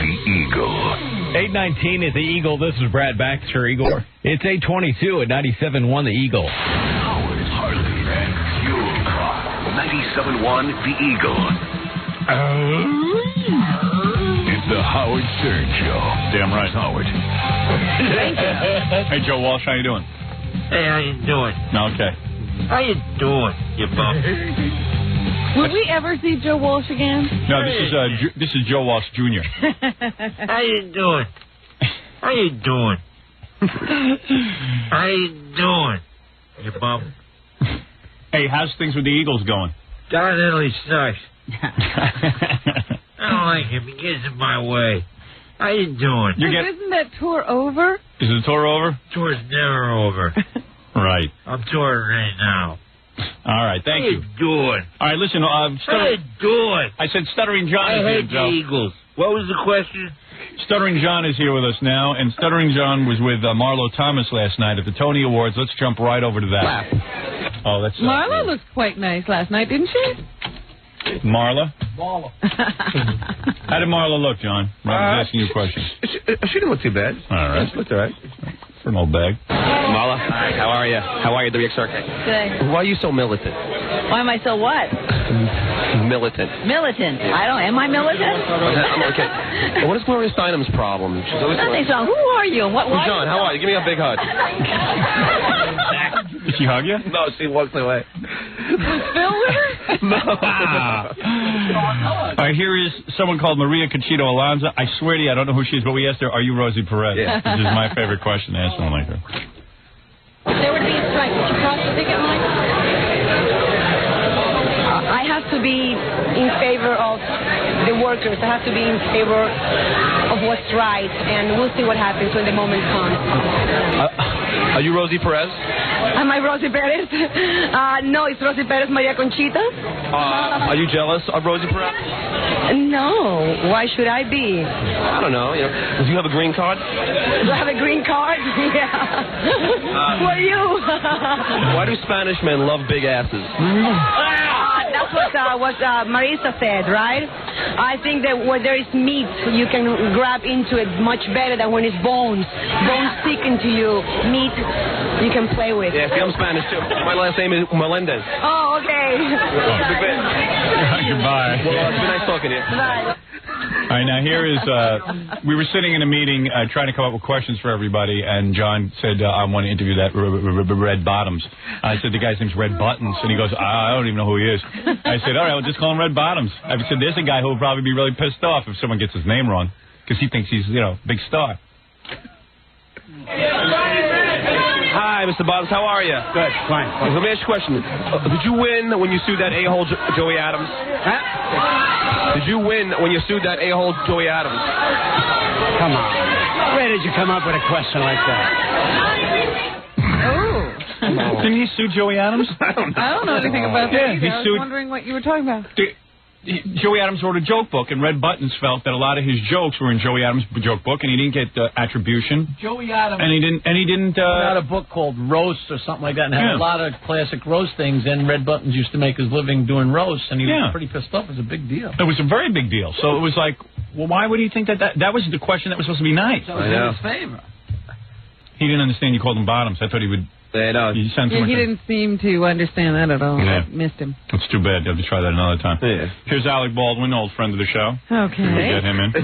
The Eagle. 8:19 at the Eagle. This is Brad Baxter, Eagle. It's 8:22 at 97.1 The Eagle. Howard, Harley, 97.1 The Eagle. It's the Howard Stern Show. Damn right, Howard. Thank you. Hey, Joe Walsh, how you doing? Hey, how you doing? Okay. How you doing, you bum? Will we ever see Joe Walsh again? No, this is Joe Walsh Jr. How you doing? How you doing? How you doing, you bum? Hey, how's things with the Eagles going? God Italy sucks. I don't like him. He gets in my way. How you doing? Isn't that tour over? Is the tour over? Tour's never over. Right. I'm touring right now. All right, thank you. How you doing? All right, listen. How you doing? I said Stuttering John I is hate here, Joe. the Eagles. What was the question? Stuttering John is here with us now, and Stuttering John was with Marlo Thomas last night at the Tony Awards. Let's jump right over to that. Oh, that's Marla looked quite nice last night, didn't she? Marla? How did Marla look, John? Rob's asking you a question. She didn't look too bad. All right. She looked all right. For an old bag. Marla, hi, how are you? How are you, WXRK? Good. Why are you so militant? Why am I so what? Militant. Militant. Am I militant? Okay. What is Gloria Steinem's problem? She's always Nothing wrong. Who are you? What? John, how are you? Give me a big hug. Did she hug you? No, she walked away. Was Phil with her? No. All right, here is someone called Maria Conchito Alonso. I swear to you, I don't know who she is, but we asked her, are you Rosie Perez? Yeah. This is my favorite question to ask someone like her. If there would be a strike, would you cross the picket line? I have to be in favor of the workers. I have to be in favor of what's right, and we'll see what happens when the moment comes. Are you Rosie Perez? Am I Rosie Perez? No, it's Rosie Perez Maria Conchita. Are you jealous of Rosie Perez? No. Why should I be? I don't know. Do you have a green card? Do I have a green card? Yeah. Who are you? Why do Spanish men love big asses? That's what Marisa said, right? I think that where there is meat, you can grab into it much better than when it's bones. Bones stick into you. Meat, you can play with. Yeah, see, I'm Spanish, too. My last name is Melendez. Oh, okay. Goodbye. Well, it's been nice talking to you. Bye. All right, now here is, we were sitting in a meeting trying to come up with questions for everybody, and John said, I want to interview that Red Bottoms. I said, the guy's name's Red Buttons, and he goes, I don't even know who he is. I said, all right, we'll just call him Red Bottoms. I said, there's a guy who will probably be really pissed off if someone gets his name wrong, because he thinks he's, big star. Hi, Mr. Bottoms. How are you? Good, fine. Let me ask you a question. Did you win when you sued that a-hole Joey Adams? Huh? Did you win when you sued that a-hole Joey Adams? Come on. Where did you come up with a question like that? Oh. Didn't he sue Joey Adams? I don't know anything about that either. He I was sued... wondering what you were talking about. Joey Adams wrote a joke book, and Red Buttons felt that a lot of his jokes were in Joey Adams' joke book, and he didn't get attribution. Joey Adams. And he didn't. Had a book called Roasts or something like that, and had a lot of classic roast things. And Red Buttons used to make his living doing roasts, and he was pretty pissed off. It was a big deal. It was a very big deal. So it was like, well, why would he think that was the question that was supposed to be nice? That was in his favor. He didn't understand you called him Bottoms. I thought he would. He didn't seem to understand that at all. Yeah. I missed him. It's too bad. You have to try that another time. Yeah. Here's Alec Baldwin, old friend of the show. Okay. We'll get him in.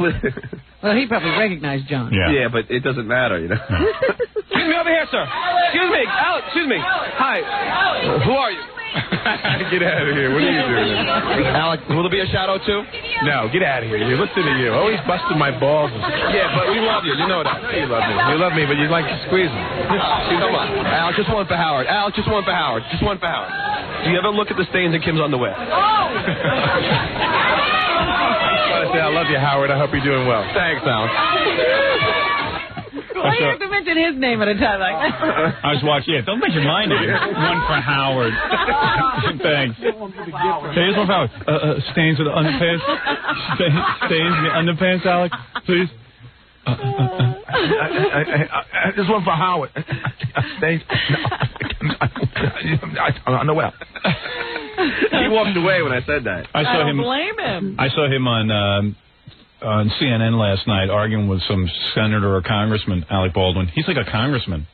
Well, he probably recognized John. Yeah, but it doesn't matter, Excuse me, over here, sir. Excuse me. Alex, excuse me. Hi. Who are you? Get out of here. What are you doing? Alex, will there be a shadow, too? No, get out of here. You listen to you. Always busting my balls. Yeah, but we love you. You know that. You love me. You love me, but you like to squeeze me. Come on. Alex, just one for Howard. Alex, just one for Howard. Just one for Howard. Do you ever look at the stains in Kim's underwear? I say I love you, Howard. I hope you're doing well. Thanks, Alex. Why do you have to mention his name at a time like that? I was watching. Yeah, don't mention my name. One for Howard. Thanks. Here's one for Howard. Stains with the underpants. Stains in the underpants, Alex. Please. This one for Howard. Stains. Underwear. He walked away when I said that. I don't blame him. I saw him on CNN last night arguing with some senator or congressman, Alec Baldwin. He's like a congressman.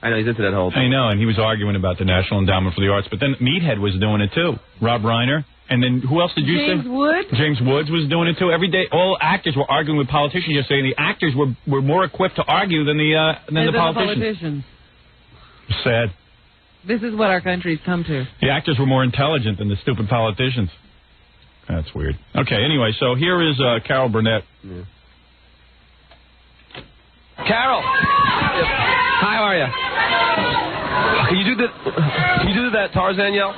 I know, he's into that whole thing. I know, and he was arguing about the National Endowment for the Arts, but then Meathead was doing it too. Rob Reiner. And then who else did you say? James Woods? James Woods was doing it too. Every day, all actors were arguing with politicians yesterday, and the actors were more equipped to argue than the politicians. Sad. This is what our country's come to. The actors were more intelligent than the stupid politicians. That's weird. Okay, anyway, so here is Carol Burnett. Yeah. Carol! Hi, how are you? Can you do that Tarzan yell?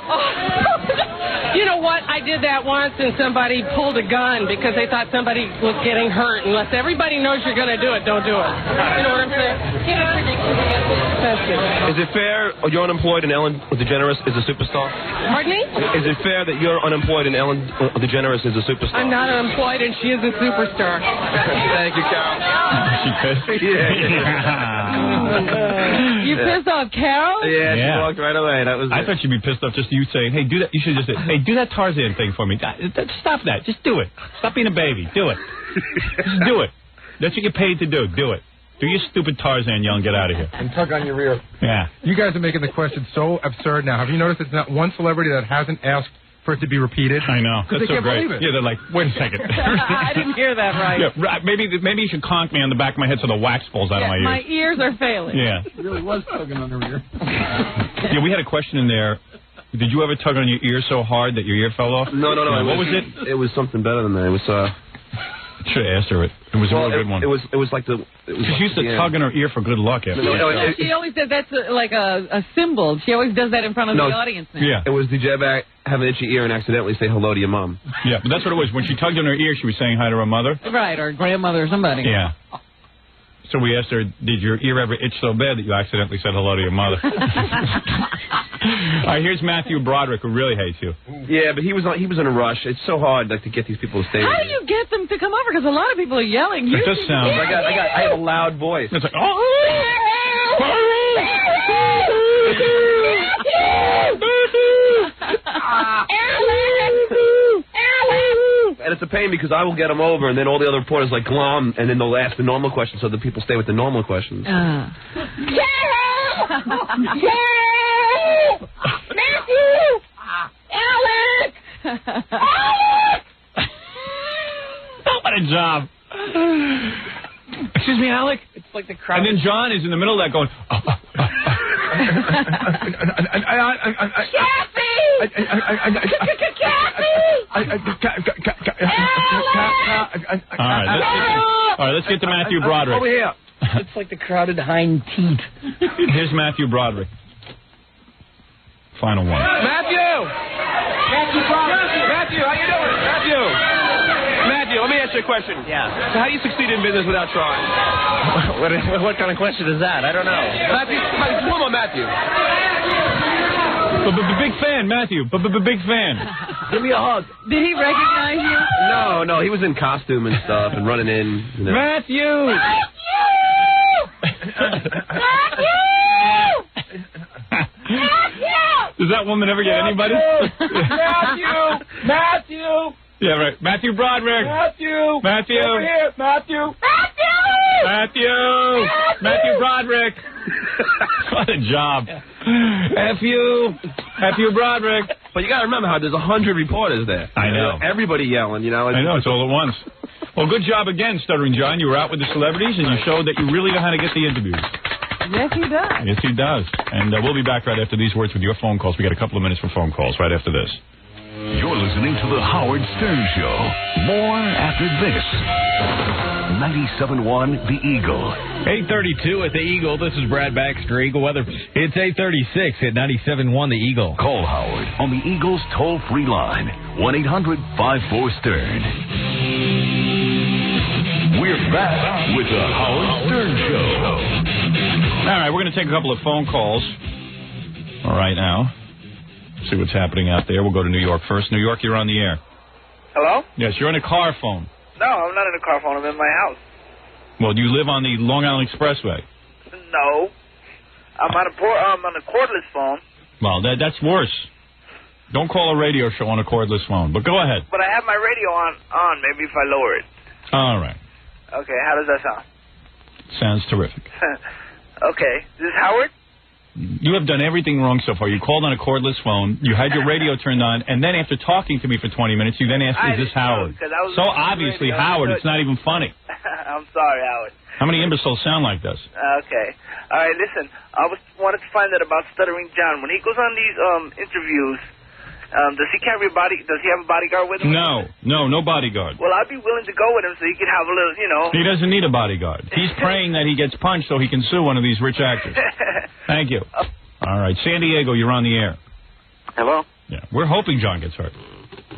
You know what? I did that once, and somebody pulled a gun because they thought somebody was getting hurt. Unless everybody knows you're going to do it, don't do it. You know what I'm saying? Yeah, it's ridiculous. Is it fair you're unemployed and Ellen DeGeneres is a superstar? Pardon me? Is it fair that you're unemployed and Ellen DeGeneres is a superstar? I'm not unemployed, and she is a superstar. Thank you, Carol. She pissed? You pissed off Carol? Yeah, she walked right away. That was I thought she'd be pissed off just you saying, hey, do that. You should just say, hey, do that Tarzan thing for me. Stop that. Just do it. Stop being a baby. Do it. Just do it. That's what you're paid to do. Do it. Do your stupid Tarzan yell and get out of here. And tug on your rear. Yeah. You guys are making the question so absurd now. Have you noticed there's not one celebrity that hasn't asked for it to be repeated? I know. Because That's they so can't great. believe it. Yeah, they're like, wait a second. I didn't hear that right. Yeah, maybe you should conk me on the back of my head so the wax falls out of my ears. My ears are failing. Yeah. It really was tugging on her ear. Yeah, we had a question in there. Did you ever tug on your ear so hard that your ear fell off? No. What was it? It was something better than that. It was should have asked her it. It was a really good one. It was like the. She used to tug on her ear for good luck. She always does. That's like a symbol. She always does that in front of the audience now. Yeah. It was, did you ever have an itchy ear and accidentally say hello to your mom? Yeah, but that's what it was. When she tugged on her ear, she was saying hi to her mother. Right, or grandmother or somebody. Yeah. So we asked her, did your ear ever itch so bad that you accidentally said hello to your mother? All right, here's Matthew Broderick, who really hates you. Yeah, but he was in a rush. It's so hard to get these people to stay. How do you get them to come over? Because a lot of people are yelling. It does sound. I have a loud voice. It's like, And it's a pain because I will get them over, and then all the other reporters like glom, and then they'll ask the normal questions, so the people stay with the normal questions. Matthew! Alex! Alex! What a job. Excuse me, Alec? It's like the crowd. And then John is in the middle of that going, All right, let's get to Matthew Broderick. Over here. It's like the crowded hind teeth. Here's Matthew Broderick. Final one. Matthew, how you doing? Matthew, let me ask you a question. Yeah. So how do you succeed in business without trying? What kind of question is that? I don't know. Matthew, come on, Matthew. Big fan, Matthew. Big fan. Give me a hug. Did he recognize you? No, he was in costume and stuff and running in. You know. Matthew! Does that woman ever get anybody? Matthew! Yeah, right. Matthew Broderick. Matthew! Over here, Matthew! Matthew Broderick. What a job. Matthew Broderick. But you got to remember how there's 100 reporters there. I know. Everybody yelling, you know. I know, it's all at once. Well, good job again, Stuttering John. You were out with the celebrities, and you showed that you really know how to get the interviews. Yes, he does. Yes, he does. And we'll be back right after these words with your phone calls. We got a couple of minutes for phone calls right after this. You're listening to The Howard Stern Show. More after this. 97.1 The Eagle. 8:32 at The Eagle. This is Brad Baxter, Eagle Weather. It's 8:36 at 97.1 The Eagle. Call Howard on the Eagle's toll-free line, 1-800-54-STERN. We're back with The Howard Stern Show. All right, we're going to take a couple of phone calls. All right, now. See what's happening out there. We'll go to New York first. New York, you're on the air. Hello? Yes, you're on a car phone. No, I'm not in a car phone. I'm in my house. Well, do you live on the Long Island Expressway? No. I'm on a cordless phone. Well, that's worse. Don't call a radio show on a cordless phone, but go ahead. But I have my radio on. Maybe if I lower it. All right. Okay, how does that sound? Sounds terrific. Okay. Is this Howard? You have done everything wrong so far. You called on a cordless phone. You had your radio turned on, and then after talking to me for 20 minutes, you then asked, "Is this Howard?" So obviously, Howard. It's not even funny. I'm sorry, Howard. How many imbeciles sound like this? Okay. All right, listen. I wanted to find out about Stuttering John. When he goes on these interviews, does he carry a body? Does he have a bodyguard with him? No bodyguard. Well, I'd be willing to go with him so he could have a little, you know. He doesn't need a bodyguard. He's praying that he gets punched so he can sue one of these rich actors. Thank you. All right, San Diego, you're on the air. Hello? Yeah, we're hoping John gets hurt.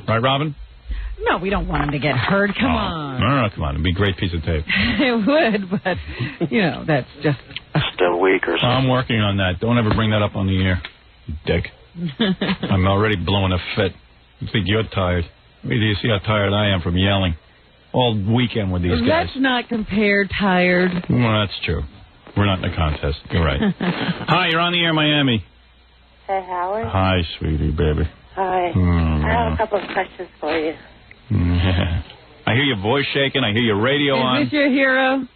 Right, Robin? No, we don't want him to get hurt. Come on. No, come on. It'd be a great piece of tape. It would, but, that's just... Still weak or something. I'm working on that. Don't ever bring that up on the air, you dick. I'm already blowing a fit. You think you're tired. Wait till you see how tired I am from yelling. All weekend with these guys. Let's not compare tired. Well, that's true. We're not in a contest. You're right. Hi, you're on the air, Miami. Hey, Howard. Hi, sweetie, baby. Hi. I have a couple of questions for you. I hear your voice shaking. I hear your radio on. Is this your hero?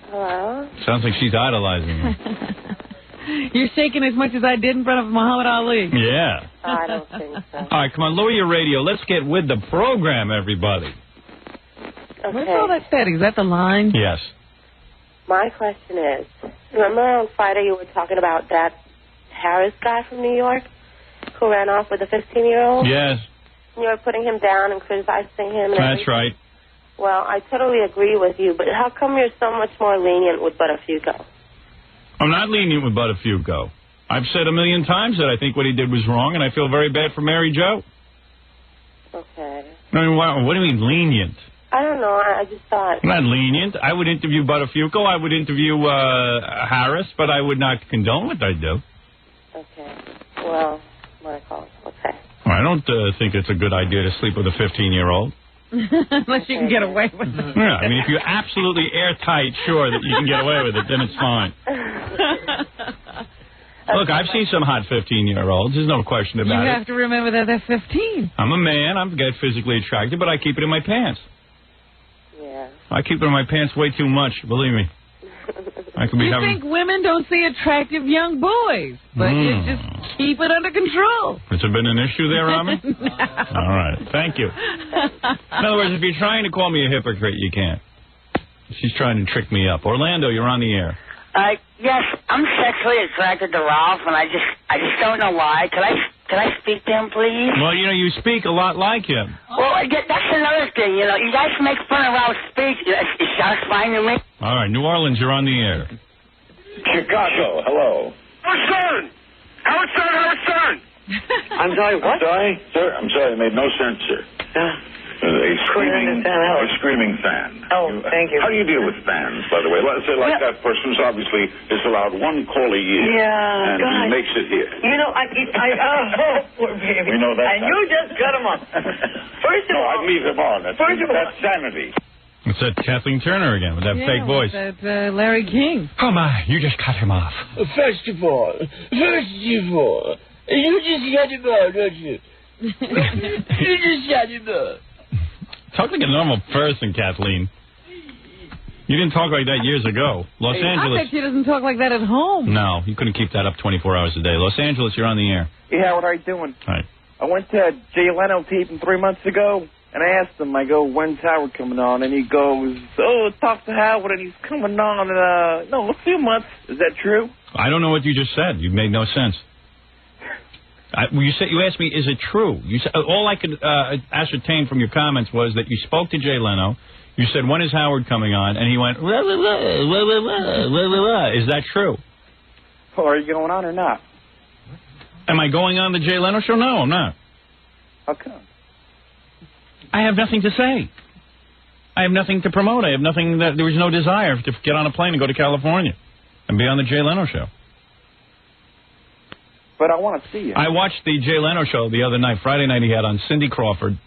Hello? Sounds like she's idolizing you. You're shaking as much as I did in front of Muhammad Ali. Yeah. I don't think so. All right, come on, lower your radio. Let's get with the program, everybody. Okay. What's all that static? Is that the line? Yes. My question is, remember on Friday you were talking about that Harris guy from New York who ran off with a 15-year-old? Yes. You were putting him down and criticizing him. And That's right. Well, I totally agree with you, but how come you're so much more lenient with But a Few Go? I'm not lenient with But a Few Go. I've said a million times that I think what he did was wrong, and I feel very bad for Mary Jo. Okay. I mean, what do you mean lenient? I don't know. I just thought... I'm not lenient. I would interview But a Few Go. I would interview Harris, but I would not condone what I do. Okay. Well, my call. Okay. I don't think it's a good idea to sleep with a 15-year-old. Unless you can get away with it. Yeah, I mean, if you're absolutely airtight sure that you can get away with it, then it's fine. Look, I've seen some hot 15-year-olds. There's no question about it. You have to remember that they're 15. I'm a man. I get physically attracted, but I keep it in my pants. Yeah. I keep it in my pants way too much, believe me. I could be You think women don't see attractive young boys, but you just keep it under control. Has there been an issue there, Rami? All right. Thank you. In other words, if you're trying to call me a hypocrite, you can't. She's trying to trick me up. Orlando, you're on the air. Yes, I'm sexually attracted to Ralph, and I just don't know why. Could I speak to him, please? Well, you speak a lot like him. Well, that's another thing. You guys make fun of Ralph's speech. It's satisfying to me. All right, New Orleans, you're on the air. Chicago, hello. Howard Stern! Howard Stern! Howard Stern! I'm sorry, what? I'm sorry, sir. I'm sorry, it made no sense, sir. A screaming fan. Oh, thank you. How do you deal with fans, by the way? Let's say like that person who's obviously is allowed one call a year. Yeah, and God. he makes it here. Poor baby. We know that. And you just cut him off. First of all, I'd leave him on. That's sanity. It's that Kathleen Turner again with that fake voice. That Larry King. Oh, my, you just cut him off. First of all, you just got him off, don't you? You just got him off. Talk like a normal person, Kathleen. You didn't talk like that years ago. Los Angeles. I bet she doesn't talk like that at home. No, you couldn't keep that up 24 hours a day. Los Angeles, you're on the air. Yeah, what are you doing? Hi. I went to Jay Leno taping 3 months ago, and I asked him, I go, when's Howard coming on? And he goes, talk to Howard, and he's coming on in, a few months. Is that true? I don't know what you just said. You made no sense. You asked me, is it true? You said, all I could ascertain from your comments was that you spoke to Jay Leno. You said, when is Howard coming on? And he went, blah, blah, blah, blah, blah, blah, blah, blah. Is that true? Oh, are you going on or not? Am I going on the Jay Leno show? No, I'm not. How come? I have nothing to say. I have nothing to promote. I have nothing there was no desire to get on a plane and go to California and be on the Jay Leno show. But I want to see you. I watched the Jay Leno show the other night. Friday night he had on Cindy Crawford.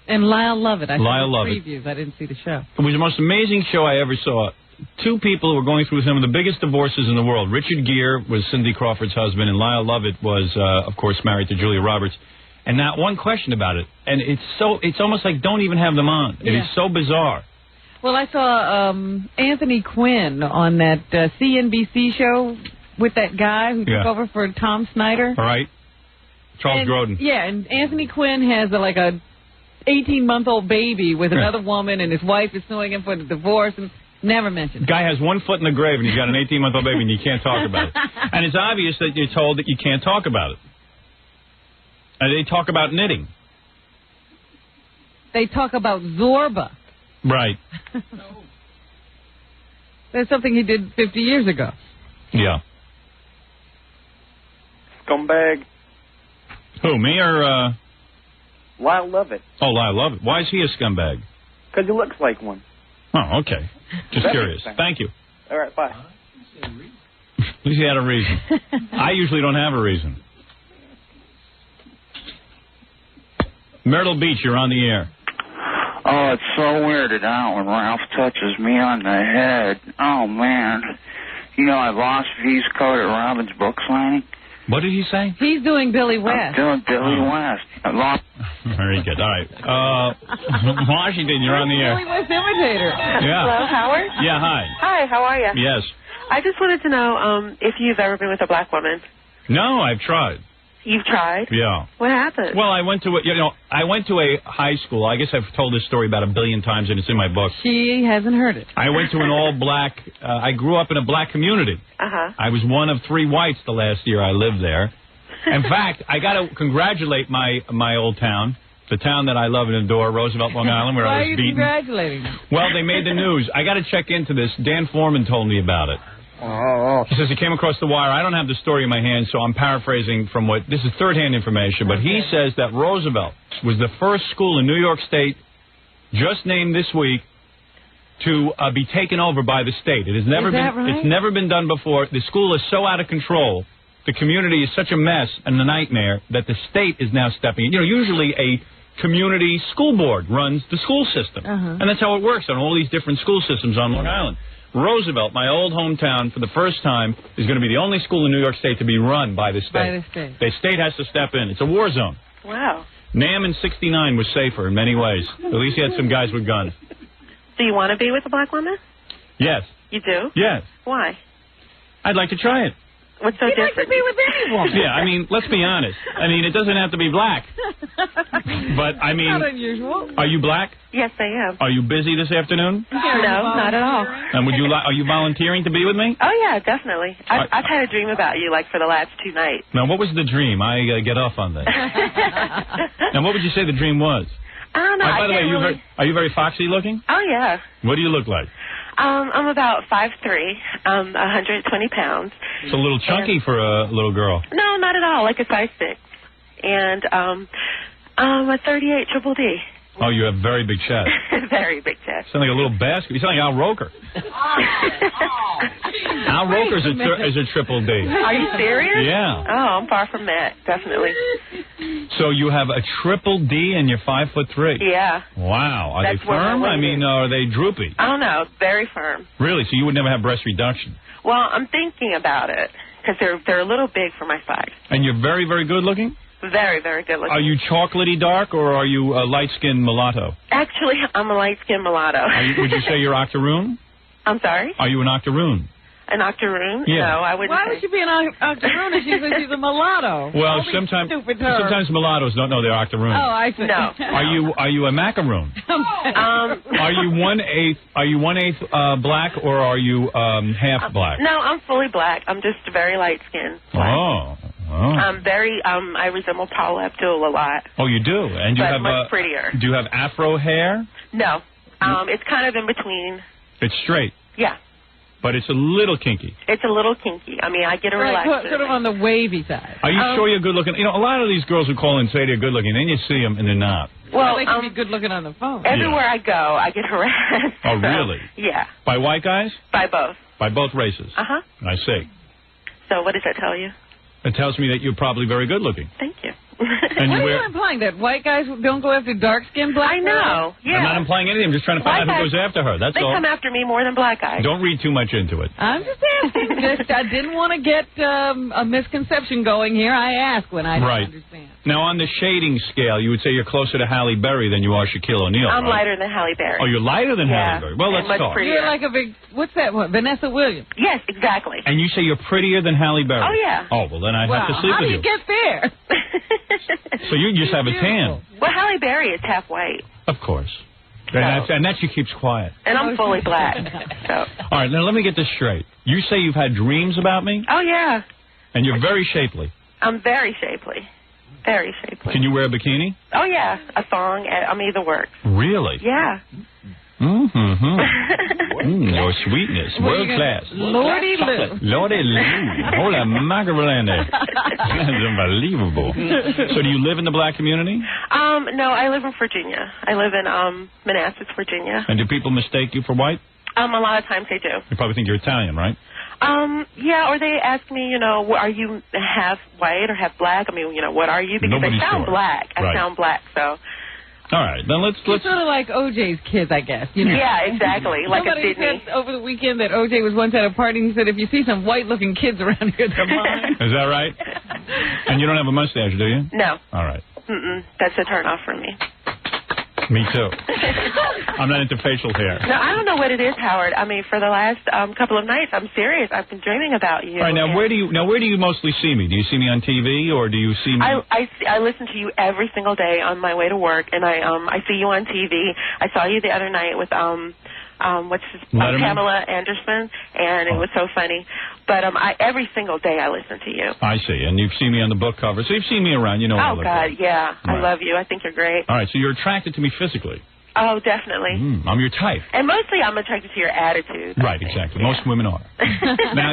And Lyle Lovett. I saw the Lovett. previews. I didn't see the show. It was the most amazing show I ever saw. Two people who were going through some of the biggest divorces in the world. Richard Gere was Cindy Crawford's husband, and Lyle Lovett was, of course, married to Julia Roberts. And not one question about it. And it's almost like don't even have them on. It is so bizarre. Well, I saw Anthony Quinn on that CNBC show with that guy who took over for Tom Snyder. All right. Charles Grodin. Yeah, and Anthony Quinn has like a 18-month-old baby with another woman, and his wife is suing him for the divorce, and never mentioned. Guy has one foot in the grave, and he's got an 18-month-old baby, and you can't talk about it. And it's obvious that you're told that you can't talk about it. And they talk about knitting. They talk about Zorba. Right. That's something he did 50 years ago. Yeah. Scumbag. Who, me or... Lyle Lovett. Oh, Lyle Lovett. Why is he a scumbag? Because he looks like one. Oh, okay. Just curious. Thank you. All right, bye. At least he had a reason. I usually don't have a reason. Myrtle Beach, you're on the air. Oh, it's so weirded out when Ralph touches me on the head. Oh, man. You know, I lost V's coat at Robin's book signing. What did he say? He's doing Billy West. I'm doing Billy West. I lost... Very good. All right. Washington, you're on the air. Billy West imitator. Yeah. Hello, Howard? Yeah, hi. Hi, how are you? Yes. I just wanted to know if you've ever been with a black woman. No, I've tried. You've tried? Yeah. What happened? Well, I went to a high school. I guess I've told this story about 1 billion times, and it's in my book. She hasn't heard it. I went to an all-black, I grew up in a black community. Uh-huh. I was one of 3 whites the last year I lived there. In fact, I got to congratulate my old town, the town that I love and adore, Roosevelt, Long Island, where I was beaten. Why are you congratulating them? Well, they made the news. I got to check into this. Dan Foreman told me about it. He says he came across the wire. I don't have the story in my hand, so I'm paraphrasing from what... This is third-hand information, but he says that Roosevelt was the first school in New York State, just named this week, to be taken over by the state. It has never been. Right? It's never been done before. The school is so out of control. The community is such a mess and a nightmare that the state is now stepping in. You know, usually a community school board runs the school system, and that's how it works on all these different school systems on Long Island. Roosevelt, my old hometown, for the first time, is going to be the only school in New York State to be run by the state. By the state. The state has to step in. It's a war zone. Wow. Nam in 69 was safer in many ways. At least he had some guys with guns. Do you want to be with a black woman? Yes. You do? Yes. Why? I'd like to try it. What's so different? Like to be with any woman. Yeah, I mean, let's be honest. I mean, it doesn't have to be black. But, I mean... Not unusual. Are you black? Yes, I am. Are you busy this afternoon? No, not at all. And are you volunteering to be with me? Oh, yeah, definitely. I've had a dream about you, like, for the last 2 nights. Now, what was the dream? I get off on that. Now, what would you say the dream was? I don't know. By the way, are you very foxy looking? Oh, yeah. What do you look like? I'm about 5'3", 120 pounds. It's a little chunky for a little girl. No, not at all, like a size 6. And I'm a 38 triple D. Oh, you have very big chest. Very big chest. You sound like a little basket. You sound like Al Roker. Al Roker is a triple D. Are you serious? Yeah. Oh, I'm far from that, definitely. So you have a triple D and you're 5'3". Yeah. Wow. Are That's they firm? I mean, are they droopy? I don't know. Very firm. Really? So you would never have breast reduction? Well, I'm thinking about it because they're a little big for my size. And you're very, very good looking? Very, very good looking. Are you chocolatey dark or are you a light-skinned mulatto? Actually, I'm a light-skinned mulatto. Would you say you're octoroon? I'm sorry? Are you an octoroon? An octoroon? Yeah. No, I wouldn't. Why would she be an octoroon if she's a mulatto? Well, sometimes mulattoes don't know they're octoroon. Oh, I see. No. Are you a macaroon? Are you 1/8? Are you 1/8 black or are you half black? No, I'm fully black. I'm just very light skinned. Oh. I'm very. I resemble Paula Abdul a lot. Oh, you do, and you but have much prettier. Do you have afro hair? No. It's kind of in between. It's straight. Yeah. But it's a little kinky. It's a little kinky. I mean, I get a relaxer. Sort of on the wavy side. Are you sure you're good looking? You know, a lot of these girls who call and say they're good looking, then you see them and they're not. Well, they can be good looking on the phone. Everywhere I go, I get harassed. Oh, really? Yeah. By white guys? By both. By both races? Uh-huh. I see. So what does that tell you? It tells me that you're probably very good looking. Thank you. And what you are wear... you implying? That white guys don't go after dark-skinned black I know. Yeah. I'm not implying anything. I'm just trying to find out who goes after her. That's they all. come after me more than black guys. Don't read too much into it. I'm just asking. I didn't want to get a misconception going here. I ask when I don't understand. Now, on the shading scale, you would say you're closer to Halle Berry than you are Shaquille O'Neal, I'm right? lighter than Halle Berry. Oh, you're lighter than Yeah. Halle Berry. Well, let's much talk. prettier. You're like a big, what's that one? Vanessa Williams. Yes, exactly. And you say you're prettier than Halle Berry? Oh, yeah. Oh, well, then I have to sleep how with do you get there? So you just have a tan. Well, Halle Berry is half white, Of course. And that she keeps quiet. and I'm fully black. So. All right, now let me get this straight. You say you've had dreams about me, Oh, yeah. and you're very shapely. I'm very shapely. Very shapely. Can you wear a bikini? Oh, yeah. A thong. Either works. Really? Yeah. Your sweetness, world class. Lordy Lou. Lordy Lou. Hola macaroni. That's unbelievable. So do you live in the black community? No, I live in Virginia. I live in Manassas, Virginia. And do people mistake you for white? A lot of times they do. They probably think you're Italian, right? Yeah, or they ask me, are you half white or half black? I mean, what are you? Because Nobody's I sound sure. black. I Right. sound black, so. All right, then let's. Sort of like OJ's kids, I guess. Yeah, exactly. Like Somebody a Sydney. said over the weekend that OJ was once at a party and he said, if you see some white-looking kids around here, they're mine. Is that right? And you don't have a mustache, do you? No. All right. That's a turn off for me. Me too. I'm not into facial hair. No, I don't know what it is, Howard. I mean, for the last couple of nights, I'm serious. I've been dreaming about you. All right, now where do you mostly see me? Do you see me on TV or do you see me? I listen to you every single day on my way to work, and I see you on TV. I saw you the other night with Letterman? Pamela Anderson, and it was so funny. But every single day I listen to you. I see, and you've seen me on the book cover, so you've seen me around. You know what I Oh look God, like. yeah, I Right. love you. I think you're great. All right, so you're attracted to me physically. Oh, definitely. I'm your type. And mostly I'm attracted to your attitude. Right, exactly. Most women are. Now,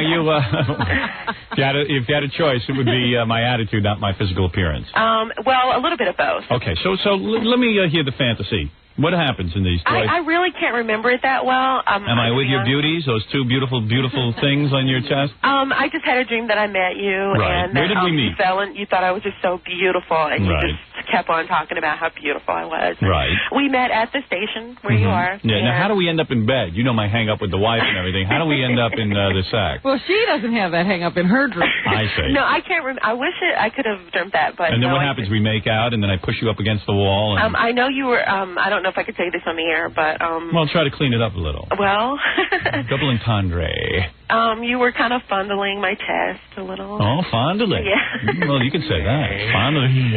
if you had a choice, it would be my attitude, not my physical appearance. Well, a little bit of both. Okay, so let me hear the fantasy. What happens in these toys? I really can't remember it that well. Am I with your beauties? Those two beautiful, beautiful things on your chest? I just had a dream that I met you, Right. and Where that, did we meet? you fell and you thought I was just so beautiful, and Right. you just kept on talking about how beautiful I was. Right. We met at the station where you are. Yeah. Now, and- how do we end up in bed? You know my hang up with the wife and everything. How do we end up in the sack? Well, she doesn't have that hang up in her dream. I see. No, I can't remember. I wish I could have dreamt that, but And then no, what I happens? We make out, and then I push you up against the wall. And, I know you were. I don't know if I could say this on the air, but well, try to clean it up a little. well, Double entendre. you were kind of fondling my chest a little. Oh, fondling. Yeah. Well, you can say that. Fondling.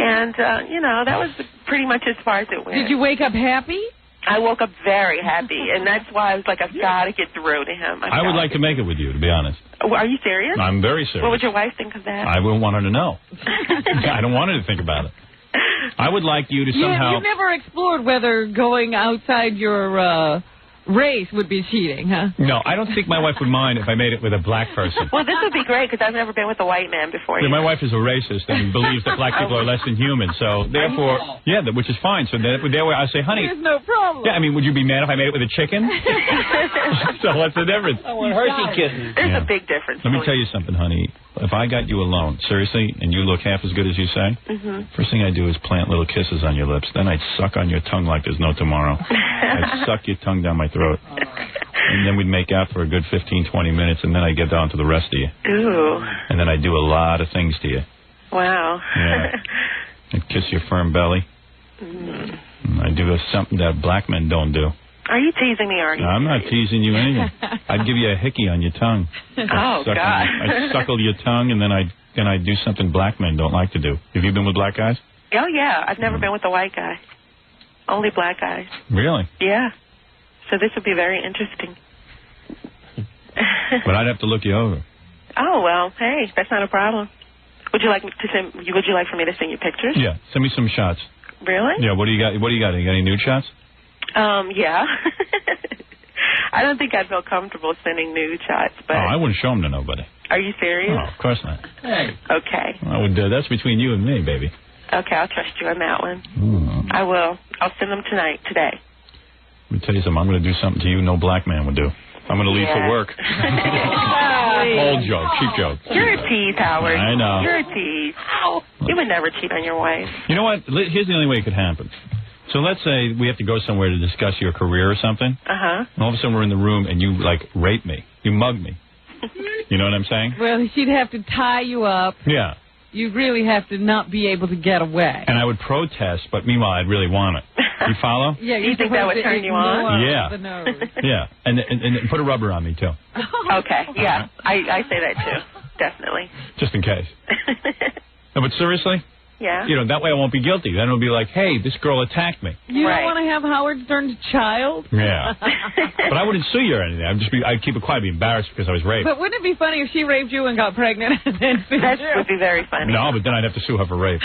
And that was pretty much as far as it went. Did you wake up happy? I woke up very happy, and that's why I was like, I've got to get through to him. I would like to make it with you, to be honest. Are you serious? I'm very serious. What would your wife think of that? I wouldn't want her to know. I don't want her to think about it. I would like you to somehow... You never explored whether going outside your race would be cheating, huh? No, I don't think my wife would mind if I made it with a black person. Well, this would be great, because I've never been with a white man before. Yeah, my wife is a racist and believes that black people are less than human. So, therefore, which is fine. So, there I say, honey... There's no problem. Yeah, I mean, would you be mad if I made it with a chicken? So, what's the difference? I want Hershey kisses. There's a big difference. Let me tell you something, honey. If I got you alone, seriously, and you look half as good as you say, first thing I do is plant little kisses on your lips. Then I'd suck on your tongue like there's no tomorrow. I'd suck your tongue down my throat. And then we'd make out for a good 15, 20 minutes, and then I'd get down to the rest of you. Ooh. And then I'd do a lot of things to you. Wow. Yeah. I'd kiss your firm belly. And I'd do something that black men don't do. Are you teasing me, Artie? I'm not teasing you anything. I'd give you a hickey on your tongue. Oh, God. I'd suckle your tongue, and then I'd do something black men don't like to do. Have you been with black guys? Oh, yeah. I've never been with a white guy. Only black guys. Really? Yeah. So this would be very interesting. But I'd have to look you over. Oh, well, hey, that's not a problem. Would you like me to would you like for me to send you pictures? Yeah, send me some shots. Really? Yeah, what do you got? You got any nude shots? Yeah. I don't think I'd feel comfortable sending nude shots, but... Oh, I wouldn't show them to nobody. Are you serious? Oh, of course not. Hey. Okay. I would. That's between you and me, baby. Okay, I'll trust you on that one. I will. I'll send them today. Let me tell you something. I'm going to do something to you no black man would do. I'm going to leave for work. Old joke, cheap joke. You're a tease, Howard. I know. You're a tease. You would never cheat on your wife. You know what? Here's the only way it could happen. So let's say we have to go somewhere to discuss your career or something. Uh-huh. And all of a sudden we're in the room and you, like, rape me. You mug me. You know what I'm saying? Well, she'd have to tie you up. Yeah. You'd really have to not be able to get away. And I would protest, but meanwhile, I'd really want it. You follow? Yeah, you think that would turn you on? Yeah. The nose. Yeah. And put a rubber on me, too. Okay, yeah. I say that, too. Definitely. Just in case. No, but seriously? Yeah. You know, that way I won't be guilty. Then it'll be like, hey, this girl attacked me. You don't want to have Howard Stern's child? Yeah. But I wouldn't sue you or anything. I'd keep it quiet, be embarrassed because I was raped. But wouldn't it be funny if she raped you and got pregnant and then sued That you? would be very funny. No, but then I'd have to sue her for rape.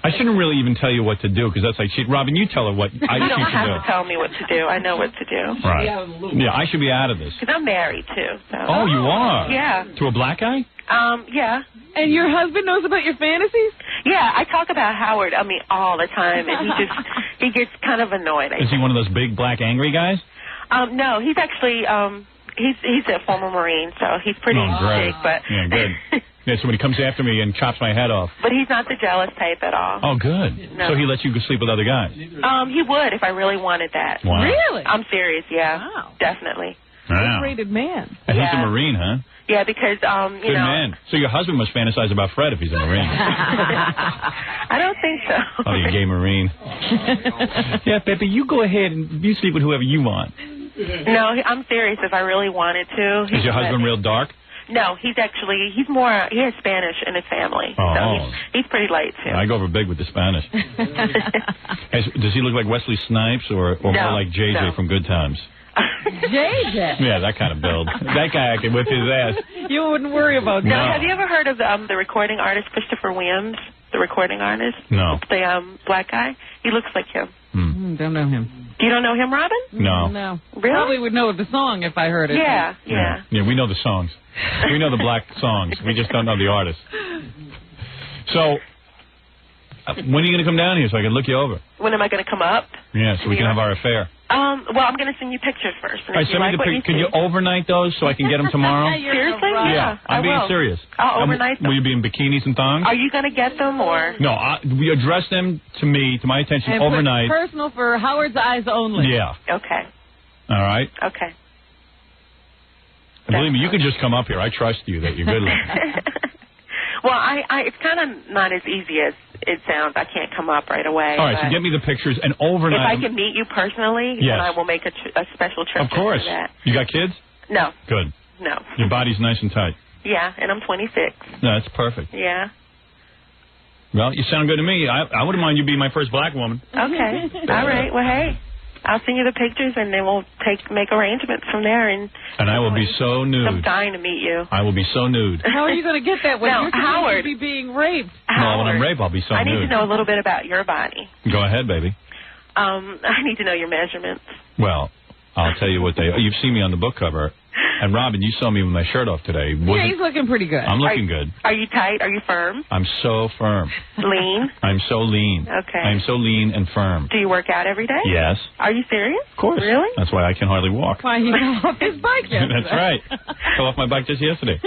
I shouldn't really even tell you what to do because that's like cheat. Robin, you tell her what You she don't should have do. to tell me what to do. I know what to do. Right. Yeah, I should be out of this. Because I'm married, too. So. Oh, you are? Yeah. To a black guy? Yeah. And your husband knows about your fantasies? Yeah, I talk about Howard, all the time, and he gets kind of annoyed. Is he one of those big black angry guys? No, he's actually, he's a former Marine, so he's pretty great. big, but... Yeah, good. Yeah, so when he comes after me and chops my head off. But he's not the jealous type at all. Oh, good. No. So he lets you go sleep with other guys? He would if I really wanted that. Wow. Really? I'm serious, yeah. Wow. Definitely. Wow. Rated man. And he's Yeah. a Marine, huh? Yeah, because, Good man. So your husband must fantasize about Fred if he's a Marine. I don't think so. Oh, you gay Marine. Yeah, Pepe, you go ahead and you sleep with whoever you want. No, I'm serious if I really wanted to. Is your husband real dark? No, he has Spanish in his family. Oh. So he's pretty light, too. I go over big with the Spanish. Does he look like Wesley Snipes or more No, like JJ no. from Good Times? JJ? Yeah, that kind of build. That guy I can whip his ass. You wouldn't worry about that. No, have you ever heard of the recording artist Christopher Williams? The recording artist? No. The black guy? He looks like him. Don't know him. You don't know him, Robin? No. No. Really? Probably would know the song if I heard it. Yeah. Yeah, we know the songs. We know the black songs. We just don't know the artist. So, when are you going to come down here so I can look you over? When am I going to come up? Yeah, so we can have our affair. Well, I'm going to send you pictures first. And All right, if you send me like the what you picture. Can you see- overnight those so I can get them tomorrow? Seriously? Yeah, I'm I being will. serious. I'll overnight them. Will you be in bikinis and thongs? Are you going to get them or? No, we address them to me, to my attention And overnight. put personal for Howard's eyes only. Yeah. Okay. All right. Okay. And believe me, you can just come up here. I trust you that you're good looking. Well, it's kind of not as easy as it sounds. I can't come up right away. All right, so but get me the pictures and overnight. if I can meet you personally, Yes. then I will make a special trip. Of course. For that. You got kids? No. Good. No. Your body's nice and tight. Yeah, and I'm 26. No, that's perfect. Yeah. Well, you sound good to me. I wouldn't mind you being my first black woman. Okay. All right. Well, hey, I'll send you the pictures, and then we'll make arrangements from there. And I will be so I'm nude. dying to meet you. I will be so nude. How are you going to get that when Now, you're Howard. supposed to be being raped? No, when I'm raped, I'll be so I nude. need to know a little bit about your body. Go ahead, baby. I need to know your measurements. Well, I'll tell you what you've seen me on the book cover. And, Robin, you saw me with my shirt off today. Yeah, he's looking pretty good. I'm looking good. Are you tight? Are you firm? I'm so firm. Lean? I'm so lean. Okay. I'm so lean and firm. Do you work out every day? Yes. Are you serious? Of course. Really? That's why I can hardly walk. Why he got off his bike yesterday. That's right. Fell off my bike just yesterday.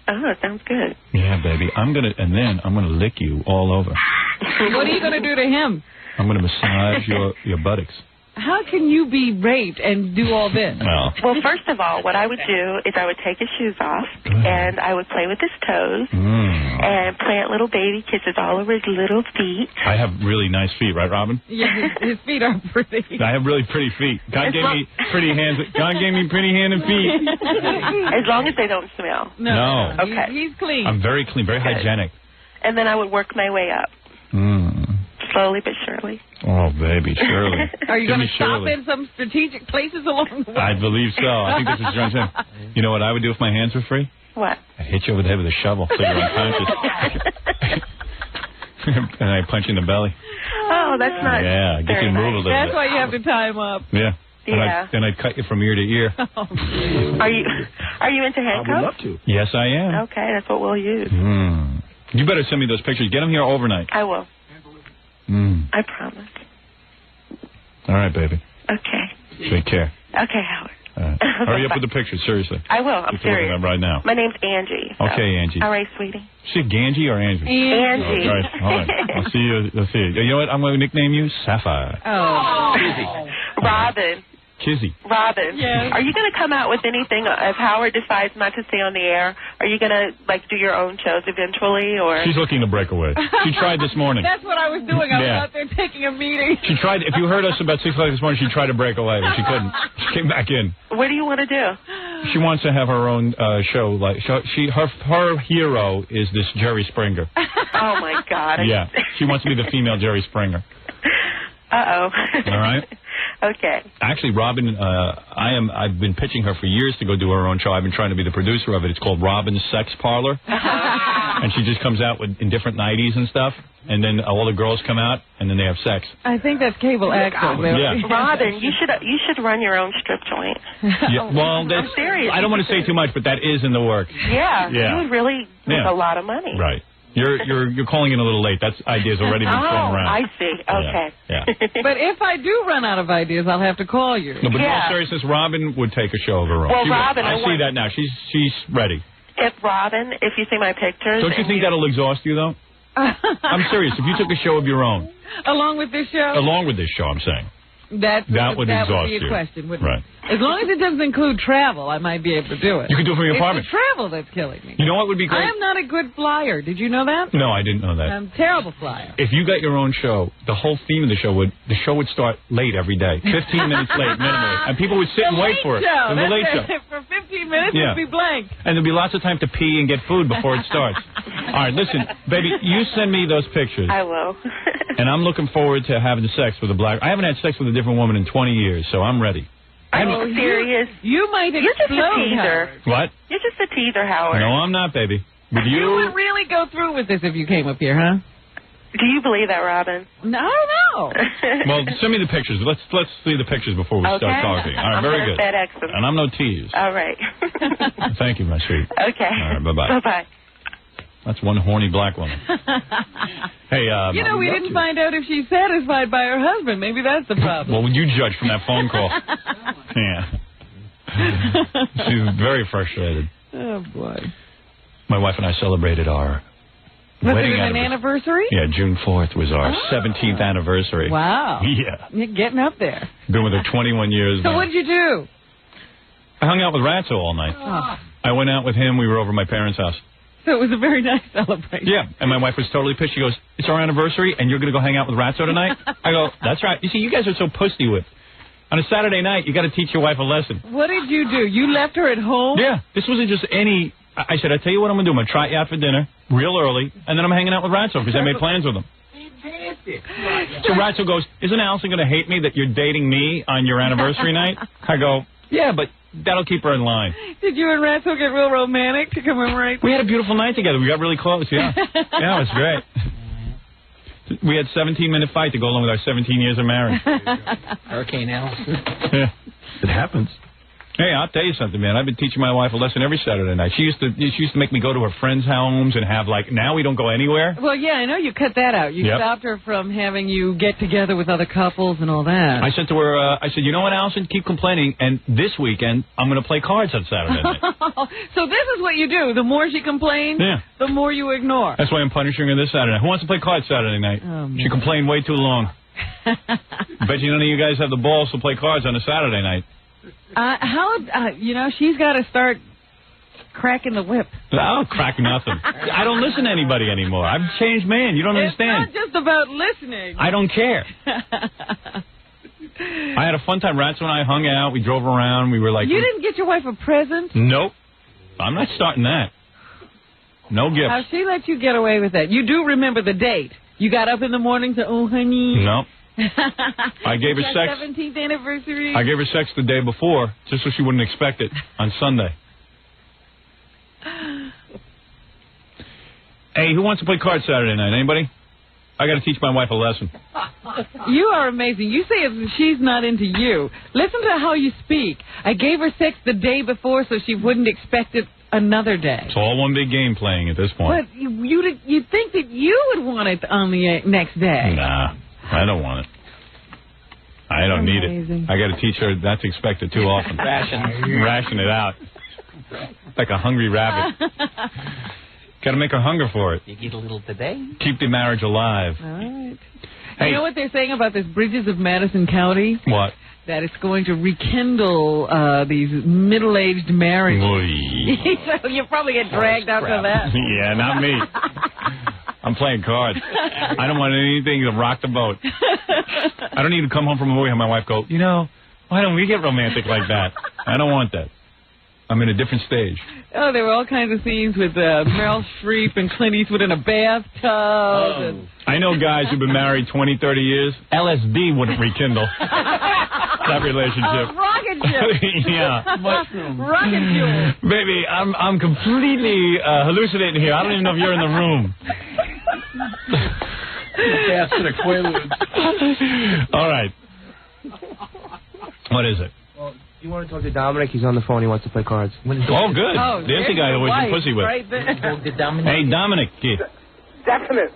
Oh, that sounds good. Yeah, baby. I'm gonna lick you all over. What are you going to do to him? I'm gonna massage your buttocks. How can you be raped and do all this? Well, first of all, what I would do is I would take his shoes off, and I would play with his toes, and plant little baby kisses all over his little feet. I have really nice feet, right, Robin? Yeah, his feet are pretty. I have really pretty feet. God gave me pretty hands. God gave me pretty hands and feet. As long as they don't smell. No. Okay. He's clean. I'm very clean, very hygienic. And then I would work my way up, slowly but surely. Oh, baby, Shirley. Are you Give going me to stop Shirley. in some strategic places along the way? I believe so. I think this is John Sim. You know what I would do if my hands were free? What? I'd hit you over the head with a shovel so you're unconscious. And I punch you in the belly. Oh, that's not. Yeah, get you to move a little That's bit. why you have to tie him up. Yeah. Yeah. Then I'd cut you from ear to ear. Are you into handcuffs? I would love to. Yes, I am. Okay, that's what we'll use. You better send me those pictures. Get them here overnight. I will. I promise. All right, baby. Okay. Take care. Okay, Howard. Hurry up with the picture, seriously. I will. I'm You're looking serious. at them right now. My name's Angie. So. Okay, Angie. All right, sweetie. Is it Ganji or Angie? Angie. All right. I'll see you. You know what? I'm going to nickname you Sapphire. Oh. Robin. Kizzy. Robin. Yes. Are you going to come out with anything if Howard decides not to stay on the air? Are you going to do your own shows eventually, or? She's looking to break away. She tried this morning. That's what I was doing. I was Yeah. out there taking a meeting. She tried. If you heard us about 6 o'clock this morning, she tried to break away, but she couldn't. She came back in. What do you want to do? She wants to have her own show. Her hero is this Jerry Springer. Oh my God. Yeah, she wants to be the female Jerry Springer. Uh-oh. All right. Okay. Actually, Robin, I've been pitching her for years to go do her own show. I've been trying to be the producer of it. It's called Robin's Sex Parlor. And she just comes out in different nighties and stuff. And then all the girls come out, and then they have sex. I think that's cable access. Yeah. Robin, you should run your own strip joint. Yeah, well, that's, I'm serious. I don't want to say too much, but that is in the works. Yeah. Yeah. You would really make a lot of money. Right. You're calling in a little late. That's ideas already been thrown around. I see. Okay. Yeah. But if I do run out of ideas, I'll have to call you. No, but in all seriousness, Robin would take a show of her own. Well, She would. Robin, I see that now. She's ready. If you see my pictures. Don't you think that'll exhaust you, though? I'm serious. If you took a show of your own. Along with this show? Along with this show, I'm saying. That would exhaust be a you. question, wouldn't right. it? As long as it doesn't include travel, I might be able to do it. You can do it from your apartment. It's the travel that's killing me. You know what would be great? I am not a good flyer. Did you know that? No, I didn't know that. I'm a terrible flyer. If you got your own show, the whole theme of the show would start late every day, 15 minutes late minimally, and people would sit and wait for it. Show. The late show. For 15 minutes, Yeah. it'd be blank. And there'll be lots of time to pee and get food before it starts. All right, listen, baby, you send me those pictures. I will. And I'm looking forward to having sex with a black. I haven't had sex with a different woman in 20 years, so I'm ready. Are you serious? You might You're just a explode, teaser. Howard. What? You're just a teaser, Howard. No, I'm not, baby. With You you, would really go through with this if you came up here, huh? Do you believe that, Robin? No, I don't know. well, send me the pictures. Let's see the pictures before we start talking. All right, I'm very gonna good. FedEx them. And I'm no tease. All right. Thank you, my sweet. Okay. All right, bye-bye. Bye-bye. That's one horny black woman. Hey, we didn't find out if she's satisfied by her husband. Maybe that's the problem. What would you judge from that phone call? Yeah. She's very frustrated. Oh, boy. My wife and I celebrated our Was wedding it an anniversary? Yeah, June 4th was our 17th anniversary. Wow. Yeah. You're getting up there. Been with her 21 years So now. what did you do? I hung out with Ratso all night. Oh. I went out with him. We were over at my parents' house. So it was a very nice celebration. Yeah, and my wife was totally pissed. She goes, it's our anniversary, and you're going to go hang out with Ratso tonight? I go, that's right. You see, you guys are so pussy-whipped. On a Saturday night, you got to teach your wife a lesson. What did you do? You left her at home? Yeah, this wasn't just any... I said, I tell you what I'm going to do. I'm going to trot you out for dinner real early, and then I'm hanging out with Ratso because I made plans with him. So Ratso goes, isn't Allison going to hate me that you're dating me on your anniversary night? I go, yeah, but that'll keep her in line. Did you and Ratso get real romantic to commemorate? We had a beautiful night together. We got really close, yeah. Yeah, it was great. We had a 17-minute fight to go along with our 17 years of marriage. Hurricane Allison. Yeah, it happens. Hey, I'll tell you something, man. I've been teaching my wife a lesson every Saturday night. She used to make me go to her friends' homes and have, like, now we don't go anywhere. Well, yeah, I know you cut that out. You Yep. stopped her from having you get together with other couples and all that. I said to her, I said, you know what, Allison, keep complaining, and this weekend I'm going to play cards on Saturday night. So this is what you do. The more she complains, Yeah. the more you ignore. That's why I'm punishing her this Saturday night. Who wants to play cards Saturday night? She complained way too long. Bet you none of you guys have the balls to play cards on a Saturday night. She's got to start cracking the whip. I'll crack nothing. I don't listen to anybody anymore. I've changed man. You don't understand. It's not just about listening. I don't care. I had a fun time. Ratso and I hung out. We drove around. We were like... You didn't get your wife a present? Nope. I'm not starting that. No gifts. How she let you get away with that? You do remember the date. You got up in the morning to, oh, honey. No. I gave her sex. 17th anniversary. I gave her sex the day before, just so she wouldn't expect it on Sunday. Hey, who wants to play cards Saturday night? Anybody? I got to teach my wife a lesson. You are amazing. You say she's not into you. Listen to how you speak. I gave her sex the day before so she wouldn't expect it another day. It's all one big game playing at this point. But you'd think that you would want it on the next day. Nah, I don't want it. I don't need Amazing. it. I got to teach her not to expect it too often. Ration it out. Like a hungry rabbit. Got to make her hunger for it. You get a little today. Keep the marriage alive. All right. Hey. You know what they're saying about this Bridges of Madison County? What? That it's going to rekindle these middle-aged marriages. So you'll probably get dragged out to that. Yeah, not me. I'm playing cards. I don't want anything to rock the boat. I don't need to come home from a movie and my wife go, why don't we get romantic like that? I don't want that. I'm in a different stage. Oh, there were all kinds of scenes with Meryl Streep and Clint Eastwood in a bathtub. And... I know guys who've been married 20, 30 years. LSD wouldn't rekindle that relationship. Rocket ship. Yeah. Rocket fuel. Baby, I'm completely hallucinating here. I don't even know if you're in the room. Pass to the Quaaludes. All right. What is it? You want to talk to Dominic? He's on the phone. He wants to play cards. Oh, good. There's the guy who was in pussy whip. Right there. Hey, Dominic. Definite.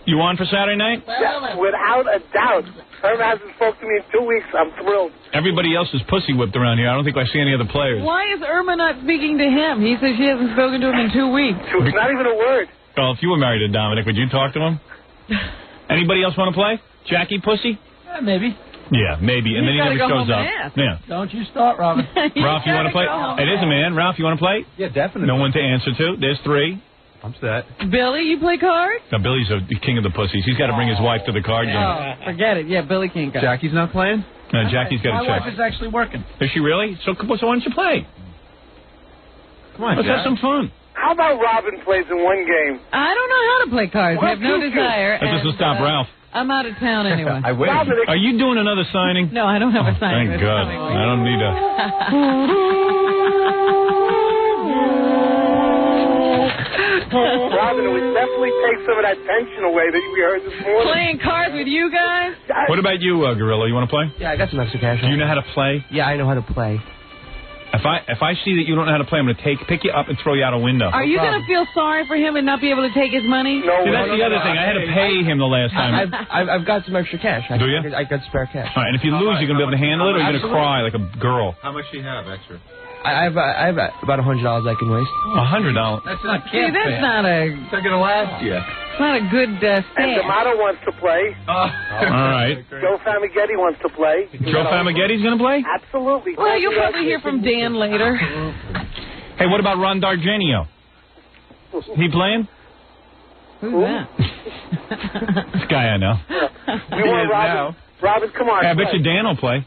You on for Saturday night? Without a doubt. Herb hasn't spoken to me in 2 weeks. I'm thrilled. Everybody else is pussy whipped around here. I don't think I see any other players. Why is Irma not speaking to him? He says she hasn't spoken to him in 2 weeks. Not even a word. Well, if you were married to Dominic, would you talk to him? Anybody else want to play? Jackie Pussy? Maybe. Yeah, maybe. And then he never shows up. Yeah. Don't you start, Robin. Ralph, you want to play? It is a man. Ralph, you want to play? Yeah, definitely. No one to answer to. There's 3. I'm set. Billy, you play cards? Now, Billy's the king of the pussies. He's got to bring his wife to the card game. Oh, forget it. Yeah, Billy can't go. Jackie's not playing? No, Jackie's got to check. My wife is actually working. Is she really? So why don't you play? Come on, Let's have some fun. How about Robin plays in one game? I don't know how to play cards. I have no desire. That doesn't stop Ralph. I'm out of town anyway. I wish. Are you doing another signing? No, I don't have a signing. Thank God. I don't need a... Robin, it would definitely take some of that tension away that we heard this morning. Playing cards with you guys? What about you, Gorilla? You want to play? Yeah, I got some extra cash. Do you know how to play? Yeah, I know how to play. If I see that you don't know how to play, I'm going to pick you up and throw you out a window. Are you going to feel sorry for him and not be able to take his money? No, see, that's the other thing. I had to pay him the last time. I've got some extra cash. Do you? I got spare cash. All right, and if you lose, you're going to be able to handle it, or you're going to cry like a girl? How much do you have extra? I have about $100 I can waste. $100? That's not See, that's not a... It's not going to last you. It's not a good And stand. D'Amato wants to play. All right. Joe Famighetti wants to play. Joe Famighetti's going to play? Absolutely. Well, you'll probably hear from Dan later. Hey, what about Ron Dargenio? He playing? Who's that? This guy I know. We want Robin. Robin, come on. Hey, I bet you Dan will play.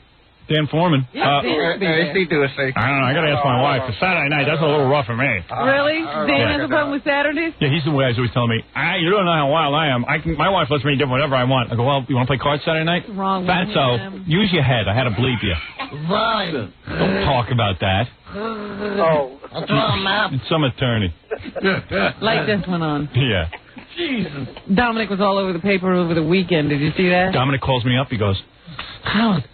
Dan Foreman. Yeah, Dan will be there. I don't know. I got to ask my wife. For Saturday night, that's a little rough for me. Really? Dan has a problem with Saturdays? Yeah, he's the way he's always telling me, you don't know how wild I am. My wife lets me do whatever I want. I go, well, you want to play cards Saturday night? Wrong with Fatso, him. use your head. I had to bleep you. Right. Don't talk about that. Oh. It's some attorney. Like this one on. Yeah. Jesus. Dominic was all over the paper over the weekend. Did you see that? Dominic calls me up. He goes, Howard,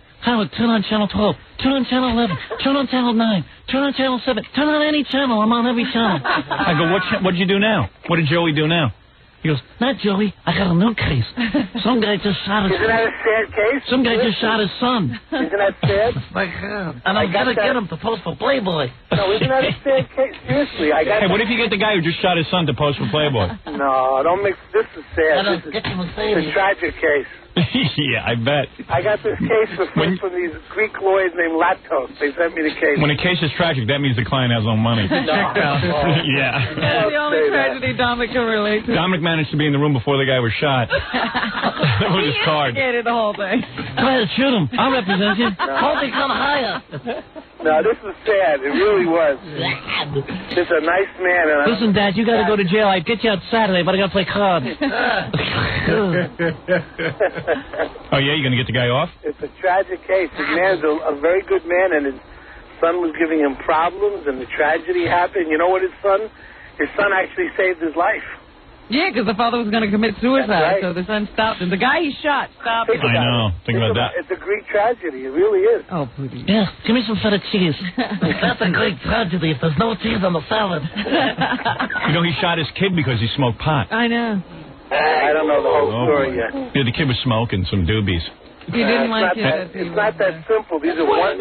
turn on Channel 12, turn on Channel 11, turn on Channel 9, turn on Channel 7, turn on any channel. I'm on every channel. I go, what'd you do now? What did Joey do now? He goes, not Joey, I got a new case. Some guy just shot his... Isn't that a sad case? Some guy just shot his son. Isn't that sad? My God. And I got to get him to post for Playboy. No, isn't that a sad case? Seriously, I got... Hey, what if you get the guy who just shot his son to post for Playboy? No, don't mix... This is sad. I don't This get you is Mercedes. a tragic case. Yeah, I bet. I got this case from these Greek lawyers named Latos. They sent me the case. When a case is tragic, that means the client has no money. No. Yeah. That's the only tragedy Dominic can relate to. Dominic managed to be in the room before the guy was shot. With his card. He instigated the whole thing. Go ahead, shoot him. I'll represent you. Hold me come higher. No, this was sad. It really was. This is a nice man. And Listen, Dad, you got to go to jail. I'd get you out Saturday, but I got to play cards. Oh, yeah? You going to get the guy off? It's a tragic case. The man's a very good man, and his son was giving him problems, and the tragedy happened. You know what his son actually saved his life. Yeah, because the father was going to commit suicide, That's right. so the son stopped him. The guy he shot stopped him. I know. Think about that. It's a Greek tragedy. It really is. Oh, please. Yeah, give me some feta cheese. That's a great tragedy if there's no cheese on the salad. You know, he shot his kid because he smoked pot. I know. I don't know the whole story yet. Yeah, the kid was smoking some doobies. You didn't like It's not that simple. These are one.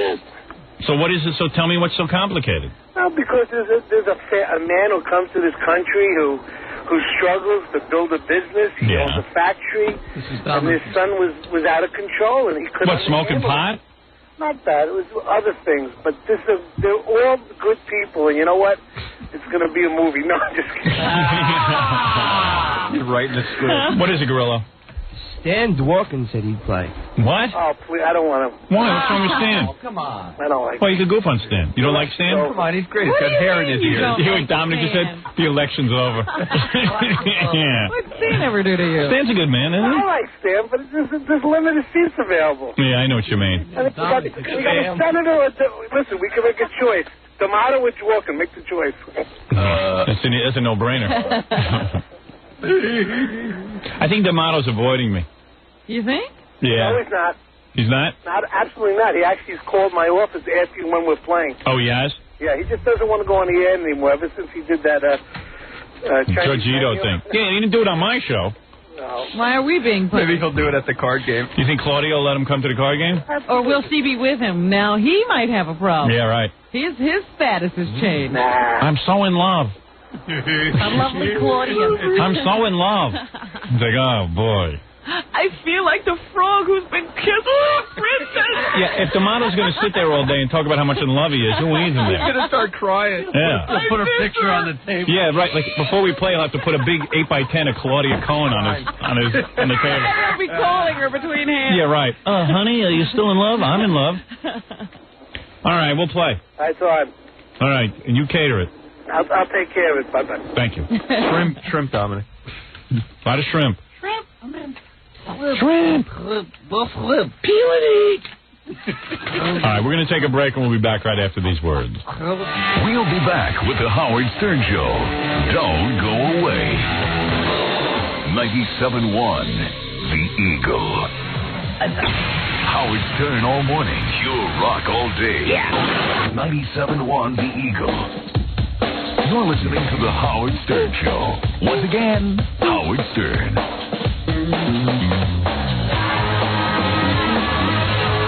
So what is it? So tell me what's so complicated. Well, because there's a man who comes to this country who struggles to build a business. He owns a factory, and his son was out of control, and he couldn't. What, smoking pot? Not that. It was other things. But they're all good people, and you know what? It's going to be a movie. No, I'm just kidding. You're writing the script. What is it, Gorilla? Stan Dworkin said he'd play. What? Oh, please, I don't want to. Why? What's wrong with Stan? Oh, come on. I don't like Well, you could goof on Stan. You don't like Stan? Come on, he's great. He's got hair in his ears. You hear what Dominic just said? The election's over. Yeah. What'd Stan ever do to you? Stan's a good man, isn't he? I like Stan, but there's limited seats available. Yeah, I know what you mean. And we got a senator. Listen, we can make a choice. D'Amato or Dworkin, make the choice. That's a no-brainer. I think D'Amato's avoiding me. You think? Yeah. No, he's not. He's not? Absolutely not. He actually has called my office asking when we're playing. Oh, he has? Yeah, he just doesn't want to go on the air anymore ever since he did that Chinese Giorgito thing. Yeah, he didn't do it on my show. No. Why are we being put? Maybe he'll do it at the card game. You think Claudio will let him come to the card game? Or will she be with him? Now he might have a problem. Yeah, right. His status has changed. I'm so in love. I love the Claudia. I'm so in love. He's like, oh, boy. I feel like the frog who's been kissed by a princess. Yeah, if D'Amato's going to sit there all day and talk about how much in love he is, who needs him there? He's going to start crying. Yeah. He'll put a picture on the table. Yeah, right. Like before we play, he'll have to put a big 8x10 of Claudia Cohen on the table. I'll be calling her between hands. Yeah, right. Honey, are you still in love? I'm in love. All right, we'll play. That's on. All right, and you cater it. I'll take care of it. Bye-bye. Thank you. Shrimp, Dominic. A lot of shrimp. Shrimp. Peel and eat. All right, we're going to take a break, and we'll be back right after these words. We'll be back with the Howard Stern Show. Don't go away. 97.1 The Eagle. Howard Stern all morning. Pure rock all day. Yeah. 97.1 The Eagle. You're listening to the Howard Stern Show. Once again, Howard Stern.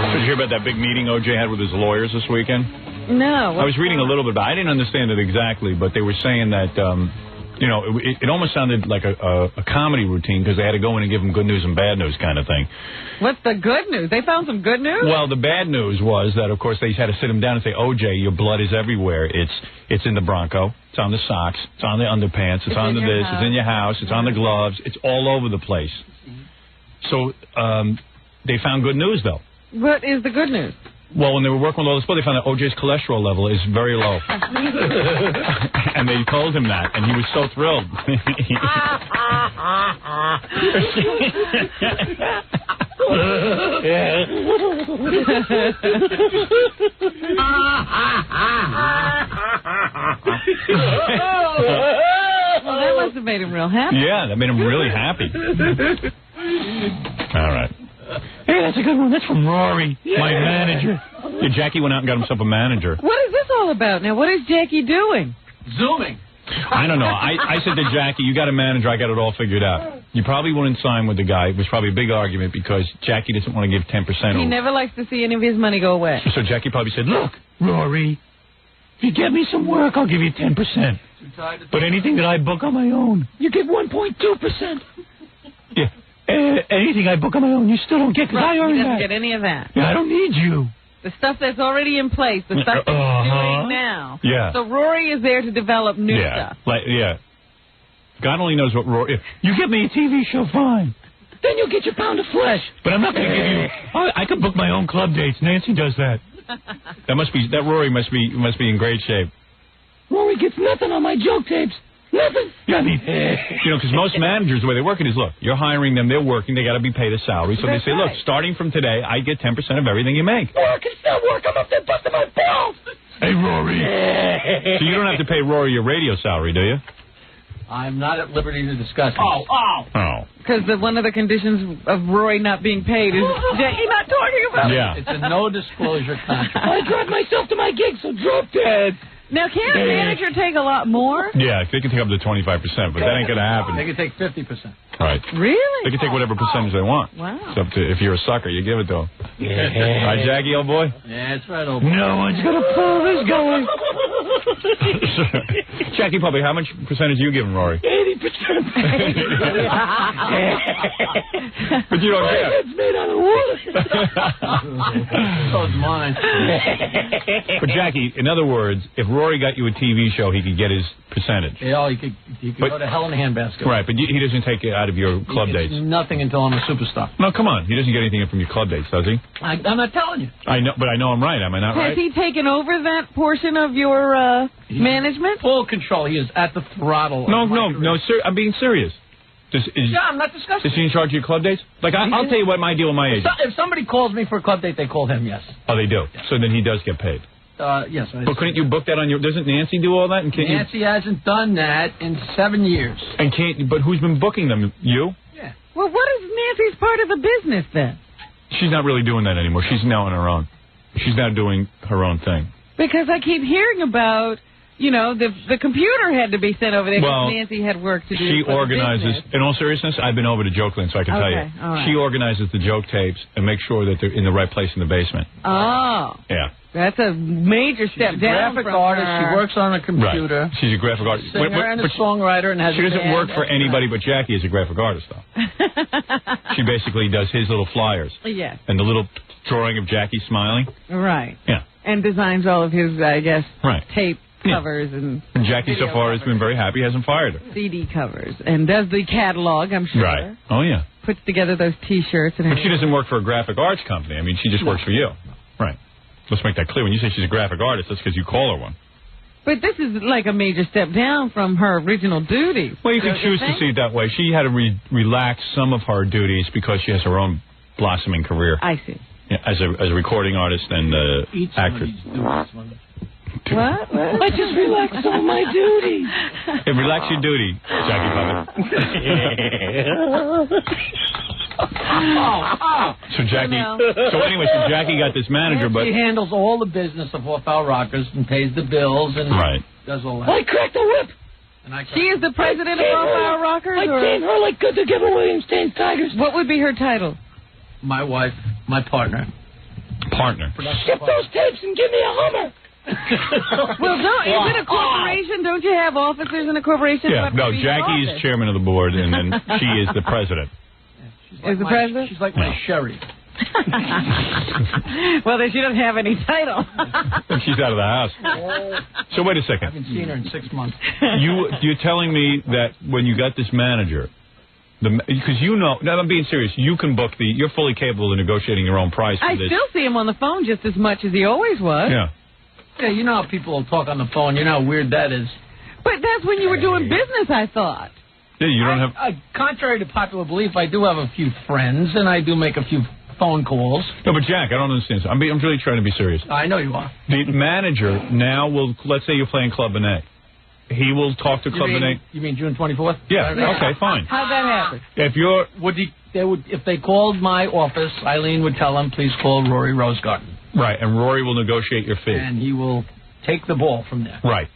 Did you hear about that big meeting O.J. had with his lawyers this weekend? No. I was reading a little bit about it. I didn't understand it exactly, but they were saying that, it almost sounded like a comedy routine because they had to go in and give him good news and bad news kind of thing. What's the good news? They found some good news? Well, the bad news was that, of course, they had to sit him down and say, O.J., your blood is everywhere. It's in the Bronco. It's on the socks. It's on the underpants. It's on the this. It's in your house. It's on the gloves. It's all over the place. So they found good news, though. What is the good news? Well, when they were working with all this stuff, they found that O.J.'s cholesterol level is very low. And they told him that, and he was so thrilled. Well, that must have made him real happy. Yeah, that made him really happy. All right. Hey, that's a good one. That's from Rory, my manager. Yeah, Jackie went out and got himself a manager. What is this all about now? What is Jackie doing? Zooming. I don't know. I said to Jackie, you got a manager, I got it all figured out. You probably wouldn't sign with the guy. It was probably a big argument because Jackie doesn't want to give 10%. He never likes to see any of his money go away. So Jackie probably said, look, Rory, if you get me some work, I'll give you 10%. But anything that I book on my own, you get 1.2%. Yeah. Anything I book on my own, you still don't get because I earn He doesn't that. get any of that. Yeah, I don't need you. The stuff that's already in place, the stuff that he's doing now. Yeah. So Rory is there to develop new stuff. God only knows what Rory... You get me a TV show, fine. Then you'll get your pound of flesh. But I'm not going to give you... I could book my own club dates. Nancy does that. That Rory must be in great shape. Rory gets nothing on my joke tapes. Nothing. I mean, because most managers, the way they work it is, look, you're hiring them, they're working, they got to be paid a salary. So they say, look, starting from today, I get 10% of everything you make. Work and still work. I'm up there busting my balls. Hey, Rory. So you don't have to pay Rory your radio salary, do you? I'm not at liberty to discuss it. Oh. Because one of the conditions of Rory not being paid is Jackie not talking about it. Yeah. It's a no-disclosure contract. I drive myself to my gig, so drop dead. Now, can't a manager take a lot more? Yeah, they can take up to 25%, but that ain't going to happen. They can take 50%. Right. Really? They can take whatever percentage they want. Wow. It's up to, if you're a sucker, you give it to them. Yeah. Right, Jackie, old boy? Yeah, that's right, old boy. No one's going to pull this guy. Jackie Puppy, how much percentage you giving Rory? 80%. But you don't care. It's made out of wood. So's mine. But Jackie, in other words, if Rory got you a TV show, he could get his percentage. Yeah, he could go to hell in a handbasket. Right, but he doesn't take it out of your club dates. Nothing until I'm a superstar. No, come on. He doesn't get anything from your club dates, does he? I'm not telling you. I know, but I know I'm right. Am I not right? Has he taken over that portion of your management? Full control. He is at the throttle. No, sir. I'm being serious. Yeah, I'm not discussing. Is he in charge of your club dates? Like, I'll tell you what my deal with my agent. If somebody calls me for a club date, they call him, yes. Oh, they do? Yeah. So then he does get paid? Yes. But couldn't you book that on your... Doesn't Nancy do all that? And Nancy hasn't done that in 7 years. And but who's been booking them? You? Yeah. Well, what is Nancy's part of the business, then? She's not really doing that anymore. She's now on her own. She's now doing her own thing. Because I keep hearing about... You know, the computer had to be sent over there because Nancy had work to do. She organizes, in all seriousness, I've been over to Jokeland, so I can tell you. Right. She organizes the joke tapes and makes sure that they're in the right place in the basement. Oh. Yeah. That's a major step down graphic from artist. her. She works on a computer. Right. She's a graphic artist. Singer and a songwriter and has she doesn't work for anybody but Jackie as a graphic artist, though. She basically does his little flyers. Yes. And the little drawing of Jackie smiling. Right. Yeah. And designs all of his, I guess, tape covers and Jackie so far has been very happy, hasn't fired her. CD covers and does the catalog, I'm sure. Right. Oh, yeah. Puts together those T-shirts. And but she doesn't work for a graphic arts company. I mean, she just works for you. Right. Let's make that clear. When you say she's a graphic artist, that's because you call her one. But this is like a major step down from her original duties. Well, you can choose to see it that way. She had to relax some of her duties because she has her own blossoming career. I see. Yeah, as a recording artist and actress. What? I just relaxed some of my duties. Hey, relax your duty, Jackie Puppet. So Jackie, so Jackie got this manager, but she handles all the business of Off Our Rockers and pays the bills and does all that. I cracked the whip. She is the president of Off Our Rockers? I trained her like good to give her Williams Tames Tigers. What would be her title? My wife, my partner. Ship those tapes and give me a Hummer. Well, is it a corporation? Don't you have officers in a corporation? Yeah, no, Jackie is chairman of the board, and then she is the president. Is the president? She's like my Sherry. Well, then she doesn't have any title. She's out of the house. So wait a second. I haven't seen her in 6 months. You're telling me that when you got this manager, because now I'm being serious, you can book you're fully capable of negotiating your own price for this. I still see him on the phone just as much as he always was. Yeah. Yeah, you know how people will talk on the phone. You know how weird that is. But that's when you were doing business, I thought. Yeah, you don't have... contrary to popular belief, I do have a few friends, and I do make a few phone calls. No, but Jack, I don't understand. I'm really trying to be serious. I know you are. The manager now will, let's say you're playing Club Benet. He will talk to Club Benet. You mean June 24th? Yeah, okay, fine. How'd that happen? If they called my office, Eileen would tell them, please call Rory Rosegarten. Right, and Rory will negotiate your fee. And he will take the ball from there. Right.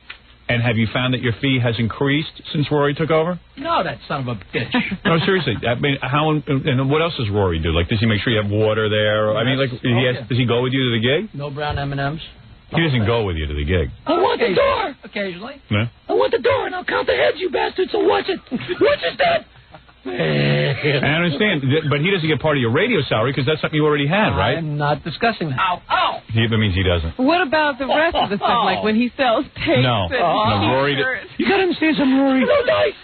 And have you found that your fee has increased since Rory took over? No, that son of a bitch. No, seriously. I mean, and what else does Rory do? Like, does he make sure you have water there? I mean, like, does he go with you to the gig? No brown M&Ms. He doesn't go with you to the gig. I want the door. Occasionally. No? I want the door, and I'll count the heads, you bastards, so watch it. Watch it, Dad. I understand, but he doesn't get part of your radio salary because that's something you already had, right? I'm not discussing that. Ow! That means he doesn't. What about the rest of the stuff, like when he sells tapes No, Rory... You got to understand something, Rory. No dice.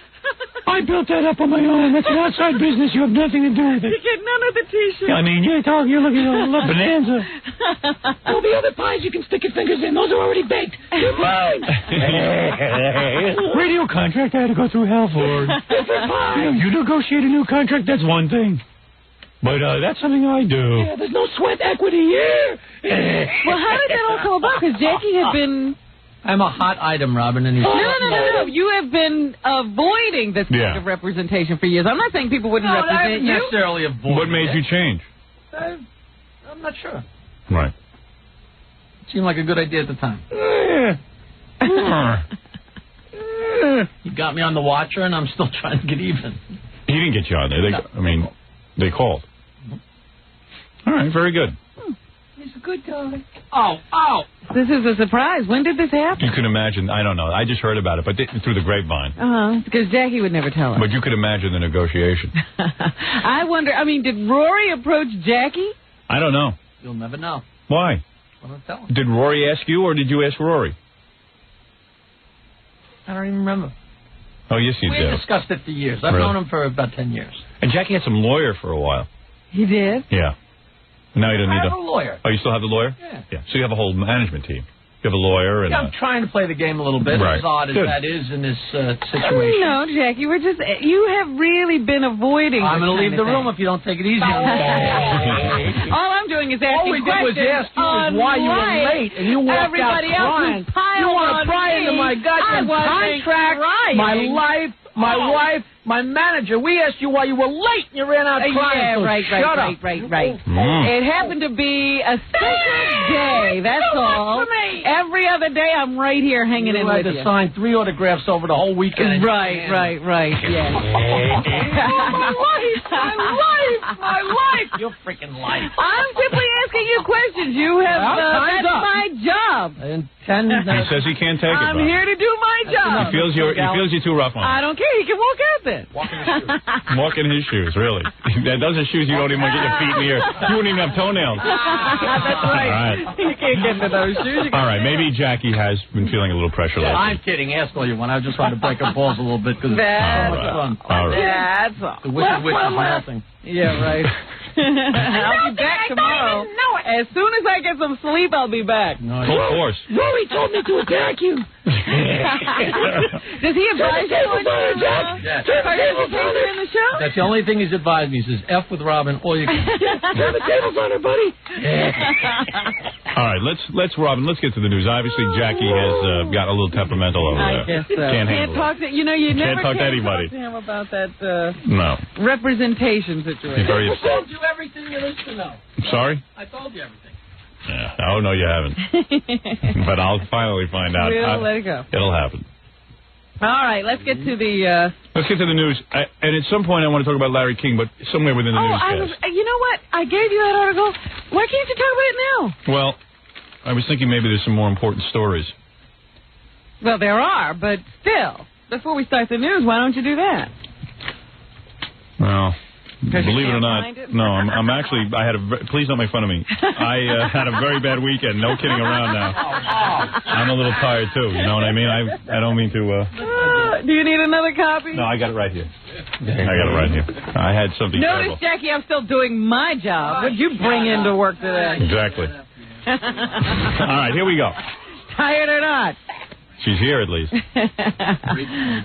I built that up on my own. That's an outside business. You have nothing to do with it. You get none of the T-shirts. I mean, you're looking at a bonanza. All the other pies you can stick your fingers in. Those are already baked. They're mine. Radio contract I had to go through hell for. Different pies. You negotiate a new contract, that's one thing. But that's something I do. Yeah, there's no sweat equity here. Well, how did that all come about? Because Jackie had been... I'm a hot item, Robin. And No. You have been avoiding this kind of representation for years. I'm not saying people wouldn't represent you. Not necessarily avoid. What made you change? I'm not sure. Right. It seemed like a good idea at the time. He got me on the watcher, and I'm still trying to get even. He didn't get you on there. They called. All right, very good. He's a good guy. Oh. This is a surprise. When did this happen? You can imagine. I don't know. I just heard about it, but through the grapevine. Because Jackie would never tell us. But you could imagine the negotiation. I wonder, did Rory approach Jackie? I don't know. You'll never know. Why? Well, don't tell him. Did Rory ask you, or did you ask Rory? I don't even remember. Oh, yes, you did. We discussed it for years. I've known him for about 10 years. And Jackie had some lawyer for a while. He did? Yeah. Now you don't need I have a lawyer. Oh, you still have the lawyer? Yeah. So you have a whole management team. You have a lawyer and. I'm trying to play the game a little bit, right. as odd as that is in this situation. No, Jackie, you have really been avoiding. I'm going to leave the room if you don't take it easy. All I'm doing is asking questions. All we did was ask you why you were late, and you walked everybody out crying. You want to pry into my goddamn contract, my life, my wife, my manager. We asked you why you were late, and you ran out crying. Right. It happened to be a special day. That's all. Every other day, I'm right here hanging in with you. You had to sign 3 autographs over the whole weekend. Right. Yeah. My life. Your freaking life. I'm simply asking you questions. You have. That's my job. He says he can't take it. I'm here to do my job. He feels you're too rough on him. I don't care. He can walk out then. Walk in his shoes, really. Those are shoes you don't even want to get your feet in the air. You wouldn't even have toenails. That's right. You can't get into those shoes. All right, maybe Jackie has been feeling a little pressure lately. I'm kidding. Ask all you want. I was just trying to break her balls a little bit because it's so much fun. All right. That's all. The wicked witch is melting. Yeah, right. I'll be back tomorrow. As soon as I get some sleep, I'll be back. Full force. Rory told me to attack you. Does he advise you on participation in the show? That's the only thing he's advised me. He says, F with Robin, all you can. Turn the tables on her, buddy. All right, let's Robin, let's get to the news. Obviously, Jackie has got a little temperamental over there. I guess so. Can't talk to, you never talk to anybody. Talk to him about that no representation situation. I told you everything you need to know. Sorry? I told you everything. Yeah. Oh, no, you haven't. But I'll finally find out. We'll let it go. It'll happen. All right, let's get to the... Let's get to the news. And at some point I want to talk about Larry King, but somewhere within the newscast. You know what? I gave you that article. Why can't you talk about it now? Well, I was thinking maybe there's some more important stories. Well, there are, but still, before we start the news, why don't you do that? Well... Believe it or not, no, I'm actually, please don't make fun of me. I had a very bad weekend, no kidding around now. I'm a little tired too, you know what I mean? I don't mean to, do you need another copy? No, I got it right here. I had something Notice, terrible. Jackie, I'm still doing my job. What'd you bring into work today? Exactly. All right, here we go. Tired or not? She's here at least.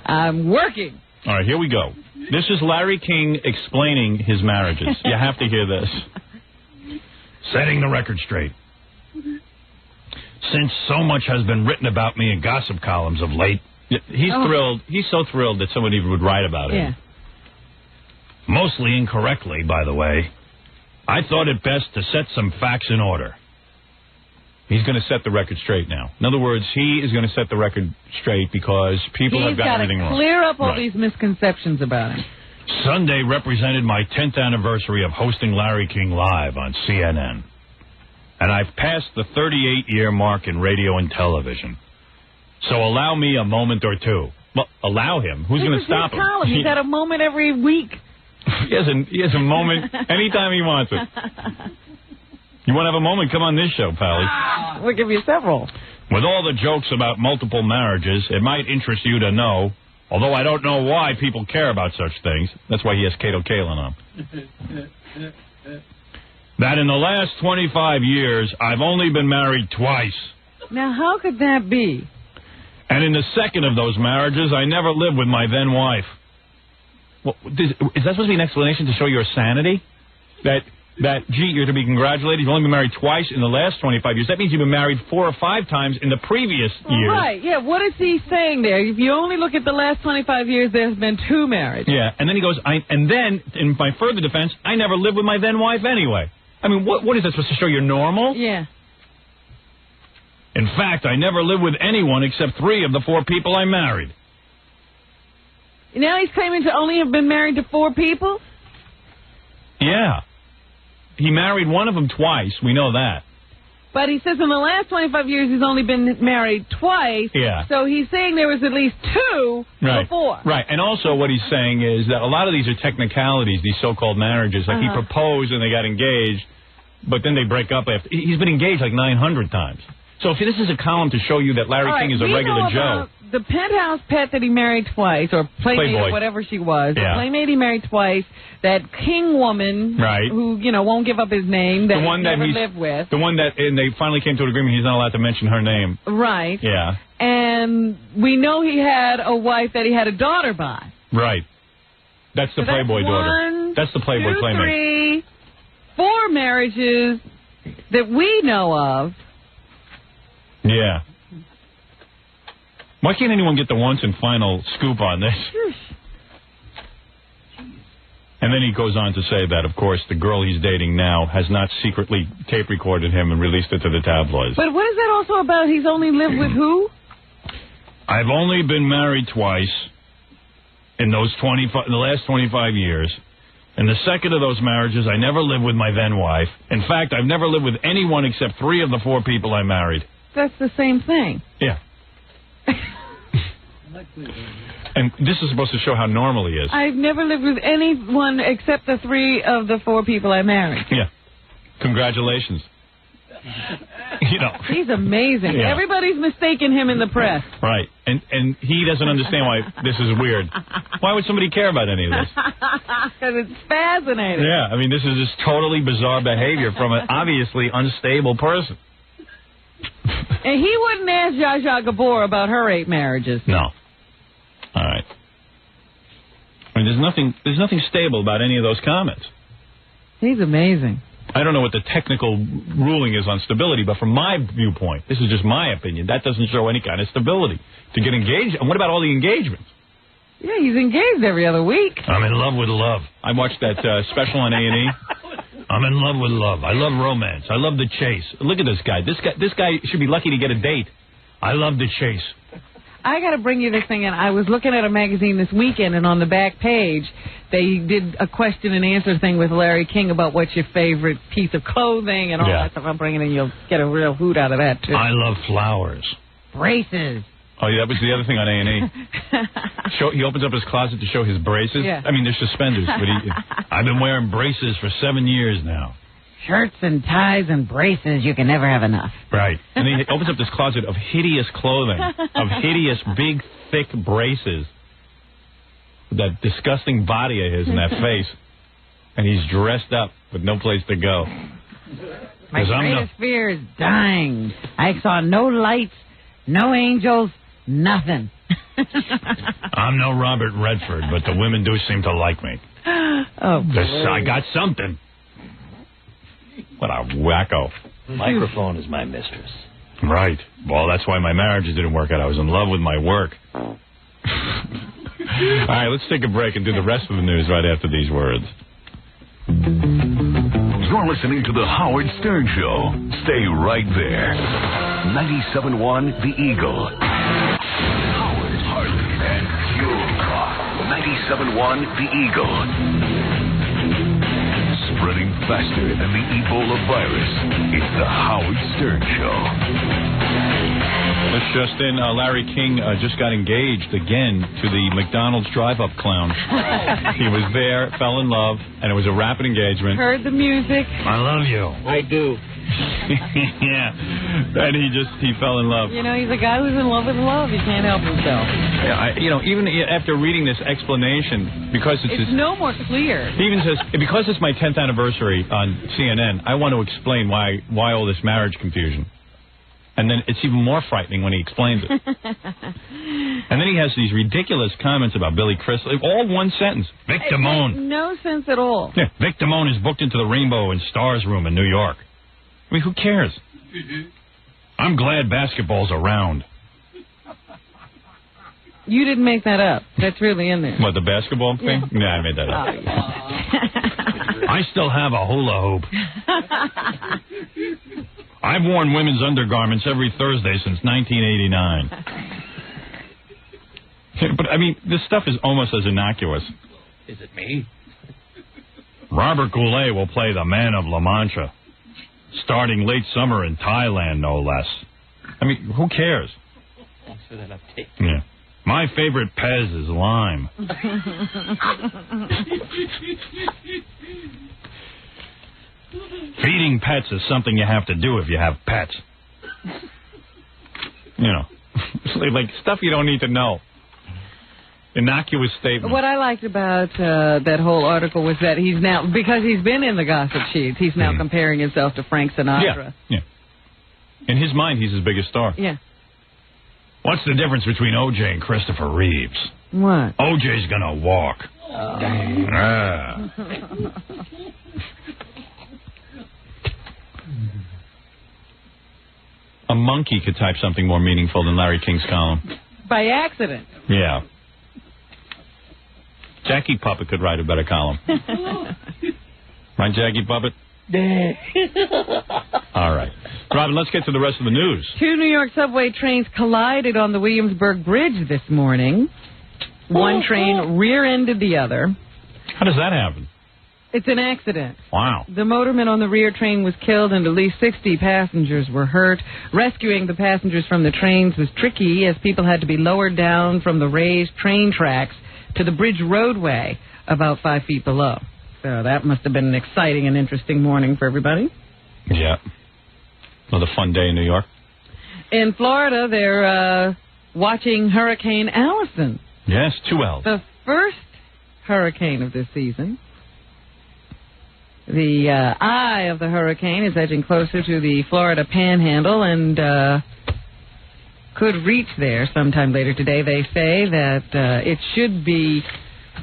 I'm working. All right, here we go. This is Larry King explaining his marriages. You have to hear this. Setting the record straight. Since so much has been written about me in gossip columns of late, he's thrilled. He's so thrilled that somebody would write about him. Mostly incorrectly, by the way. I thought it best to set some facts in order. He's going to set the record straight now. In other words, he is going to set the record straight because people have gotten everything wrong. He's got to clear up all these misconceptions about him. Sunday represented my 10th anniversary of hosting Larry King Live on CNN. And I've passed the 38-year mark in radio and television. So allow me a moment or two. Well, allow him. Who's going to stop him? He's got a moment every week. He has a moment anytime he wants it. You want to have a moment? Come on this show, Pally. We'll give you several. With all the jokes about multiple marriages, it might interest you to know, although I don't know why people care about such things. That's why he has Kato Kalin on. That in the last 25 years, I've only been married twice. Now, how could that be? And in the second of those marriages, I never lived with my then wife. Well, is that supposed to be an explanation to show your sanity? Gee, you're to be congratulated. You've only been married twice in the last 25 years. That means you've been married 4 or 5 times in the previous years. Right, yeah. What is he saying there? If you only look at the last 25 years, there's been 2 marriages. Yeah, and then he goes, and then, in my further defense, I never lived with my then wife anyway. I mean, what is that supposed to show you're normal? Yeah. In fact, I never lived with anyone except 3 of the 4 people I married. Now he's claiming to only have been married to 4 people? Yeah. He married one of them twice. We know that. But he says in the last 25 years he's only been married twice. Yeah. So he's saying there was at least 2 before. Right. And also what he's saying is that a lot of these are technicalities, these so-called marriages. Like he proposed and they got engaged, but then they break up after. He's been engaged like 900 times. So if this is a column to show you that Larry King is a regular Joe. The penthouse pet that he married twice, or playmate, or whatever she was. Yeah. The playmate he married twice. That King woman, who won't give up his name, that he never lived with. The one that, and they finally came to an agreement. He's not allowed to mention her name. Right. Yeah. And we know he had a wife that he had a daughter by. Right. That's the Playboy daughter. That's the Playboy playmate. 3, 4 marriages that we know of. Yeah. Why can't anyone get the once and final scoop on this? And then he goes on to say that, of course, the girl he's dating now has not secretly tape recorded him and released it to the tabloids. But what is that also about? He's only lived with who? I've only been married twice in the last 25 years. In the second of those marriages, I never lived with my then wife. In fact, I've never lived with anyone except 3 of the 4 people I married. That's the same thing. Yeah. And this is supposed to show how normal he is. I've never lived with anyone except the 3 of the 4 people I married. Yeah. Congratulations. He's amazing. Yeah. Everybody's mistaken him in the press. Right. And he doesn't understand why this is weird. Why would somebody care about any of this? Because it's fascinating. Yeah. I mean, this is just totally bizarre behavior from an obviously unstable person. And he wouldn't ask Zsa Zsa Gabor about her 8 marriages. No. All right. I mean, there's nothing stable about any of those comments. He's amazing. I don't know what the technical ruling is on stability, but from my viewpoint, this is just my opinion, that doesn't show any kind of stability. To get engaged, and what about all the engagements? Yeah, he's engaged every other week. I'm in love with love. I watched that special on A&E. I'm in love with love. I love romance. I love the chase. Look at this guy. This guy should be lucky to get a date. I love the chase. I got to bring you this thing, and I was looking at a magazine this weekend, and on the back page, they did a question and answer thing with Larry King about what's your favorite piece of clothing and all that stuff. I'm bringing in, you'll get a real hoot out of that, too. I love flowers. Braces. Oh, yeah, that was the other thing on A&E. He opens up his closet to show his braces. Yeah. I mean, they're suspenders, but I've been wearing braces for 7 years now. Shirts and ties and braces, you can never have enough. Right. And then he opens up this closet of hideous clothing, of hideous, big, thick braces. That disgusting body of his and that face. And he's dressed up with no place to go. My greatest fear is dying. I saw no lights, no angels, nothing. I'm no Robert Redford, but the women do seem to like me. Oh, boy. I got something. What a wacko. Microphone is my mistress. Right. Well, that's why my marriages didn't work out. I was in love with my work. All right, let's take a break and do the rest of the news right after these words. You're listening to The Howard Stern Show. Stay right there. 97.1 The Eagle. Howard, Harley, and Pure Rock. 97.1 The Eagle. Spreading faster than the Ebola virus. It's The Howard Stern Show. This just in, Larry King just got engaged again to the McDonald's drive-up clown. He was there, fell in love, and it was a rapid engagement. Heard the music. I love you. I do. Yeah. And he fell in love. You know, he's a guy who's in love with love. He can't help himself. Yeah, even after reading this explanation, because it's no more clear. He even says, because it's my 10th anniversary on CNN, I want to explain why all this marriage confusion. And then it's even more frightening when he explains it. And then he has these ridiculous comments about Billy Crystal. All one sentence. Vic Damone. No sense at all. Yeah, Vic Damone is booked into the Rainbow and Stars room in New York. I mean, who cares? I'm glad basketball's around. You didn't make that up. That's really in there. What, the basketball thing? Yeah. Nah, I made that up. Oh, yeah. I still have a hula hoop. I've worn women's undergarments every Thursday since 1989. But, I mean, this stuff is almost as innocuous. Is it me? Robert Goulet will play the Man of La Mancha, starting late summer in Thailand, no less. I mean, who cares? Thanks for that update. Yeah. My favorite Pez is lime. Feeding pets is something you have to do if you have pets. You know, like stuff you don't need to know. Innocuous statement. What I liked about that whole article was that he's now, because he's been in the gossip sheets, he's now comparing himself to Frank Sinatra. Yeah. In his mind, he's his biggest star. Yeah. What's the difference between O.J. and Christopher Reeves? What? O.J.'s gonna walk. A monkey could type something more meaningful than Larry King's column. By accident. Yeah. Jackie Puppet could write a better column. Right, Jackie Puppet? All right. Robin, let's get to the rest of the news. 2 New York subway trains collided on the Williamsburg Bridge this morning. One train rear-ended the other. How does that happen? It's an accident. Wow. The motorman on the rear train was killed and at least 60 passengers were hurt. Rescuing the passengers from the trains was tricky as people had to be lowered down from the raised train tracks to the bridge roadway about 5 feet below. So that must have been an exciting and interesting morning for everybody. Yeah. Another fun day in New York. In Florida, they're watching Hurricane Allison. Yes, 2 L's. The first hurricane of this season. The eye of the hurricane is edging closer to the Florida Panhandle and could reach there sometime later today. They say that it should be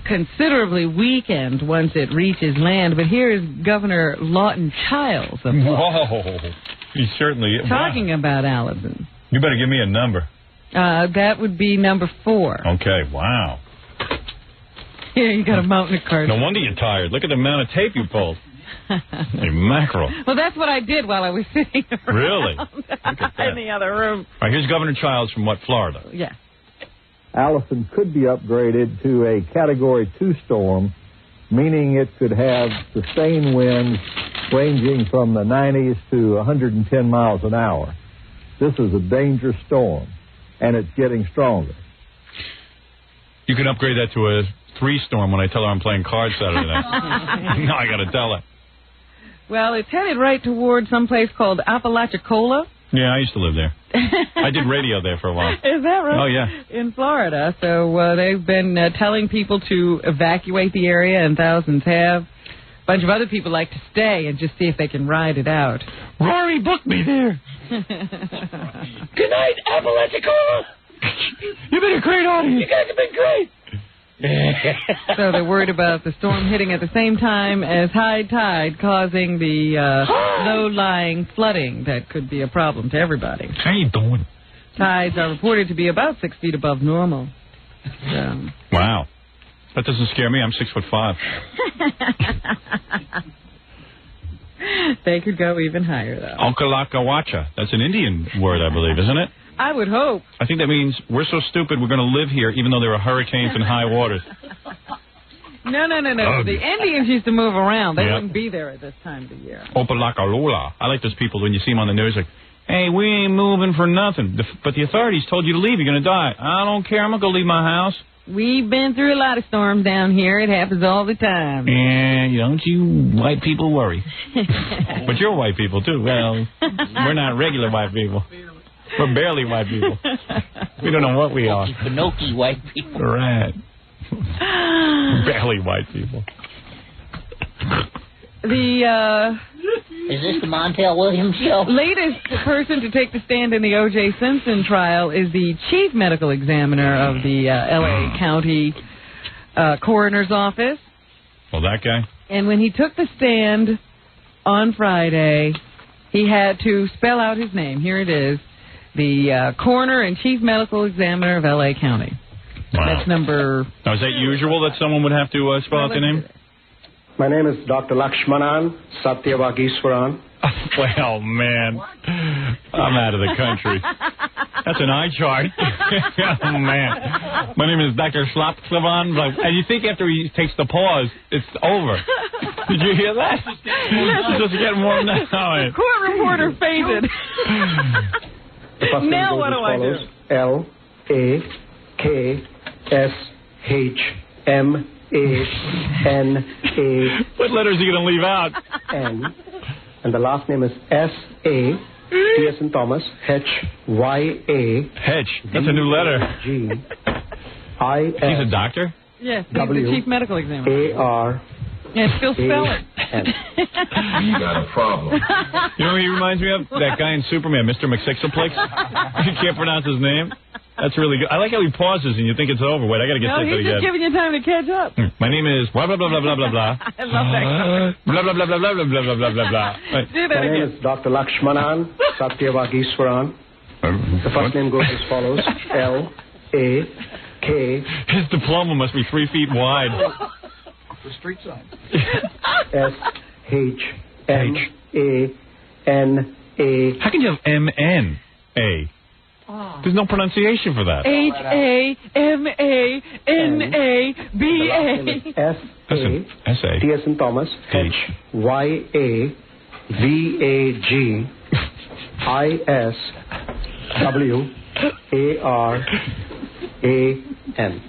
considerably weakened once it reaches land. But here is Governor Lawton Chiles of Whoa. He certainly is. Talking about Allison. You better give me a number. That would be number 4. Okay, wow. Yeah, you got a mountain of cards. No wonder you're tired. Look at the amount of tape you pulled. Hey, mackerel. Well, that's what I did while I was sitting around. Really? Look at that. In the other room. All right, here's Governor Childs from what, Florida? Yeah. Allison could be upgraded to a Category 2 storm, meaning it could have sustained winds ranging from the 90s to 110 miles an hour. This is a dangerous storm, and it's getting stronger. You can upgrade that to a 3 storm when I tell her I'm playing cards Saturday night. No, I got to tell her. Well, it's headed right towards some place called Apalachicola. Yeah, I used to live there. I did radio there for a while. Is that right? Oh, yeah. In Florida. So they've been telling people to evacuate the area, and thousands have. A bunch of other people like to stay and just see if they can ride it out. Rory booked me there. Good night, Apalachicola. You've been a great audience. You guys have been great. So they're worried about the storm hitting at the same time as high tide, causing the low-lying flooding that could be a problem to everybody. How you doing? Tides are reported to be about 6 feet above normal. So. Wow. That doesn't scare me. I'm 6'5". They could go even higher, though. Onkalakawacha. That's an Indian word, I believe, isn't it? I would hope. I think that means we're so stupid we're going to live here even though there are hurricanes and high waters. No. Oh. The Indians used to move around. They wouldn't be there at this time of the year. Opalakalula. I like those people when you see them on the news like, hey, we ain't moving for nothing. But the authorities told you to leave. You're going to die. I don't care. I'm going to go leave my house. We've been through a lot of storms down here. It happens all the time. And don't you white people worry. But you're white people, too. Well, we're not regular white people. We're barely white people. We don't know what we are. Pinocchio white people. Right. Barely white people. Is this the Montel Williams show? Latest person to take the stand in the O.J. Simpson trial is the chief medical examiner of the L.A. County Coroner's Office. Well, that guy? And when he took the stand on Friday, he had to spell out his name. Here it is. The coroner and chief medical examiner of L.A. County. Wow. That's number... Now, is that usual that someone would have to spell out their name? My name is Dr. Lakshmanan Satyavagiswaran. Well, man, I'm out of the country. That's an eye chart. Oh, man. My name is Dr. Slopklavan. And you think after he takes the pause, it's over. Did you hear that? It's just getting more now. Court reporter fainted. Now what do I do? L-A-K-S-H-M-A-N-A. What letters are you going to leave out? N. And the last name is S-A. T as in Thomas. H-Y-A. Hedge. That's a new letter. G-I-S. He's a doctor? Yes, he's the chief medical examiner. A-R. And still spell it. You got a problem. You know what he reminds me of? That guy in Superman, Mr. McSixaplex. You can't pronounce his name. That's really good. I like how he pauses and you think it's over. Wait, I got to get that again. No, he's just giving you time to catch up. My name is blah, blah, blah, blah, blah, blah, blah. I love that guy. Blah, blah, blah, blah, blah, blah, blah, blah, blah, blah. Do that My name is Dr. Lakshmanan Satyavagishwaran. The first name goes as follows. L-A-K. His diploma must be 3 feet wide. The street sign. S-H-M-A-N-A. How can you have M-N-A? There's no pronunciation for that. H-A-M-A-N-A-B-A. S-A. T as in Thomas. H-Y-A-V-A-G-I-S-W-A-R-A-N.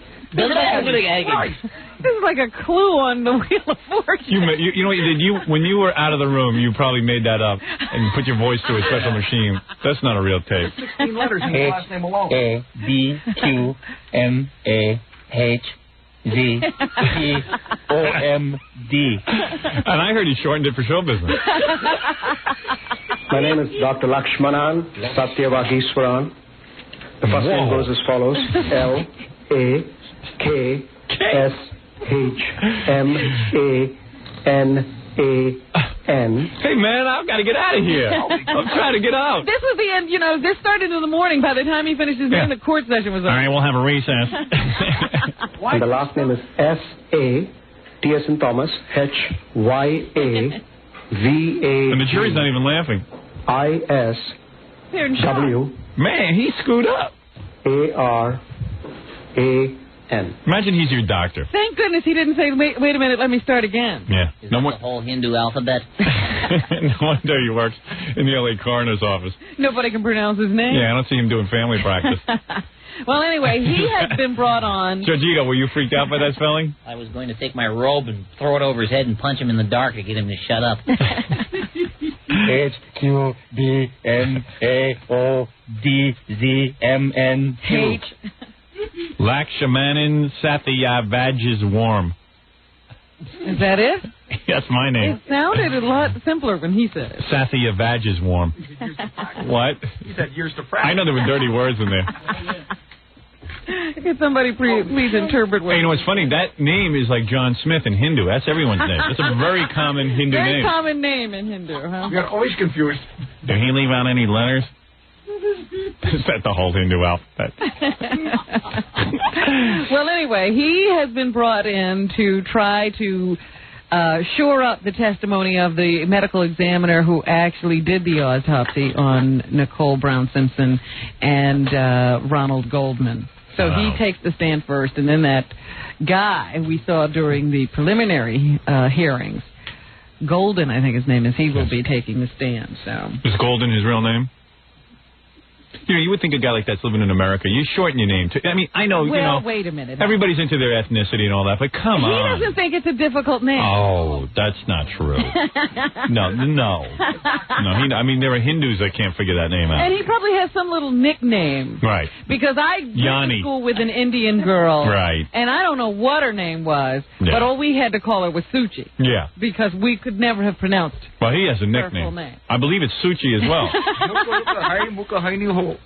This is like a clue on the Wheel of Fortune. You know what? When you were out of the room, you probably made that up and put your voice to a special machine. That's not a real tape. 16 letters in the last name alone. A-B-Q-M-A-H-G-O-M-D. And I heard he shortened it for show business. My name is Dr. Lakshmanan Satyavagishwaran. The first name goes as follows. L-A-K-S-H-M-A-N-A-N. Hey, man, I've got to get out of here. I'm trying to get out. This was the end. You know, this started in the morning. By the time he finished his name, the court session was over. All right, we'll have a recess. And the last name is S-A. T as in Thomas. H-Y-A-V-A. And the jury's not even laughing. I-S-W. Man, he screwed up. A-R-A-N. Imagine he's your doctor. Thank goodness he didn't say, wait a minute, let me start again. Yeah. Is that the whole Hindu alphabet? No wonder he works in the L.A. coroner's office. Nobody can pronounce his name? Yeah, I don't see him doing family practice. Well, anyway, he has been brought on. Georgito, were you freaked out by that spelling? I was going to take my robe and throw it over his head and punch him in the dark to get him to shut up. H-Q-B-N-A-O-D-Z-M-N-Q. Lakshmanan Satyavagishwaran. Is that it? That's my name. It sounded a lot simpler when he said it. Satyavagishwaran. What? He said years to practice. I know there were dirty words in there. Can somebody please interpret what... Hey, you know what's funny? That name is like John Smith in Hindu. That's everyone's name. That's a very common Hindu name. Very common name in Hindu, huh? You're always confused. Did he leave out any letters? Is that the whole Hindu alphabet? Well, anyway, he has been brought in to try to shore up the testimony of the medical examiner who actually did the autopsy on Nicole Brown Simpson and Ronald Goldman. So he takes the stand first, and then that guy we saw during the preliminary hearings, Golden, I think his name is, he will be taking the stand. So is Golden his real name? You know, you would think a guy like that's living in America, you shorten your name too. I mean, I know, well, you know. Wait a minute. Everybody's into their ethnicity and all that, but come on. He doesn't think it's a difficult name. Oh, that's not true. No. I mean, there are Hindus that can't figure that name out. And he probably has some little nickname. Right. Because I went to school with an Indian girl. Right. And I don't know what her name was, but all we had to call her was Suchi. Yeah. Because we could never have pronounced Well, he has a her nickname. full name. I believe it's Suchi as well.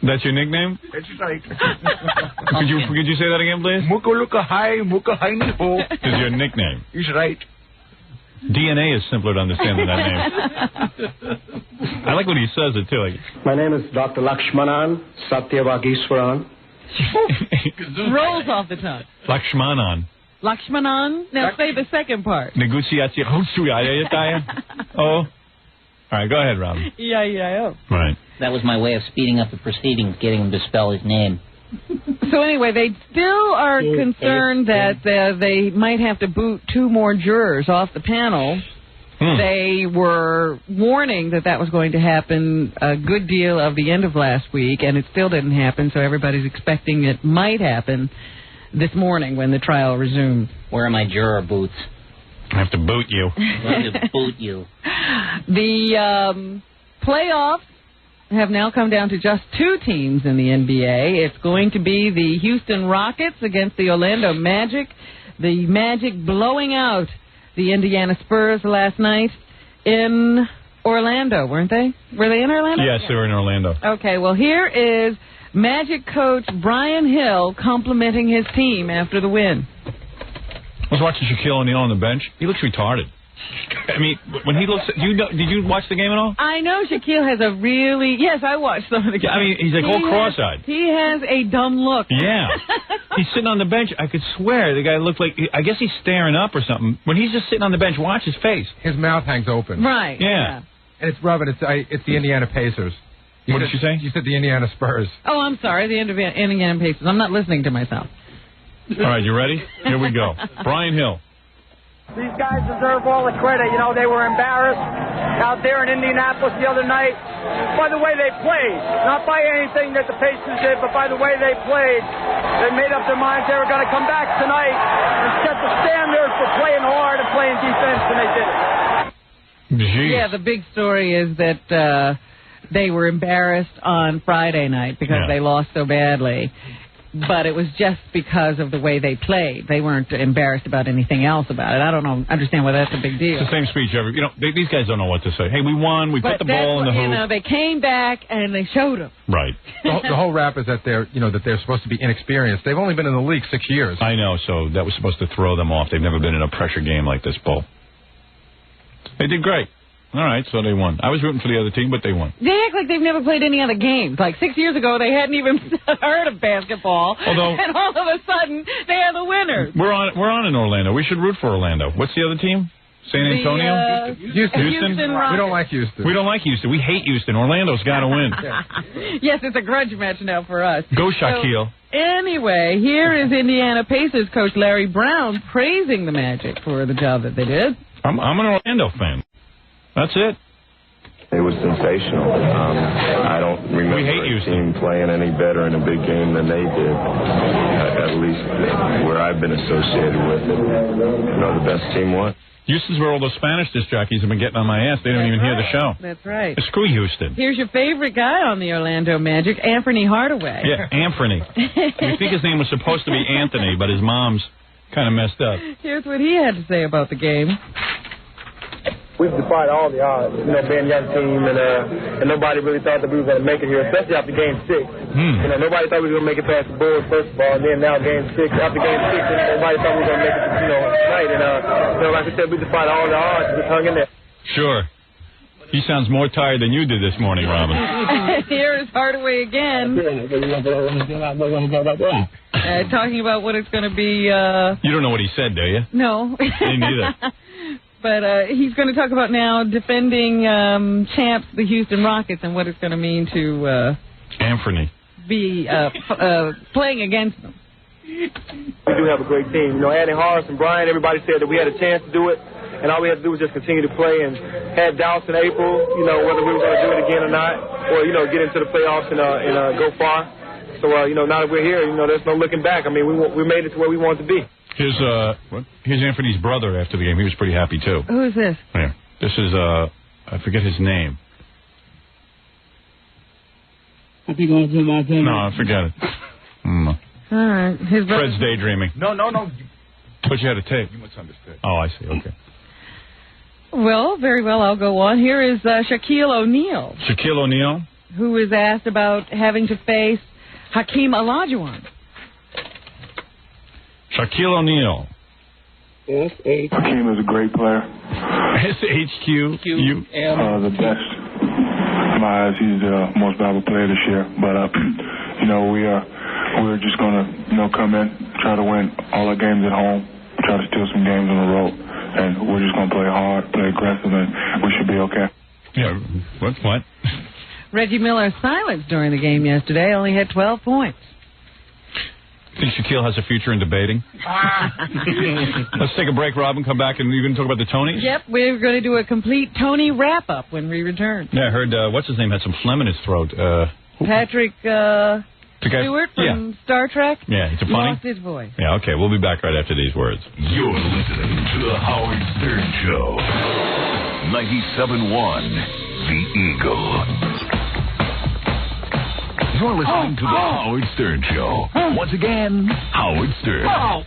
That's your nickname? That's right. Could you say that again, please? Is your nickname? He's right. DNA is simpler to understand than that name. I like when he says it, too. Like, my name is Dr. Lakshmanan Satyavagishwaran. Rolls off the tongue. Lakshmanan. Lakshmanan? Now say the second part. Oh. All right, go ahead, Robin. E-I-E-I-O. Right. That was my way of speeding up the proceedings, getting him to spell his name. So anyway, they still are concerned that they might have to boot 2 more jurors off the panel. They were warning that was going to happen a good deal of the end of last week, and it still didn't happen, so everybody's expecting it might happen this morning when the trial resumes. Where are my juror boots? I have to boot you. I have to boot you. The playoffs have now come down to just 2 teams in the NBA. It's going to be the Houston Rockets against the Orlando Magic. The Magic blowing out the Indiana Spurs last night in Orlando, weren't they? Were they in Orlando? Yes, they were in Orlando. Okay, well, here is Magic coach Brian Hill complimenting his team after the win. I was watching Shaquille O'Neal on the bench. He looks retarded. I mean, when he looks at you, did you watch the game at all? I know Shaquille has a really... Yes, I watched some of the game. I mean, he's like all cross-eyed. He has a dumb look. Yeah. He's sitting on the bench. I could swear the guy looked like... I guess he's staring up or something. When he's just sitting on the bench, watch his face. His mouth hangs open. Right. Yeah. And it's Robin. It's the Indiana Pacers. What did you say? You said the Indiana Spurs. Oh, I'm sorry. The Indiana Pacers. I'm not listening to myself. All right, you ready? Here we go. Brian Hill. These guys deserve all the credit. You know, they were embarrassed out there in Indianapolis the other night by the way they played. Not by anything that the Pacers did, but by the way they played. They made up their minds they were going to come back tonight and set the standard for playing hard and playing defense, and they did it. Jeez. Yeah, the big story is that they were embarrassed on Friday night because they lost so badly. But it was just because of the way they played. They weren't embarrassed about anything else about it. I don't understand why that's a big deal. It's the same speech ever. You know, these guys don't know what to say. Hey, we won. We put the ball in the hoop. You know, they came back and they showed them. Right. The whole rap is that they're supposed to be inexperienced. They've only been in the league 6 years. I know. So that was supposed to throw them off. They've never been in a pressure game like this, Bull. They did great. All right, so they won. I was rooting for the other team, but they won. They act like they've never played any other games. Like 6 years ago, they hadn't even heard of basketball. Although, and all of a sudden, they are the winners. We're on in Orlando. We should root for Orlando. What's the other team? San Antonio? Houston. We don't like Houston. We don't like Houston. We hate Houston. Orlando's got to win. Yes, it's a grudge match now for us. Go, Shaquille. So, anyway, here is Indiana Pacers coach Larry Brown praising the Magic for the job that they did. I'm an Orlando fan. That's it. It was sensational. I don't remember a team playing any better in a big game than they did, at least where I've been associated with it. You know, the best team won. Houston's where all those Spanish disc jockeys have been getting on my ass. They don't even hear the show. That's right. Screw Houston. Here's your favorite guy on the Orlando Magic, Anthony Hardaway. Yeah, Anthony. You think his name was supposed to be Anthony, but his mom's kind of messed up. Here's what he had to say about the game. We've defied all the odds, you know, being a young team, and nobody really thought that we were going to make it here, especially after Game 6. You know, nobody thought we were going to make it past the Bulls, first of all, and then now Game 6. After Game 6, nobody thought we were going to make it, you know, tonight. And, you know, like I said, we defied all the odds and just hung in there. Sure. He sounds more tired than you did this morning, Robin. Here is Hardaway again. Talking about what it's going to be. You don't know what he said, do you? No. Me neither. But he's going to talk about now defending champs, the Houston Rockets, and what it's going to mean to Anthony be playing against them. We do have a great team. You know, adding Horace and Brian, everybody said that we had a chance to do it, and all we had to do was just continue to play and had doubts in April, you know, whether we were going to do it again or not, or, you know, get into the playoffs and go far. So, you know, now that we're here, you know, there's no looking back. I mean, we made it to where we wanted to be. Here's Anthony's brother after the game. He was pretty happy, too. Who is this? Yeah. This is, I forget his name. I think I'll do my thing. No, forget it. All right. His brother. Fred's daydreaming. No. But you had a tape. You misunderstood. Oh, I see. Okay. Well, very well, I'll go on. Here is Shaquille O'Neal. Shaquille O'Neal? Who is asked about having to face Hakeem Olajuwon. Shaquille O'Neal. Hakeem is a great player. SHQ. The best. In my eyes, he's the most valuable player this year. But, you know, we're just going to, you know, come in, try to win all our games at home, try to steal some games on the road. And we're just going to play hard, play aggressive, and we should be okay. Yeah, what? Reggie Miller's silence during the game yesterday only had 12 points. Think Shaquille has a future in debating? Let's take a break, Robin. Come back and you're going to talk about the Tonys? Yep, we're going to do a complete Tony wrap-up when we return. Yeah, I heard, what's his name, had some phlegm in his throat. Patrick Stewart from Star Trek? Yeah, it's a funny? Lost his voice. Yeah, okay, we'll be back right after these words. You're listening to The Howard Stern Show. 97.1, The Eagle. You're listening to The Howard Stern Show. Once again, Howard Stern. All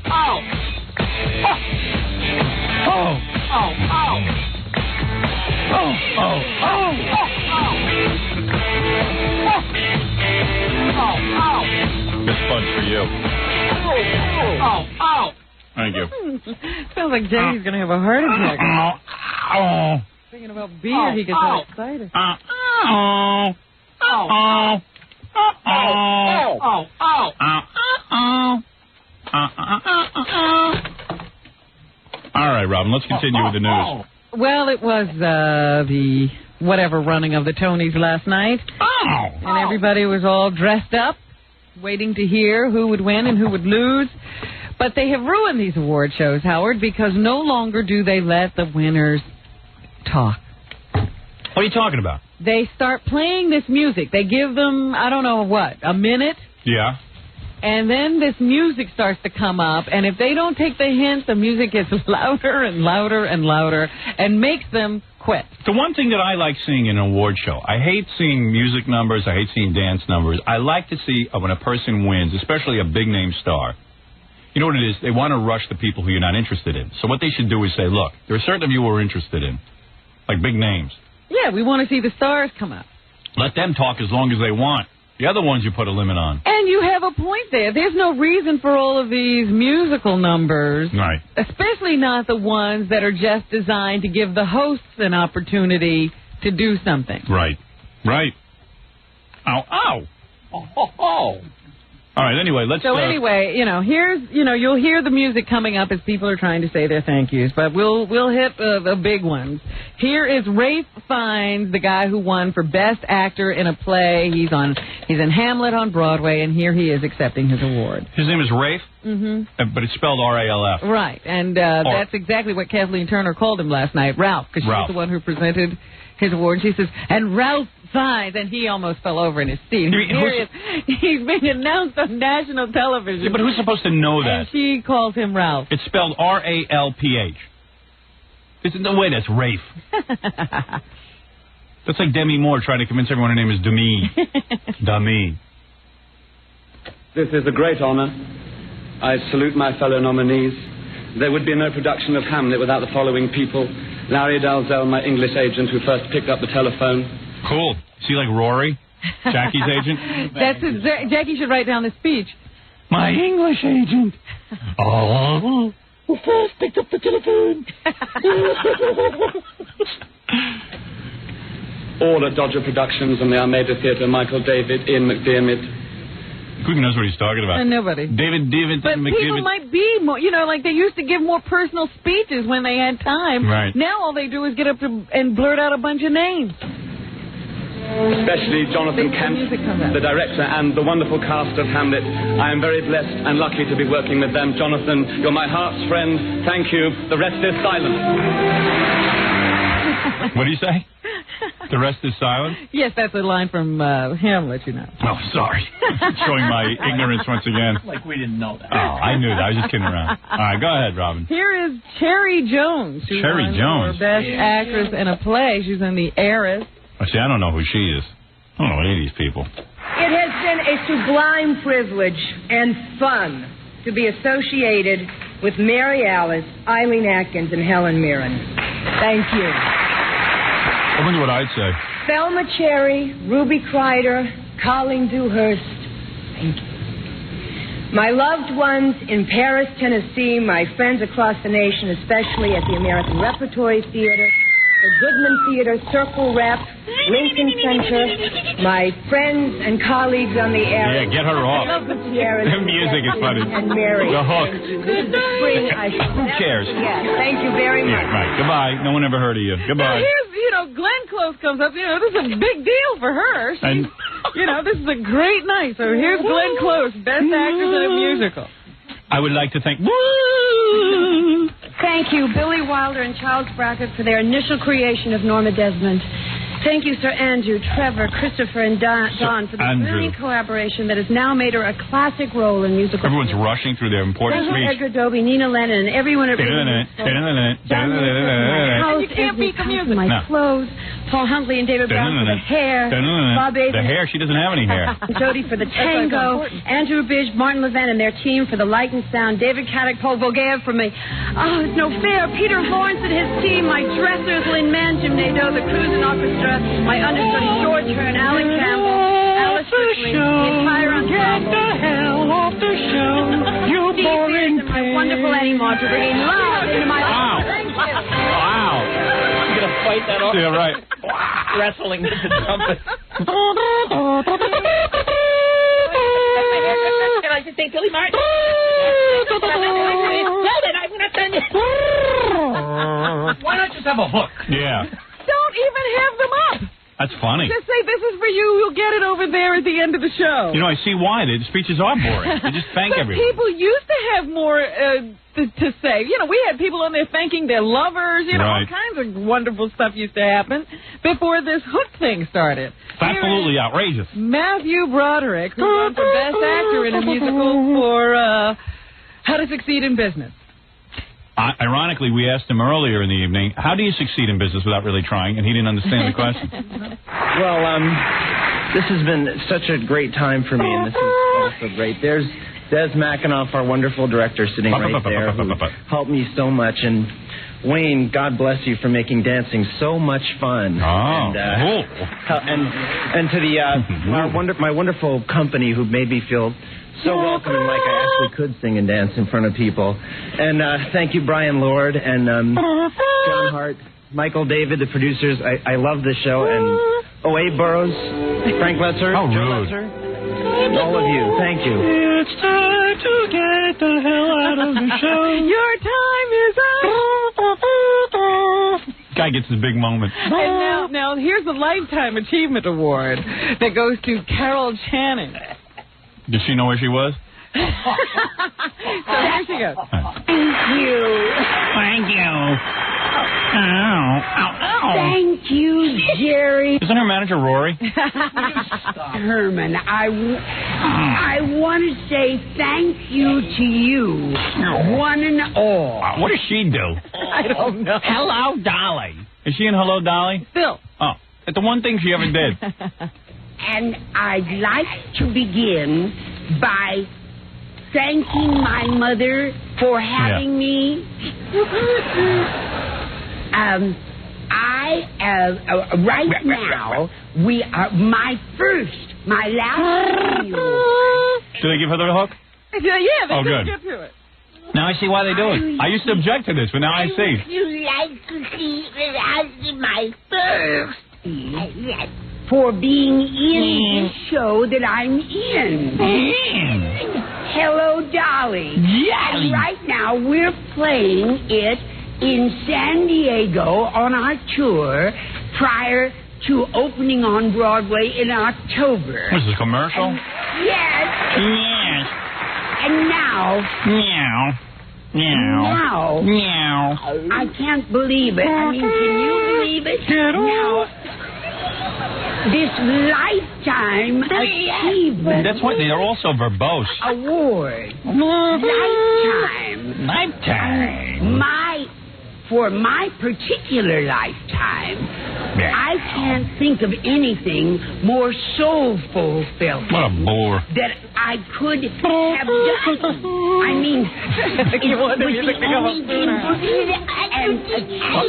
This fun's for you. Thank you. Sounds like Jackie's going to have a heart attack. Thinking about beer, he gets so excited. All right, Robin, let's continue with the news. Well, it was the whatever running of the Tonys last night. And everybody was all dressed up, waiting to hear who would win and who would lose. But they have ruined these award shows, Howard, because no longer do they let the winners talk. What are you talking about? They start playing this music. They give them, I don't know what, a minute? Yeah. And then this music starts to come up, and if they don't take the hint, the music gets louder and louder and louder and makes them quit. The one thing that I like seeing in an award show, I hate seeing music numbers, I hate seeing dance numbers. I like to see when a person wins, especially a big-name star. You know what it is? They want to rush the people who you're not interested in. So what they should do is say, look, there are certain of you we're interested in, like big names. Yeah, we want to see the stars come up. Let them talk as long as they want. The other ones you put a limit on. And you have a point there. There's no reason for all of these musical numbers. Right. Especially not the ones that are just designed to give the hosts an opportunity to do something. Right. Right. Ow, ow. Oh. All right, anyway, let's... So anyway, you'll hear the music coming up as people are trying to say their thank yous, but we'll hit the big ones. Here is Ralph Fiennes, the guy who won for Best Actor in a Play. He's in Hamlet on Broadway, and here he is accepting his award. His name is Ralph? Mm-hmm. But it's spelled R-A-L-F. Right, and that's exactly what Kathleen Turner called him last night, Ralph, because she was the one who presented his award. She says, and Ralph Fiennes, and he almost fell over in his seat. He's being announced on national television. Yeah, but who's supposed to know that? And she calls him Ralph. It's spelled R-A-L-P-H. There's no way that's Rafe. That's like Demi Moore trying to convince everyone her name is Demi. Demi. This is a great honor. I salute my fellow nominees. There would be no production of Hamlet without the following people. Larry Dalzell, my English agent, who first picked up the telephone. Cool. Is he like Rory? Jackie's agent? Jackie should write down the speech. My English agent. Oh, who first picked up the telephone? All at Dodger Productions and the Almeida Theatre, Michael David, Ian McDiarmid. Who knows what he's talking about? Nobody. David But people might be more, like they used to give more personal speeches when they had time. Right. Now all they do is get up and blurt out a bunch of names. Especially Jonathan Kent, the director, and the wonderful cast of Hamlet. I am very blessed and lucky to be working with them. Jonathan, you're my heart's friend. Thank you. The rest is silent. What do you say? The rest is silent? Yes, that's a line from Hamlet, Oh, sorry. Showing my ignorance once again. Like we didn't know that. Oh, I knew that. I was just kidding around. All right, go ahead, Robin. Here is Cherry Jones. Cherry Jones. For Best Actress in a Play. She's in The Heiress. See, I don't know who she is. I don't know any of these people. It has been a sublime privilege and fun to be associated with Mary Alice, Eileen Atkins, and Helen Mirren. Thank you. I wonder what I'd say. Thelma Cherry, Ruby Crider, Colleen Dewhurst. Thank you. My loved ones in Paris, Tennessee, my friends across the nation, especially at the American Repertory Theater, the Goodman Theater, Circle Rep, Lincoln Center, my friends and colleagues on the air. Yeah, get her off. I love the Sierras. The music is funny. And Mary. The hook. This is the spring I Who cares? Yes, thank you very much. Yeah, right. Goodbye. No one ever heard of you. Goodbye. Now here's, Glenn Close comes up. This is a big deal for her. And this is a great night. So here's Glenn Close, Best Actress in a Musical. I would like to thank... Thank you, Billy Wilder and Charles Brackett, for their initial creation of Norma Desmond. Thank you, Sir Andrew, Trevor, Christopher, and Don for the brilliant collaboration that has now made her a classic role in musical. Everyone's rushing through their important speech. Edgar Dobie, Nina Lennon, and everyone at my house, you can't beat the music. My clothes, Paul Huntley and David Brown for the hair, Bob Avery. The hair? She doesn't have any hair. Jody for the tango, Andrew Bidge, Martin Levin and their team for the light and sound, David Caddick, Paul Vogev for me. Oh, it's no fair. Peter Lawrence and his team, my dressers, Lynn Mann, Jim Nadeau, the Cruisin' Orchestra, my understudy, George Hearn, Alan Campbell, Alice Ripley, the entire ensemble. Get the hell off the show, you boring and my wonderful Annie Maud for bringing love into my life. Thank you. Wow. You're going to fight that off? Yeah, right. Wrestling with the trumpet. Can I just say Billy Martin? Why not just have a hook? Yeah. Don't even have them up. That's funny. Just say, this is for you. You'll get it over there at the end of the show. I see why. The speeches are boring. They just thank but everyone. People used to have more to say. We had people on there thanking their lovers. All kinds of wonderful stuff used to happen before this hook thing started. Absolutely outrageous. Matthew Broderick, who won for Best Actor in a Musical for How to Succeed in Business. Ironically, we asked him earlier in the evening, how do you succeed in business without really trying? And he didn't understand the question. Well, this has been such a great time for me, and this is also great. There's Des McAnuff, our wonderful director, sitting right there, who helped me so much. And Wayne, God bless you for making dancing so much fun. Oh, and to the my wonderful company who made me feel so welcome and like I actually could sing and dance in front of people. And thank you, Brian Lord and John Hart, Michael David, the producers. I love this show. And Abe Burrows, Frank Lesser, Joe Lesser, all of you. Thank you. It's time to get the hell out of the show. Your time is up. Guy gets his big moment. And now here's the Lifetime Achievement Award that goes to Carol Channing. Does she know where she was? So here she goes. Thank you. Thank you. Ow. Thank you, Jerry. Isn't her manager Rory? Herman, I want to say thank you to you, one and all. What does she do? I don't know. Hello, Dolly. Is she in Hello, Dolly? Still. Oh, it's the one thing she ever did. And I'd like to begin by thanking my mother for having me. Right now, we are my last meal. Do they give her the hook? Yeah, they good. Get to it. Now I see why they do it. I used to object to this, but now I see. Would you like to see it as my first? For being in this show that I'm in. Hello, Dolly. And right now we're playing it in San Diego on our tour prior to opening on Broadway in October. This is a commercial? Yes. And now... Now, I can't believe it. I mean, can you believe it? Now... This Lifetime Achievement. That's why they're also verbose. Award. Lifetime. For my particular lifetime, I can't think of anything more soul-fulfilling. What a bore. That I could have done. I mean, you want the music to come up sooner. And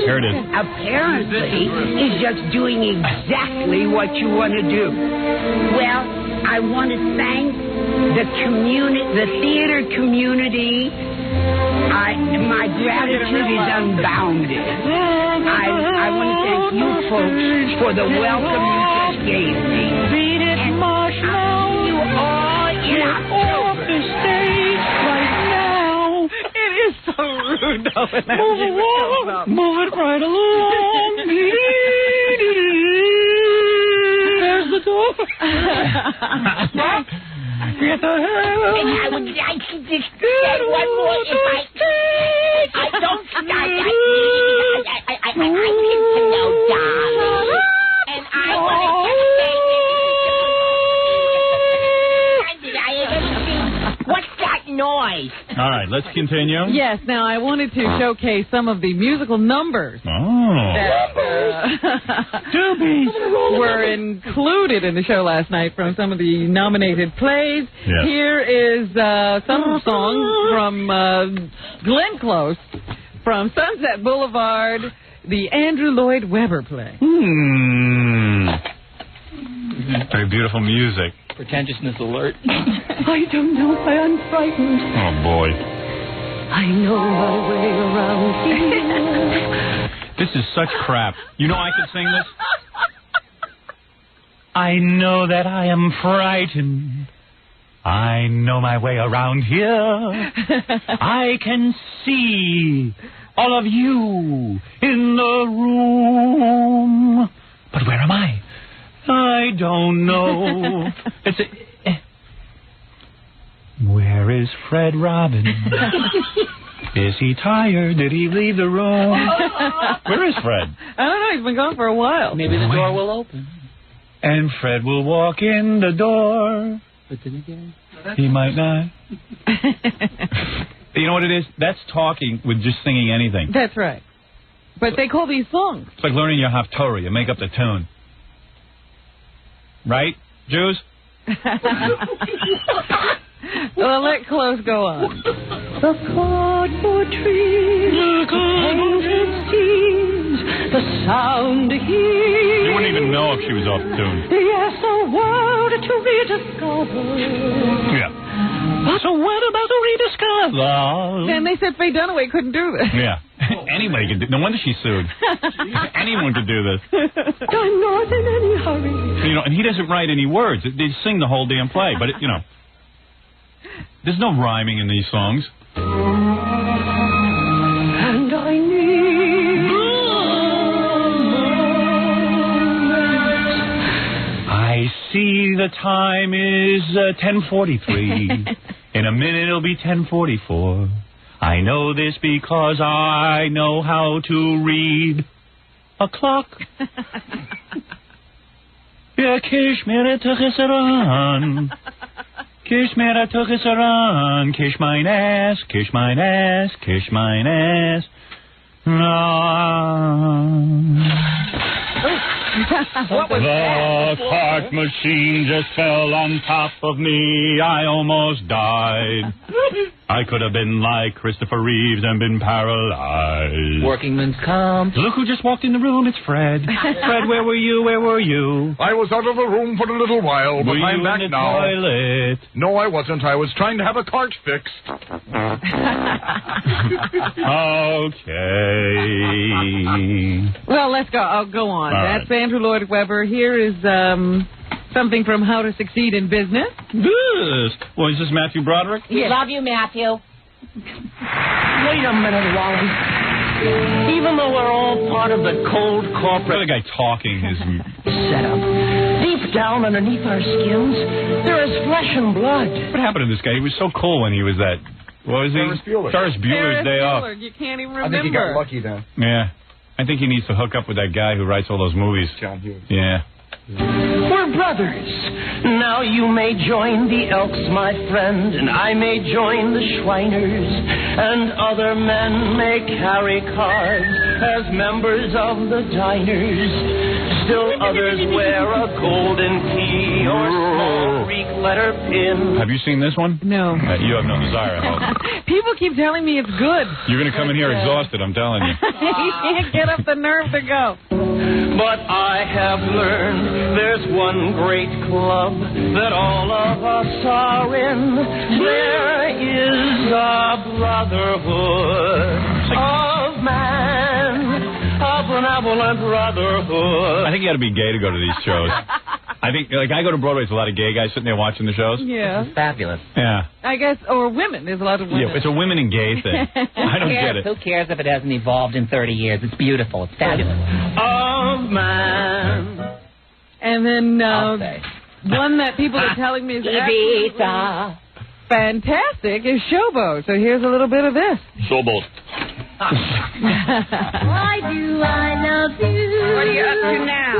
here it is. Apparently, is just doing exactly what you want to do. Well, I want to thank the theater community My gratitude is unbounded. I want to thank you folks for the welcome you just gave me. Beat it, Marshmallow. You all in off the stage right now. It is so rude, though. Move along. Move it right along. There's the door. Get the hell. And I would like to just say one more if I don't start. I need to know, darling. And I want to just say, what's that noise? All right, let's continue. Yes, now I wanted to showcase some of the musical numbers that were included in the show last night from some of the nominated plays. Yes. Here is some song from Glenn Close from Sunset Boulevard, the Andrew Lloyd Webber play. Very beautiful music. Pretentiousness alert. I don't know if I am frightened. Oh, boy. I know my way around here. This is such crap. You know I could sing this? I know that I am frightened. I know my way around here. I can see all of you in the room. But where am I? I don't know. Where is Fred Robin? Is he tired? Did he leave the room? Where is Fred? I don't know. He's been gone for a while. Maybe the door will open. And Fred will walk in the door. But then again, he might not. You know what it is? That's talking with just singing anything. That's right. But they call these songs. It's like learning your Haftorah. You make up the tune. Right, Jews? Well, let Close go on. The cardboard trees, the painted scenes, the sound here. You wouldn't even know if she was off tune. Yes, a world to rediscover. Yeah. So what about to rediscover? And they said Faye Dunaway couldn't do this. Yeah. Anybody could do. No wonder she sued. Anyone could do this. I'm not in any hurry. You know, and he doesn't write any words. They sing the whole damn play. But, you know, there's no rhyming in these songs. And I need I see the time is 10:43. In a minute it'll be 10:44. I know this because I know how to read a clock. Ja, kish mir tuchisaran. Kish mir tuchisaran. Kish mine ass, kish mine ass, kish mine ass. The fart machine just fell on top of me. I almost died. I could have been like Christopher Reeves and been paralyzed. Workingman's comp. Look who just walked in the room. It's Fred. Fred, where were you? Where were you? I was out of the room for a little while, but I'm back in the now. Toilet? No, I wasn't. I was trying to have a cart fixed. Okay. Well, let's go. I'll go on. All That's Andrew Lloyd Webber. Here is something from How to Succeed in Business. Good. Well, is this Matthew Broderick? Yes. Love you, Matthew. Wait a minute, Wally. Even though we're all part of the cold corporate The guy talking is setup, deep down underneath our skins, there is flesh and blood. What happened to this guy? He was so cool when he was that. What was Ferris he? Bueller. Ferris Bueller's Day Off. You can't even remember. I think he got lucky then. Yeah. I think he needs to hook up with that guy who writes all those movies. John Hughes. Yeah. We're brothers. Now you may join the Elks, my friend, and I may join the Shriners, and other men may carry cards as members of the diners. Still others wear a golden key or small Greek letter pin. Have you seen this one? No. You have no desire, I hope. People keep telling me it's good. You're going to come in here exhausted, I'm telling you. You can't get up the nerve to go. But I have learned there's one great club that all of us are in. There is a brotherhood of man, a benevolent brotherhood. I think you got to be gay to go to these shows. I think, like, I go to Broadway, there's a lot of gay guys sitting there watching the shows. Yeah. It's fabulous. Yeah. I guess, or women. There's a lot of women. Yeah, it's a women and gay thing. I don't get it. Who cares if it hasn't evolved in 30 years? It's beautiful. It's fabulous. Of man. And then one that people are telling me is absolutely fantastic is Showboat. So here's a little bit of this. Showboat. Why do I love you? What are you up to now?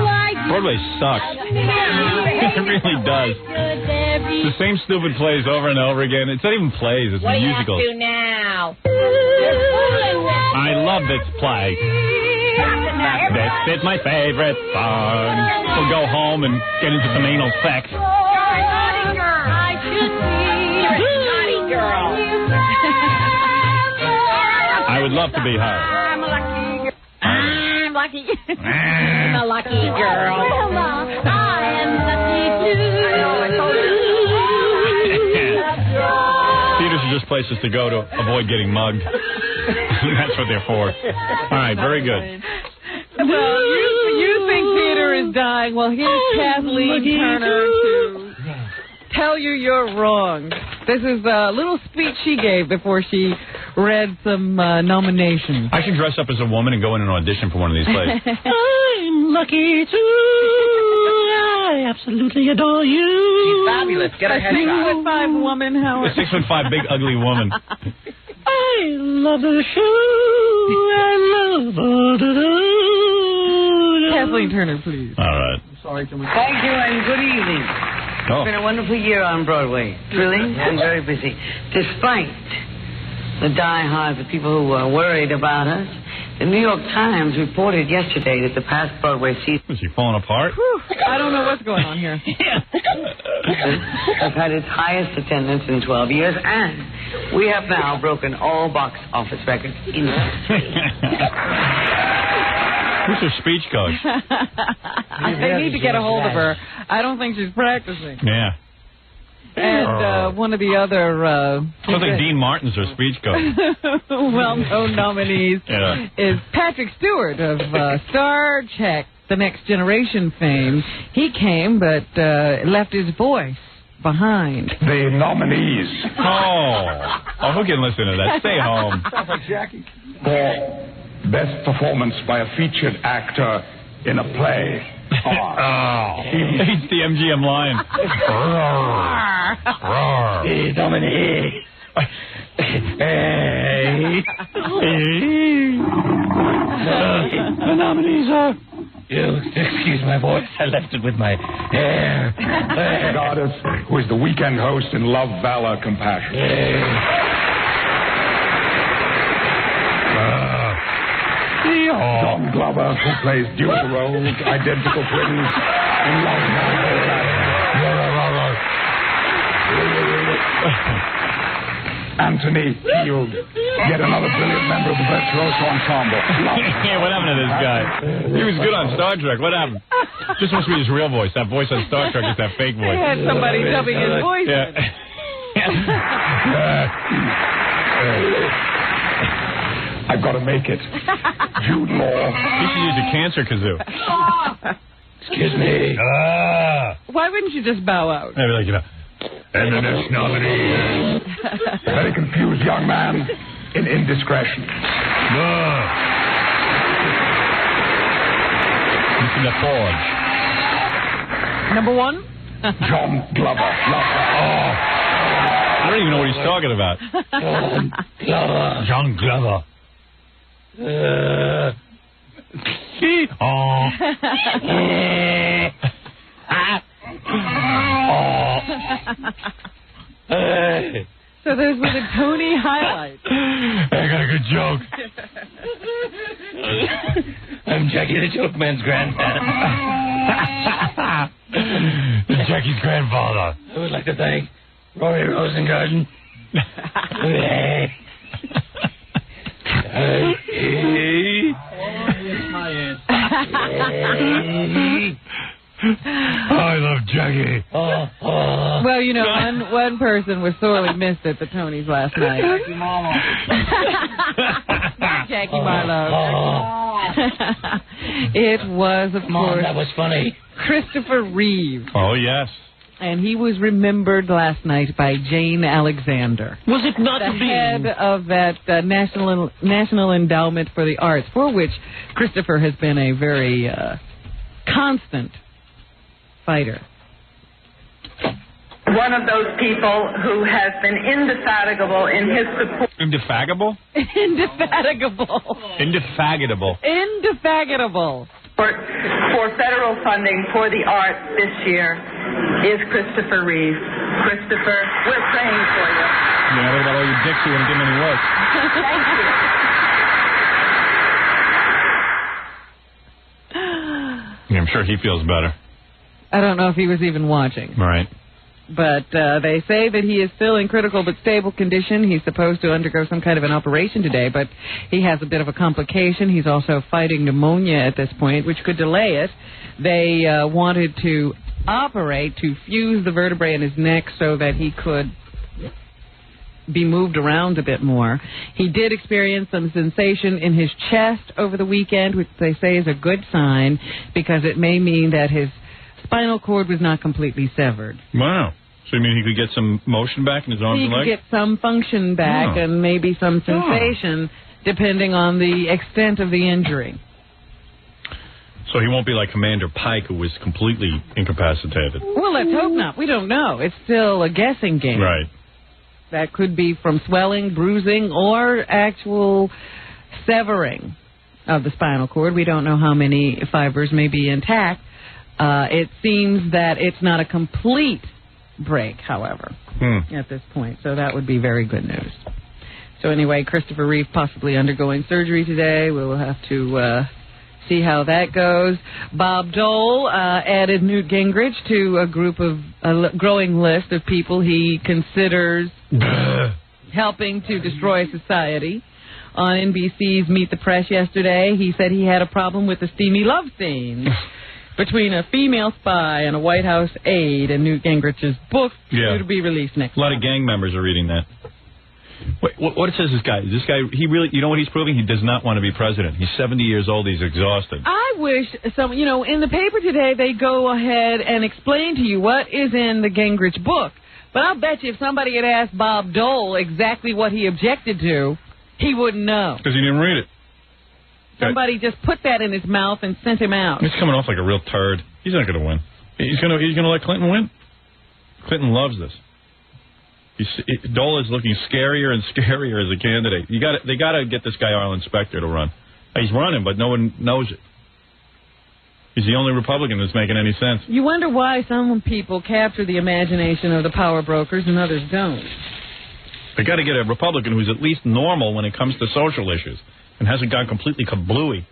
Broadway sucks. It really does. It's the same stupid plays over and over again. It's not even plays. It's musicals. What do you have to now? I love this play. This is my favorite song. We'll go home and get into some anal sex. You're a naughty girl. I should be. You're a naughty girl. I would love to be her. I'm a lucky girl. I'm lucky. I'm a lucky girl. I am lucky too. Theaters are just places to go to avoid getting mugged. That's what they're for. All right, very good. Well, you think theater is dying. Well, here's Kathleen Turner to tell you you're wrong. This is a little speech she gave before she read some nominations. I should dress up as a woman and go in and audition for one of these plays. I'm lucky too. I absolutely adore you. She's fabulous. Get her head shot. 6'5" woman, Howard. A 6'5" big ugly woman. I love the show. I love Kathleen Turner, please. All right. Thank you and good evening. Oh. It's been a wonderful year on Broadway. Thrilling and very busy. Despite the diehards, the people who were worried about us, the New York Times reported yesterday that the past Broadway season... Is he falling apart? I don't know what's going on here. has had its highest attendance in 12 years, and we have now broken all box office records in history. Who's her speech coach? They need to get a hold of her. I don't think she's practicing. Yeah. And one of the other... Sounds like Dean Martin's her speech coach. well-known nominees is Patrick Stewart of Star Trek, The Next Generation fame. He came, but left his voice behind. The nominees. Oh, who can listen to that? Stay home. Sounds like Jackie. For best performance by a featured actor in a play. It's the MGM line. Hey, Dominique. Hey. The nominees are... You excuse my voice. I left it with my hair. Goddess, who is the weekend host in Love, Valor, Compassion. John Glover, who plays dual roles, identical twins in Love, Valor, Anthony Field, yet another brilliant member of the Virtuoso Ensemble. Yeah, what happened to this guy? He was good on Star Trek. What happened? This must be his real voice. That voice on Star Trek is that fake voice. He had somebody dubbing his voice. Yeah. I've got to make it. Jude Law. You should use a cancer kazoo. Excuse me. Why wouldn't you just bow out? Maybe like, And the next nominee is a very confused young man in Indiscretion. Mr. LaForge. Number one? John Glover. I don't even know what he's talking about. John Glover. So those were the Tony highlights. I got a good joke. I'm Jackie the Joke Man's grandfather. Jackie's grandfather. I would like to thank Rory Rosengarten. I love Jackie. Well, you know, one person was sorely missed at the Tonys last night. Jackie Mama. Not Jackie Marlowe. It was, of course, that was funny. Christopher Reeve. Oh, yes. And he was remembered last night by Jane Alexander. Was it not the head of that National Endowment for the Arts, for which Christopher has been a very constant fighter. One of those people who has been indefatigable in his support. Indefatigable? Indefatigable. Indefatigable. Indefatigable. For federal funding for the arts this year is Christopher Reeve. Christopher, we're praying for you. Yeah, what about all your dicks you wouldn't give him any work? Thank you. Yeah, I'm sure he feels better. I don't know if he was even watching. Right. But they say that he is still in critical but stable condition. He's supposed to undergo some kind of an operation today, but he has a bit of a complication. He's also fighting pneumonia at this point, which could delay it. They wanted to operate to fuse the vertebrae in his neck so that he could be moved around a bit more. He did experience some sensation in his chest over the weekend, which they say is a good sign because it may mean that his spinal cord was not completely severed. Wow. So you mean he could get some motion back in his arms and legs? He could get some function back and maybe some sensation, depending on the extent of the injury. So he won't be like Commander Pike, who was completely incapacitated. Well, let's hope not. We don't know. It's still a guessing game. Right. That could be from swelling, bruising, or actual severing of the spinal cord. We don't know how many fibers may be intact. It seems that it's not a complete break, however, at this point. So that would be very good news. So anyway, Christopher Reeve possibly undergoing surgery today. We will have to see how that goes. Bob Dole added Newt Gingrich to a growing list of people he considers helping to destroy society. On NBC's Meet the Press yesterday, he said he had a problem with the steamy love scene between a female spy and a White House aide in Newt Gingrich's book, due to be released next month. A lot of gang members are reading that. Wait, what says this guy? This guy, he really, you know what he's proving? He does not want to be president. He's 70 years old. He's exhausted. I wish in the paper today, they go ahead and explain to you what is in the Gingrich book. But I'll bet you if somebody had asked Bob Dole exactly what he objected to, he wouldn't know. Because he didn't read it. Somebody just put that in his mouth and sent him out. He's coming off like a real turd. He's not going to win. He's going to let Clinton win. Clinton loves this. Dole is looking scarier and scarier as a candidate. They got to get this guy Arlen Specter to run. He's running, but no one knows it. He's the only Republican that's making any sense. You wonder why some people capture the imagination of the power brokers and others don't. They got to get a Republican who's at least normal when it comes to social issues and hasn't gone completely kablooey,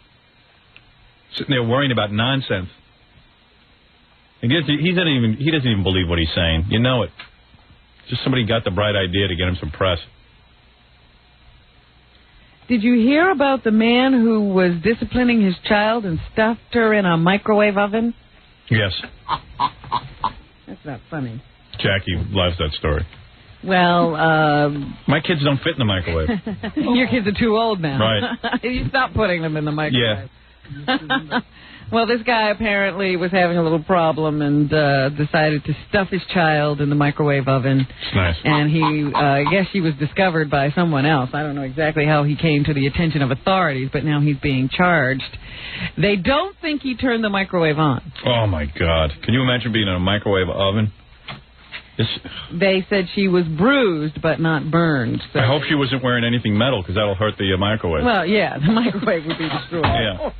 sitting there worrying about nonsense. And he doesn't even believe what he's saying. You know it. Just somebody got the bright idea to get him some press. Did you hear about the man who was disciplining his child and stuffed her in a microwave oven? Yes. That's not funny. Jackie loves that story. Well, my kids don't fit in the microwave. Your kids are too old now. Right. You stop putting them in the microwave. Yeah. Well, this guy apparently was having a little problem and decided to stuff his child in the microwave oven. Nice. And I guess he was discovered by someone else. I don't know exactly how he came to the attention of authorities, but now he's being charged. They don't think he turned the microwave on. Oh, my God. Can you imagine being in a microwave oven? They said she was bruised but not burned. So. I hope she wasn't wearing anything metal because that'll hurt the microwave. Well, yeah, the microwave would be destroyed. Yeah.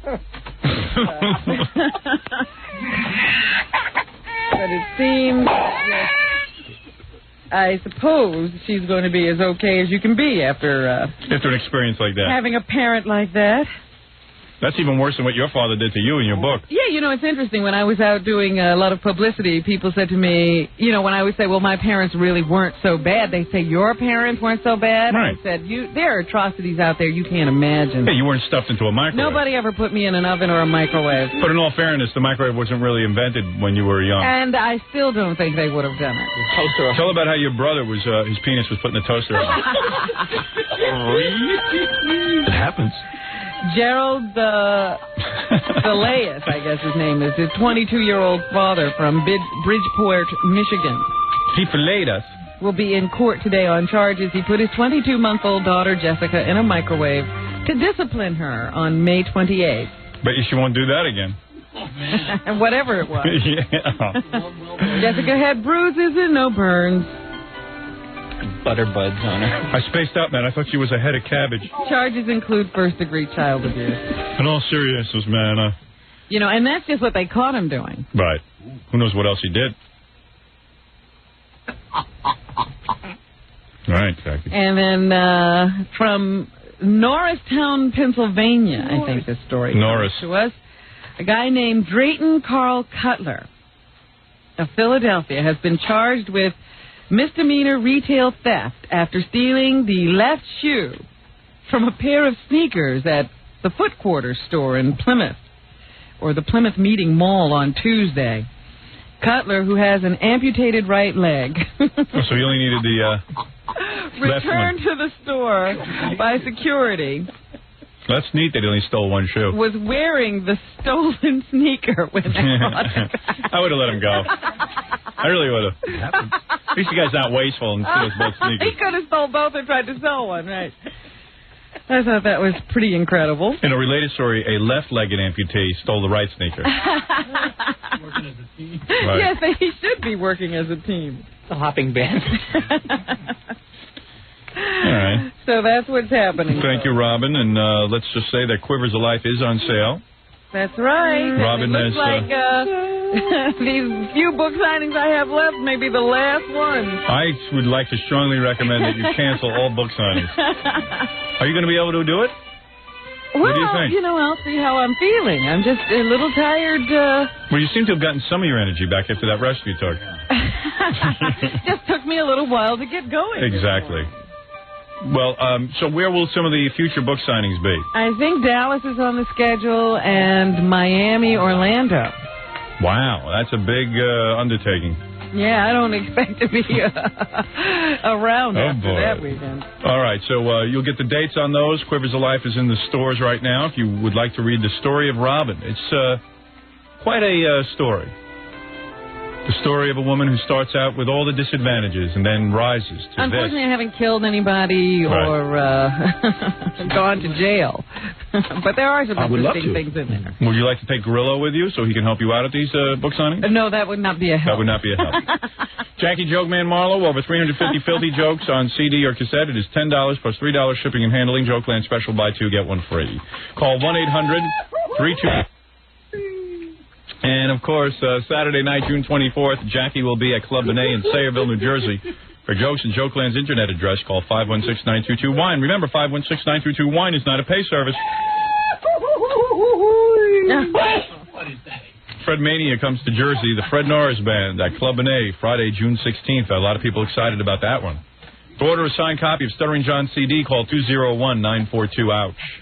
But it seems, I suppose she's going to be as okay as you can be after an experience like that. Having a parent like that. That's even worse than what your father did to you in your book. Yeah, you know, it's interesting. When I was out doing a lot of publicity, people said to me, you know, when I would say, well, my parents really weren't so bad, they say, your parents weren't so bad? Right. I said, there are atrocities out there you can't imagine. Hey, you weren't stuffed into a microwave. Nobody ever put me in an oven or a microwave. But in all fairness, the microwave wasn't really invented when you were young. And I still don't think they would have done it. Tell about how your brother was, his penis was put in the toaster oven. It happens. Gerald Zaleas, I guess his name is, his 22-year-old father from Bridgeport, Michigan. He filleted us. Will be in court today on charges. He put his 22-month-old daughter, Jessica, in a microwave to discipline her on May 28th. Bet you she won't do that again. Whatever it was. Yeah. Jessica had bruises and no burns. Butter buds on her. I spaced out, man. I thought she was a head of cabbage. Charges include first-degree child abuse. In all seriousness, man. You know, and that's just what they caught him doing. Right. Who knows what else he did? All right, Jackie. And then from Norristown, Pennsylvania, I think this story comes to us. A guy named Drayton Carl Cutler of Philadelphia has been charged with misdemeanor retail theft after stealing the left shoe from a pair of sneakers at the Foot Quarters store in Plymouth, or the Plymouth Meeting Mall on Tuesday. Cutler, who has an amputated right leg, so he only needed the returned to the store by security. That's neat that he only stole one shoe. Was wearing the stolen sneaker when they brought it back. I would have let him go. I really would have. At least you guys not wasteful and steal both sneakers. He could have stole both and tried to sell one, right? I thought that was pretty incredible. In a related story, a left-legged amputee stole the right sneaker. Working as a team. Right. Yes, he should be working as a team. The hopping band. All right. So that's what's happening. Thank you, Robin. And let's just say that Quivers of Life is on sale. That's right. Robin and it looks like these few book signings I have left may be the last ones. I would like to strongly recommend that you cancel all book signings. Are you going to be able to do it? Well, what do you think? You know, I'll see how I'm feeling. I'm just a little tired. Well, you seem to have gotten some of your energy back after that rest you took. Just took me a little while to get going. Exactly. Well, so where will some of the future book signings be? I think Dallas is on the schedule and Miami, Orlando. Wow, that's a big undertaking. Yeah, I don't expect to be around after that weekend. All right, so you'll get the dates on those. Quivers of Life is in the stores right now if you would like to read the story of Robin. It's quite a story. The story of a woman who starts out with all the disadvantages and then rises to Unfortunately, I haven't killed anybody or gone to jail. But there are some interesting things in there. Would you like to take Gorillo with you so he can help you out at these book signings? No, that would not be a help. That would not be a help. Jackie Joke Man Marlowe, over 350 filthy jokes on CD or cassette. It is $10 plus $3 shipping and handling. Jokeland special, buy two, get one free. Call 1-800-32... And, of course, Saturday night, June 24th, Jackie will be at Club Benet in Sayreville, New Jersey. For jokes and Jokeland's internet address, call 516-922-WINE. Remember, 516-922-WINE is not a pay service. What is that? Fred Mania comes to Jersey, the Fred Norris Band at Club Benet, Friday, June 16th. A lot of people excited about that one. To order a signed copy of Stuttering John CD, call 201-942-OUCH.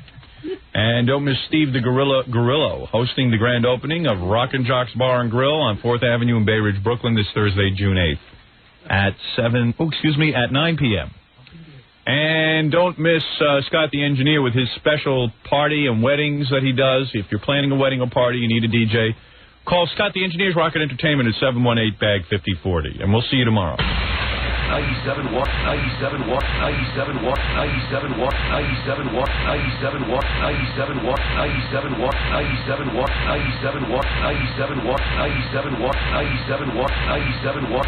And don't miss Steve the Gorillo hosting the grand opening of Rockin' Jocks Bar and Grill on 4th Avenue in Bay Ridge, Brooklyn this Thursday, June 8th at 9 p.m. And don't miss Scott the Engineer with his special party and weddings that he does. If you're planning a wedding or party, you need a DJ, call Scott the Engineer's Rocket Entertainment at 718-BAG-5040. And we'll see you tomorrow. 97 watt, 97 watt, 97 watt, 97 watt, 97 watt, 97 watt, 97 watt, 97 watt, 97 watt, 97 watt, 97 watt, 97 watt, 97 watt, 97 watt.